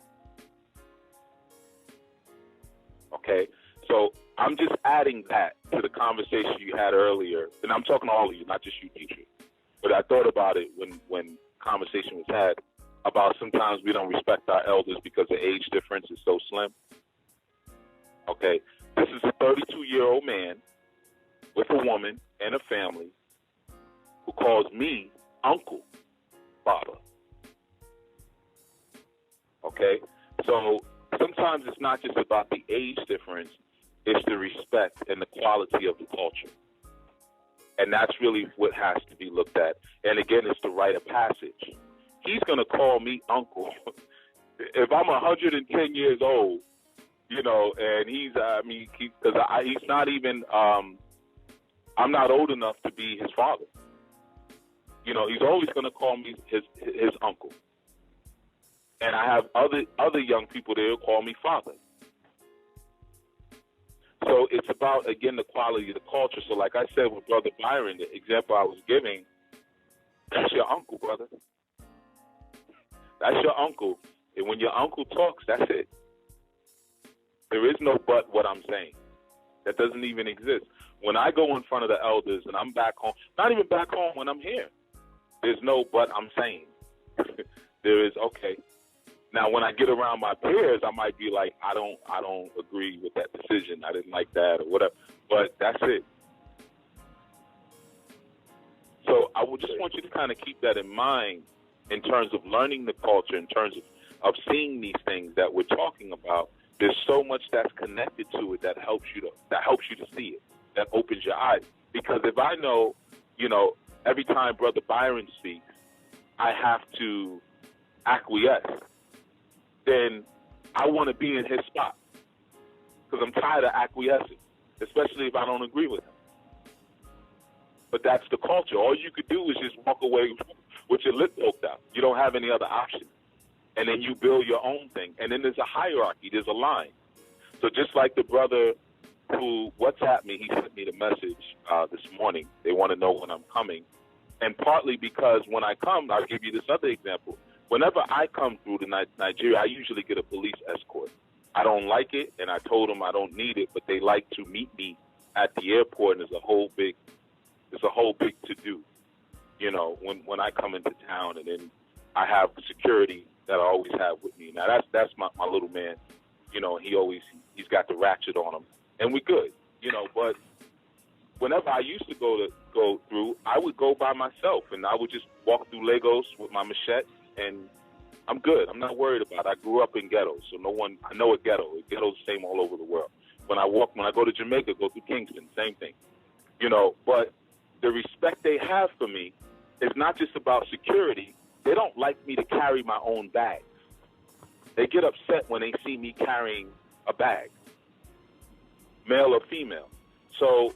Okay? So I'm just adding that to the conversation you had earlier. And I'm talking to all of you, not just you, Dietrich. But I thought about it when conversation was had about sometimes we don't respect our elders because the age difference is so slim. Okay? This is a 32-year-old man with a woman and a family who calls me Uncle Baba. Okay? So sometimes it's not just about the age difference, it's the respect and the quality of the culture. And that's really what has to be looked at. And again, it's the rite of passage. He's going to call me Uncle. If I'm 110 years old, you know, and he's not even, I'm not old enough to be his father. You know, he's always going to call me his uncle. And I have other young people there who call me father. So it's about, again, the quality of the culture. So like I said with Brother Byron, the example I was giving, that's your uncle, brother. That's your uncle. And when your uncle talks, that's it. There is no but what I'm saying. That doesn't even exist. When I go in front of the elders and I'm back home, not even back home when I'm here, there's no but I'm saying. There is, okay. Now, when I get around my peers, I might be like, I don't agree with that decision. I didn't like that or whatever. But that's it. So I would just want you to kind of keep that in mind in terms of learning the culture, in terms of seeing these things that we're talking about. There's so much that's connected to it that helps you to see it, that opens your eyes. Because if I know, you know, every time Brother Byron speaks, I have to acquiesce, then I want to be in his spot. Because I'm tired of acquiescing, especially if I don't agree with him. But that's the culture. All you could do is just walk away with your lip poked out. You don't have any other option. And then you build your own thing. And then there's a hierarchy. There's a line. So just like the brother who WhatsApped me, he sent me the message this morning. They want to know when I'm coming. And partly because when I come, I'll give you this other example. Whenever I come through to Nigeria, I usually get a police escort. I don't like it, and I told them I don't need it, but they like to meet me at the airport, and there's a whole big to-do, you know, when I come into town. And then I have security that I always have with me. Now, that's my little man. You know, he's got the ratchet on him, and we're good, you know. But whenever I used to go through, I would go by myself, and I would just walk through Lagos with my machete, and I'm good. I'm not worried about it. I grew up in ghettos, so I know a ghetto. A ghetto's the same all over the world. When I go to Jamaica, go through Kingston, same thing, you know. But the respect they have for me is not just about security. They don't like me to carry my own bag. They get upset when they see me carrying a bag, male or female. So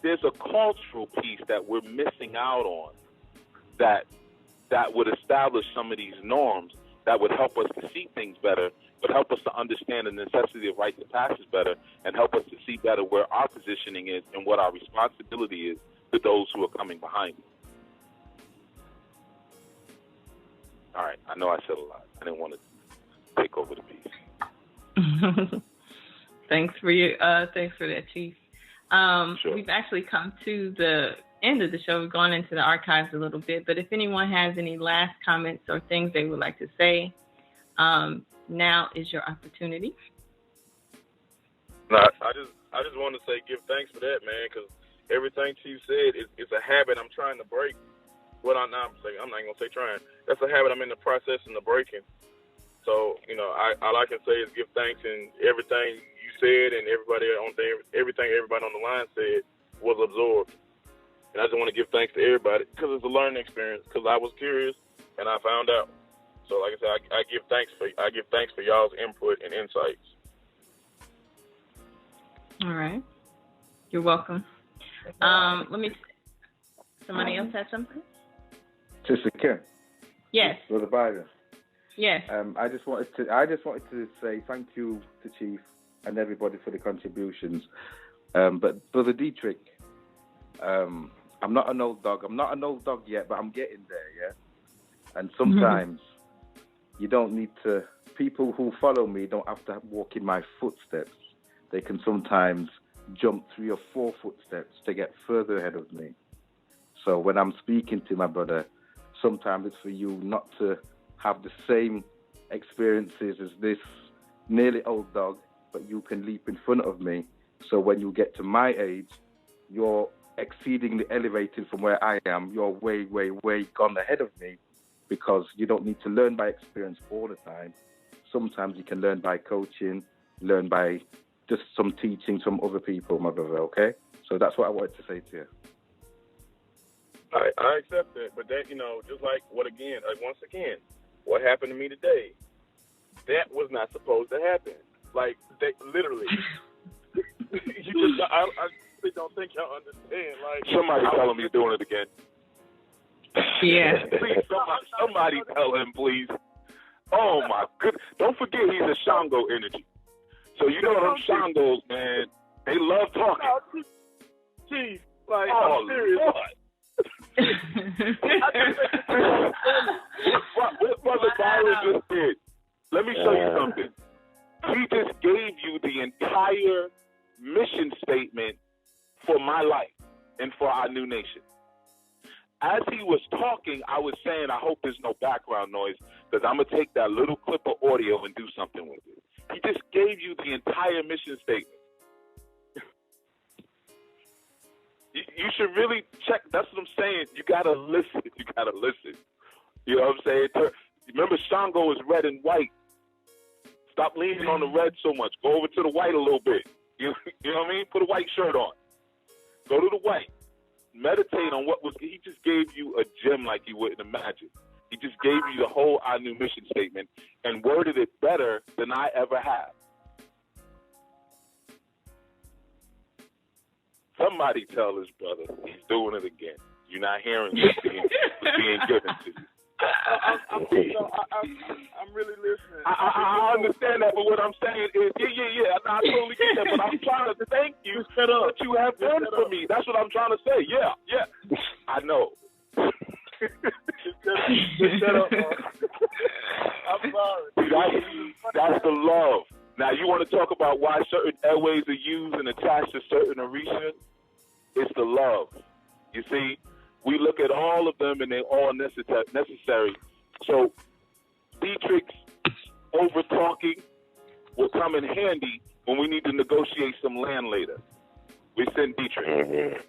there's a cultural piece that we're missing out on that would establish some of these norms that would help us to see things better, would help us to understand the necessity of rites of passage better, and help us to see better where our positioning is and what our responsibility is to those who are coming behind us. All right, I know I said a lot. I didn't want to take over the piece. Thanks for that, Chief. Sure. We've actually come to the end of the show. We've gone into the archives a little bit, but if anyone has any last comments or things they would like to say, now is your opportunity. No, I just want to say give thanks for that, man, because everything Chief said is a habit I'm trying to break. I'm not going to say trying. That's a habit I'm in the process of breaking. So, you know, all I can say is give thanks, and everything you said and everything everybody on the line said was absorbed. And I just want to give thanks to everybody because it's a learning experience, because I was curious and I found out. So, like I said, I give thanks for y'all's input and insights. All right. You're welcome. Somebody else had something? Sister Kim. Yes. Brother Byron. Yes. I just wanted to say thank you to Chief and everybody for the contributions. But Brother Dietrich, I'm not an old dog. I'm not an old dog yet, but I'm getting there, yeah? And sometimes you don't need to, people who follow me don't have to walk in my footsteps. They can sometimes jump 3 or 4 footsteps to get further ahead of me. So when I'm speaking to my brother, sometimes it's for you not to have the same experiences as this nearly old dog, but you can leap in front of me. So when you get to my age, you're exceedingly elevated from where I am. You're way, way, way gone ahead of me, because you don't need to learn by experience all the time. Sometimes you can learn by coaching, learn by just some teaching from other people, my brother, okay? So that's what I wanted to say to you. I accept it, but that, just like once again, what happened to me today, that was not supposed to happen. Like, they literally, I really don't think y'all understand. Like, somebody tell him he's doing it again. Yeah. Please, somebody tell him, please. Oh my goodness! Don't forget he's a Shango energy. So you know them Shangos, man. They love talking. No, Chief, like, I'm serious. What Brother Byron just did, let me show you something. He just gave you the entire mission statement for my life and for our new nation. As he was talking, I was saying, I hope there's no background noise, because I'm going to take that little clip of audio and do something with it. He just gave you the entire mission statement. You should really check. That's what I'm saying. You got to listen. You got to listen. You know what I'm saying? Remember, Shango is red and white. Stop leaning on the red so much. Go over to the white a little bit. You know what I mean? Put a white shirt on. Go to the white. Meditate on what was. He just gave you a gem like you wouldn't imagine. He just gave you the whole I Knew mission statement and worded it better than I ever have. Somebody tell his brother he's doing it again. You're not hearing what's being given to you. I'm really listening. I understand that, but what I'm saying is, yeah, I totally get that, but I'm trying to thank you for what you have done for me. That's what I'm trying to say. Yeah. I know. Just shut up, I'm sorry. That's the love. Now, you want to talk about why certain airways are used and attached to certain arenas? It's the love. You see, we look at all of them and they're all necessary. So, Dietrich's over-talking will come in handy when we need to negotiate some land later. We send Dietrich. Mm-hmm.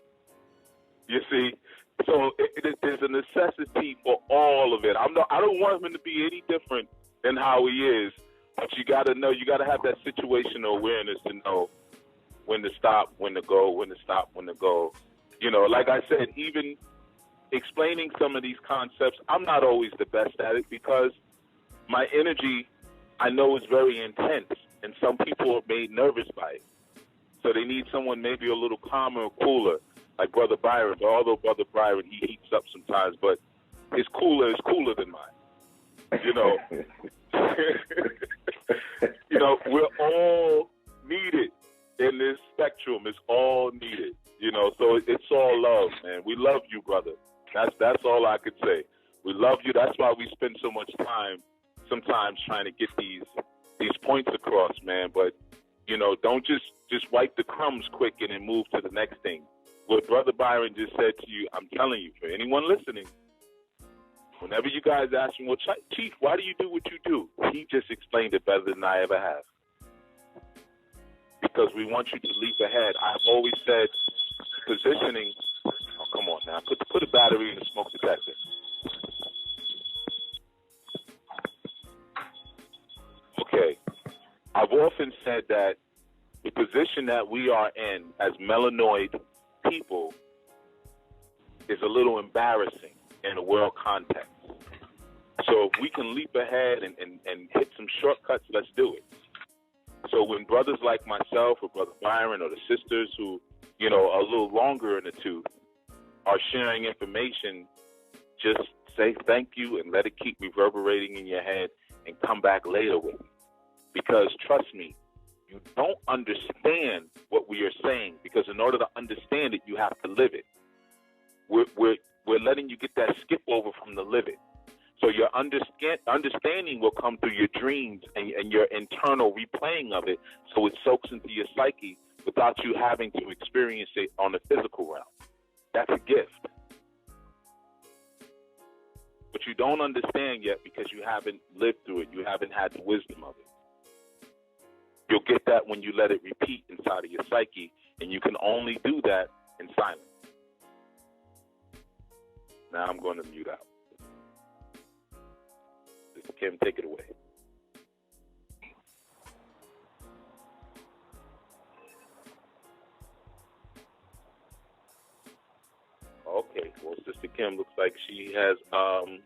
You see? So, there's a necessity for all of it. I don't want him to be any different than how he is. But you got to know, you got to have that situational awareness to know when to stop, when to go, when to stop, when to go. You know, like I said, even explaining some of these concepts, I'm not always the best at it because my energy, I know, is very intense, and some people are made nervous by it. So they need someone maybe a little calmer or cooler, like Brother Byron. But although Brother Byron, he heats up sometimes, but his cooler is cooler than mine. You know. You know, we're all needed in this spectrum. It's all needed, you know, so it's all love, man. We love you, brother. That's all I could say. We love you. That's why we spend so much time sometimes trying to get these points across, man. But, you know, don't just wipe the crumbs quick and then move to the next thing. What Brother Byron just said to you, I'm telling you, for anyone listening, whenever you guys ask him, well, Chief, why do you do what you do? He just explained it better than I ever have. Because we want you to leap ahead. I've always said positioning. Oh, come on now. Put a battery in the smoke detector. Okay. I've often said that the position that we are in as melanoid people is a little embarrassing in a world context. So if we can leap ahead and hit some shortcuts, let's do it. So when brothers like myself or Brother Byron or the sisters who, are a little longer in the tooth are sharing information, just say thank you and let it keep reverberating in your head and come back later with it. Because trust me, you don't understand what we are saying, because in order to understand it, you have to live it. We're letting you get that skip over from the live it. So your understanding will come through your dreams and your internal replaying of it, so it soaks into your psyche without you having to experience it on the physical realm. That's a gift. But you don't understand yet because you haven't lived through it. You haven't had the wisdom of it. You'll get that when you let it repeat inside of your psyche, and you can only do that in silence. Now I'm going to mute out. Mr. Kim, take it away. Okay, well, Sister Kim looks like she has probably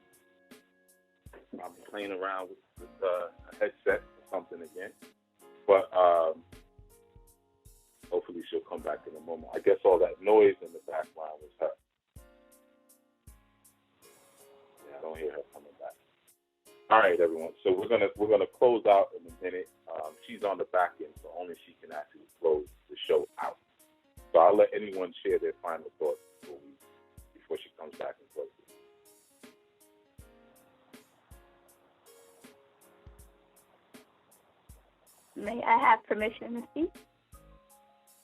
playing around with a headset or something again. But hopefully she'll come back in a moment. I guess all that noise in the background was her. Yeah, I don't hear her coming back. All right, everyone. So we're gonna close out in a minute. She's on the back end, so only she can actually close the show out. So I'll let anyone share their final thoughts before she comes back and closes. May I have permission to speak?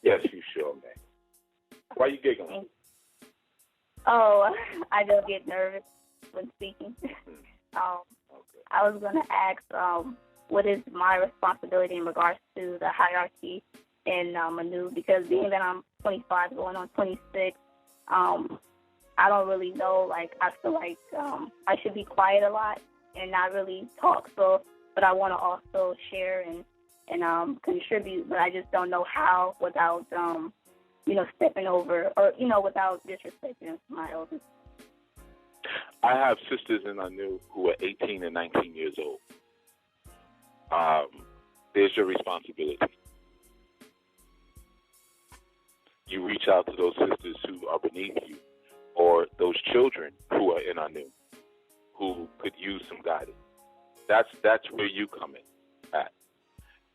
Yes, you sure may. Why are you giggling? Oh, I just get nervous when speaking. I was going to ask, what is my responsibility in regards to the hierarchy in Manu? Because being that I'm 25 going on 26, I don't really know. Like, I feel like I should be quiet a lot and not really talk. So, but I want to also share and contribute, but I just don't know how without, stepping over or, without disrespecting my elders. I have sisters in Anu who are 18 and 19 years old. There's your responsibility. You reach out to those sisters who are beneath you, or those children who are in Anu who could use some guidance. That's where you come in at.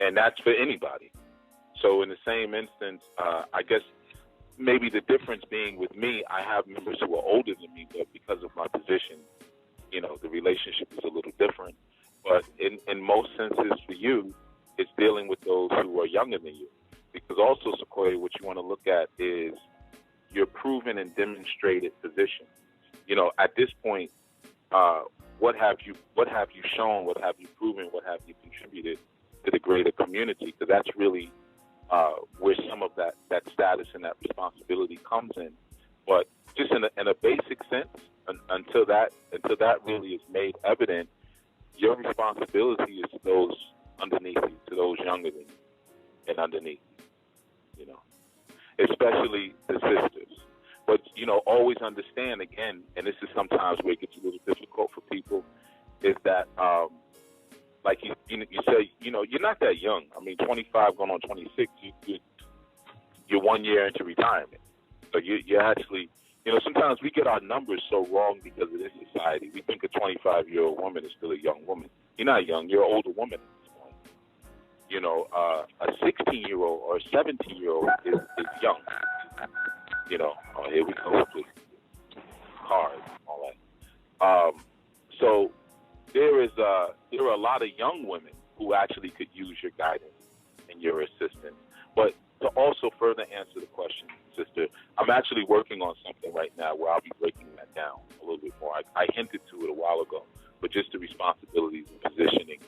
And that's for anybody. So in the same instance, I guess maybe the difference being with me, I have members who are older than me, but because of my position, the relationship is a little different. But in most senses for you, it's dealing with those who are younger than you. Because also, Sequoia, what you want to look at is your proven and demonstrated position. At this point, what have you shown, what have you proven, what have you contributed to the greater community? Because that's really where some of that status and that responsibility comes in. But just in a basic sense, until that really is made evident, your responsibility is to those underneath you, to those younger than you and underneath you, especially the sisters. But, always understand, again, and this is sometimes where it gets a little difficult for people, is that, like you say, you're not that young. I mean, 25 going on 26, you're 1 year into retirement. So you're actually, sometimes we get our numbers so wrong because of this society. We think a 25-year-old woman is still a young woman. You're not young. You're an older woman at this point. A 16-year-old or a 17-year-old is young. Oh, here we go with cars and all that. So there are a lot of young women who actually could use your guidance and your assistance. But to also further answer the question, sister, I'm actually working on something right now where I'll be breaking that down a little bit more. I hinted to it a while ago, but just the responsibilities and positioning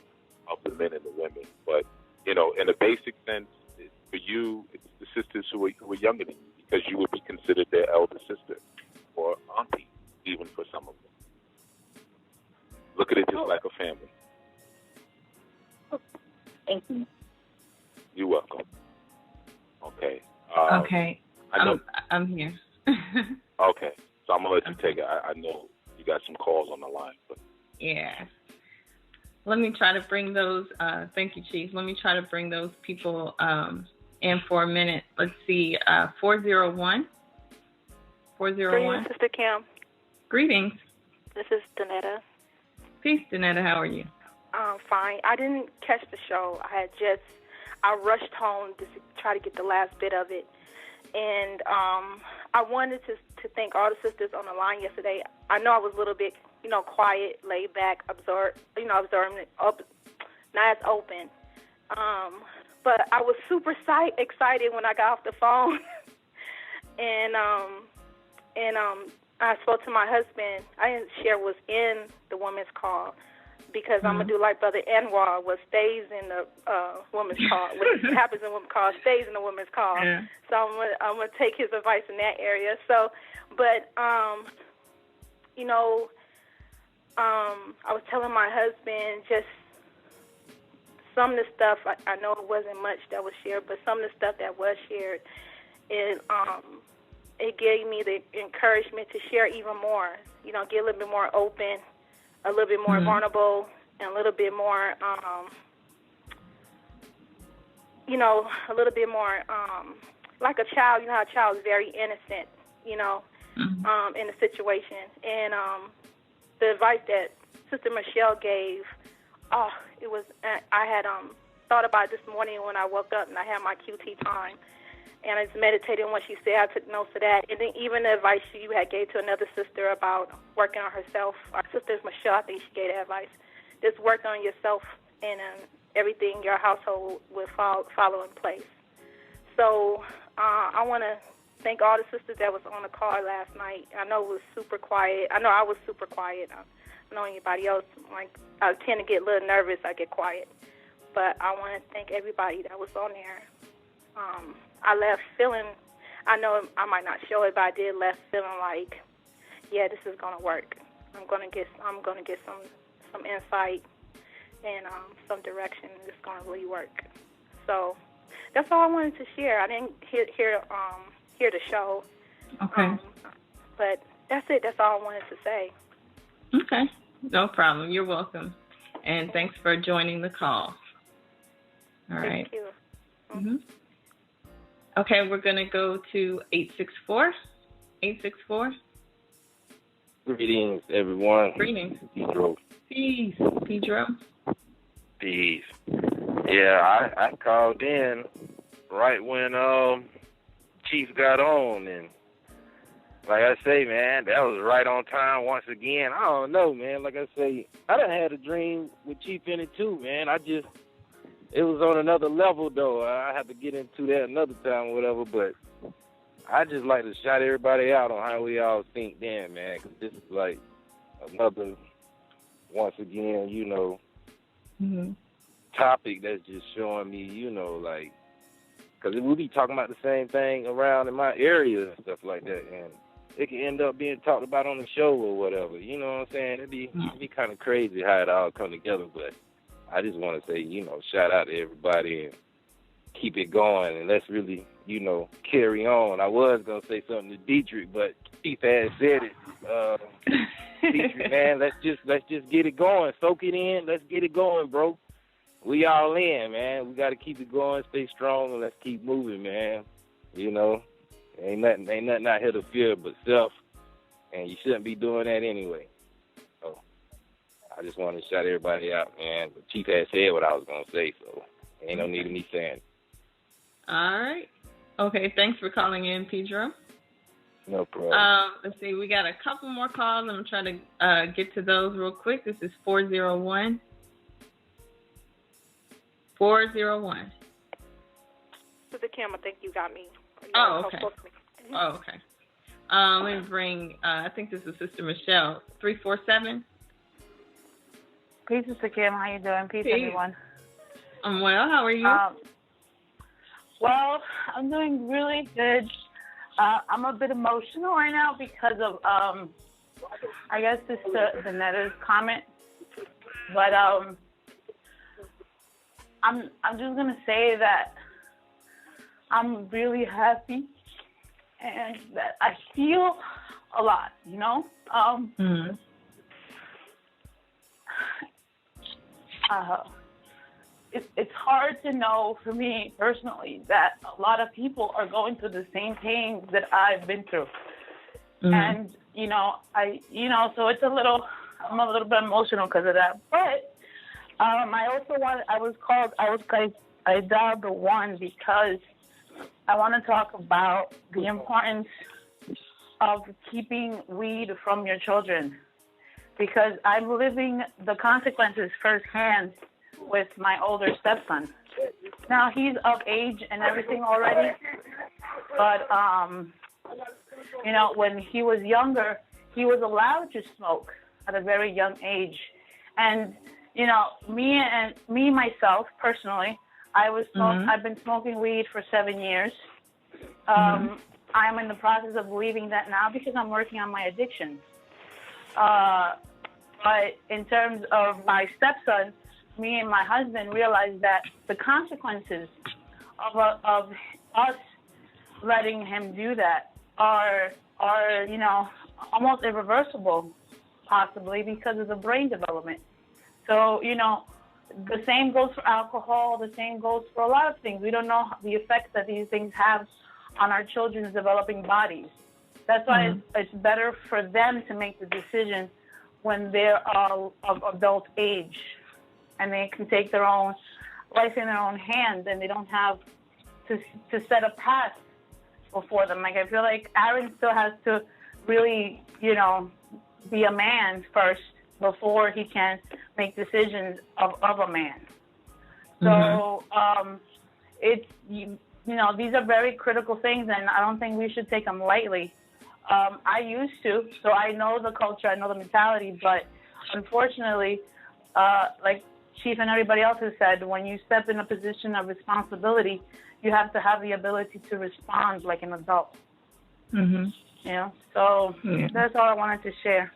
of the men and the women. But, in a basic sense, for you, it's the sisters who are younger than you, because you would be considered their elder sister or auntie, even for some of them. Look at it just like a family. Thank you. You're welcome. Okay. Okay. I'm here. Okay. So I'm going to let you take it. I know you got some calls on the line, but Yeah. Let me try to bring those, thank you, Chief. Let me try to bring those people in for a minute. Let's see, 401. 401. Greetings, Sister Kim. Greetings. This is Danetta. Peace, Danetta. How are you? Fine. I didn't catch the show. I rushed home to try to get the last bit of it. And I wanted to thank all the sisters on the line yesterday. I know I was a little bit, quiet, laid back, observing, not as open. But I was super excited when I got off the phone. and I spoke to my husband. I didn't share what's in the women's call because I'm going to do like Brother Anwar, what stays in the women's call. What happens in women's call stays in the women's call. Yeah. So I'm going to take his advice in that area. So, but, I was telling my husband just some of the stuff, I know it wasn't much that was shared, but some of the stuff that was shared, it gave me the encouragement to share even more, get a little bit more open, a little bit more vulnerable, and a little bit more, a little bit more like a child. You know how a child is very innocent, in the situation. And the advice that Sister Michelle gave, I had thought about it this morning when I woke up and I had my QT time. And I just meditated on what she said. I took notes of that. And then even the advice you had gave to another sister about working on herself. Our sister Michelle, I think she gave that advice. Just work on yourself and everything your household will follow in place. So I want to thank all the sisters that was on the call last night. I know it was super quiet. I know I was super quiet. I don't know anybody else. I tend to get a little nervous. I get quiet. But I want to thank everybody that was on there. I left feeling, I know I might not show it, but I did left feeling like, yeah, this is gonna work. I'm gonna get some insight and some direction. It's gonna really work. So that's all I wanted to share. I didn't hear the show. Okay. But that's it. That's all I wanted to say. Okay. No problem. You're welcome. And thanks for joining the call. All right. Thank you. Mm-hmm. Okay, we're going to go to 864. 864. Greetings, everyone. Greetings. Pedro. Peace. Pedro. Peace. Yeah, I called in right when Chief got on, and like I say, man, that was right on time once again. I don't know, man. Like I say, I done had a dream with Chief in it too, man. It was on another level, though. I have to get into that another time or whatever, but I just like to shout everybody out on how we all think then, man, because this is like another, once again, topic that's just showing me, like, because we be talking about the same thing around in my area and stuff like that, and it can end up being talked about on the show or whatever, you know what I'm saying? It'd be kind of crazy how it all come together, but I just want to say, shout out to everybody and keep it going, and let's really, carry on. I was going to say something to Dietrich, but Chief had said it. Dietrich, man, let's just get it going. Soak it in. Let's get it going, bro. We all in, man. We got to keep it going, stay strong, and let's keep moving, man. Ain't nothing out here to fear but self, and you shouldn't be doing that anyway. I just want to shout everybody out, man. The Chief had said what I was going to say, so ain't no need of me saying it. All right. Okay, thanks for calling in, Pedro. No problem. Let's see, we got a couple more calls. I'm trying to get to those real quick. This is 401. 401. Sister Kim, I think you got me. Oh, okay. Okay. Let me bring, I think this is Sister Michelle. 347. Peace, Sister Kim. How you doing? Peace, everyone. I'm well. How are you? Well, I'm doing really good. I'm a bit emotional right now because of, I guess, the Netta's comment. But I'm just gonna say that I'm really happy and that I feel a lot. it's hard to know for me personally that a lot of people are going through the same pain that I've been through. Mm-hmm. And, so it's I'm a little bit emotional because of that. But I dialed the 1 because I want to talk about the importance of keeping weed from your children, because I'm living the consequences firsthand with my older stepson. Now, he's of age and everything already, but, when he was younger, he was allowed to smoke at a very young age. And, myself, personally, I've been smoking weed for 7 years. I'm in the process of leaving that now because I'm working on my addiction. But in terms of my stepson, me and my husband realized that the consequences of us letting him do that are almost irreversible, possibly because of the brain development. So, the same goes for alcohol, the same goes for a lot of things. We don't know the effects that these things have on our children's developing bodies. That's why it's better for them to make the decision when they're of adult age and they can take their own life in their own hands and they don't have to set a path before them. Like, I feel like Aaron still has to really, be a man first before he can make decisions of a man. So these are very critical things, and I don't think we should take them lightly. I used to, so I know the culture, I know the mentality, but unfortunately, like Chief and everybody else has said, when you step in a position of responsibility, you have to have the ability to respond like an adult. So that's all I wanted to share.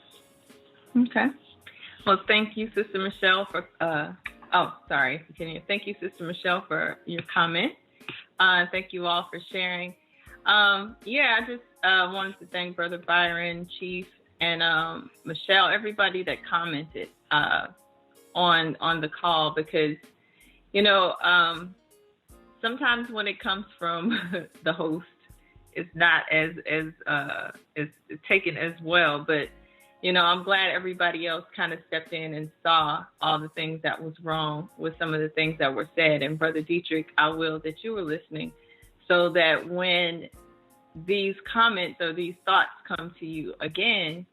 Okay. Well, thank you, Sister Michelle, for Thank you, Sister Michelle, for your comment. Thank you all for sharing. I just wanted to thank Brother Byron, Chief, and Michelle, everybody that commented on the call, because sometimes when it comes from the host, it's not as taken as well. But I'm glad everybody else kind of stepped in and saw all the things that was wrong with some of the things that were said. And Brother Dietrich, I will that you were listening, so that when these comments or these thoughts come to you again,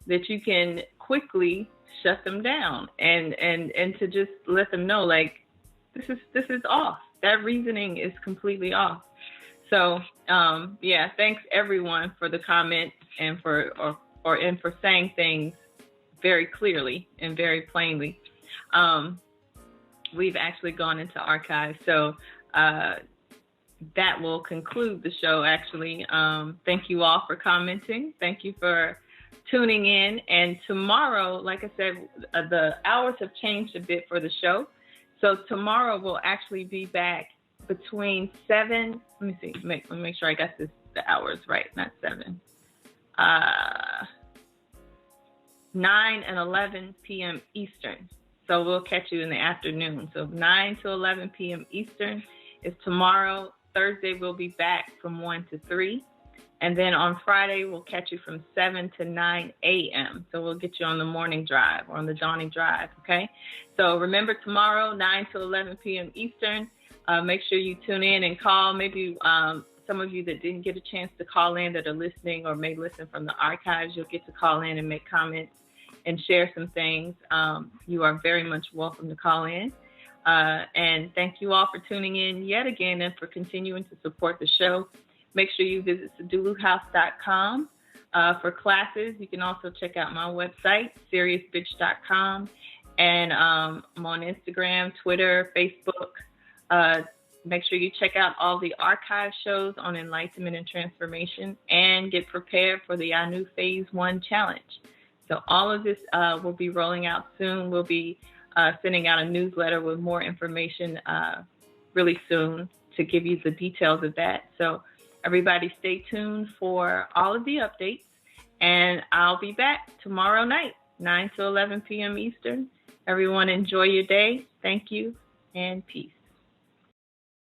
that you can quickly shut them down and to just let them know, like, this is off. That reasoning is completely off. So thanks everyone for the comments and for saying things very clearly and very plainly. We've actually gone into archives, so that will conclude the show, actually. Thank you all for commenting. Thank you for tuning in. And tomorrow, like I said, the hours have changed a bit for the show. So tomorrow we'll actually be back between 7, let me see, let me make sure I got the hours right, not 7. 9 and 11 p.m. Eastern. So we'll catch you in the afternoon. So 9 to 11 p.m. Eastern is tomorrow. Thursday we'll be back from 1 to 3. And then on Friday we'll catch you from 7 to 9 a.m. So we'll get you on the morning drive or on the dawning drive, okay? So remember, tomorrow, 9 to 11 p.m. Eastern. Make sure you tune in and call. Maybe some of you that didn't get a chance to call in that are listening or may listen from the archives, you'll get to call in and make comments and share some things. You are very much welcome to call in. And thank you all for tuning in yet again and for continuing to support the show. Make sure you visit seduluhouse.com for classes. You can also check out my website, seriousbitch.com. And I'm on Instagram, Twitter, Facebook. Make sure you check out all the archive shows on enlightenment and transformation and get prepared for the Anu Phase 1 Challenge. So all of this will be rolling out soon. We'll be sending out a newsletter with more information really soon to give you the details of that. So everybody stay tuned for all of the updates, and I'll be back tomorrow night 9 to 11 p.m. Eastern. Everyone enjoy your day. Thank you and peace.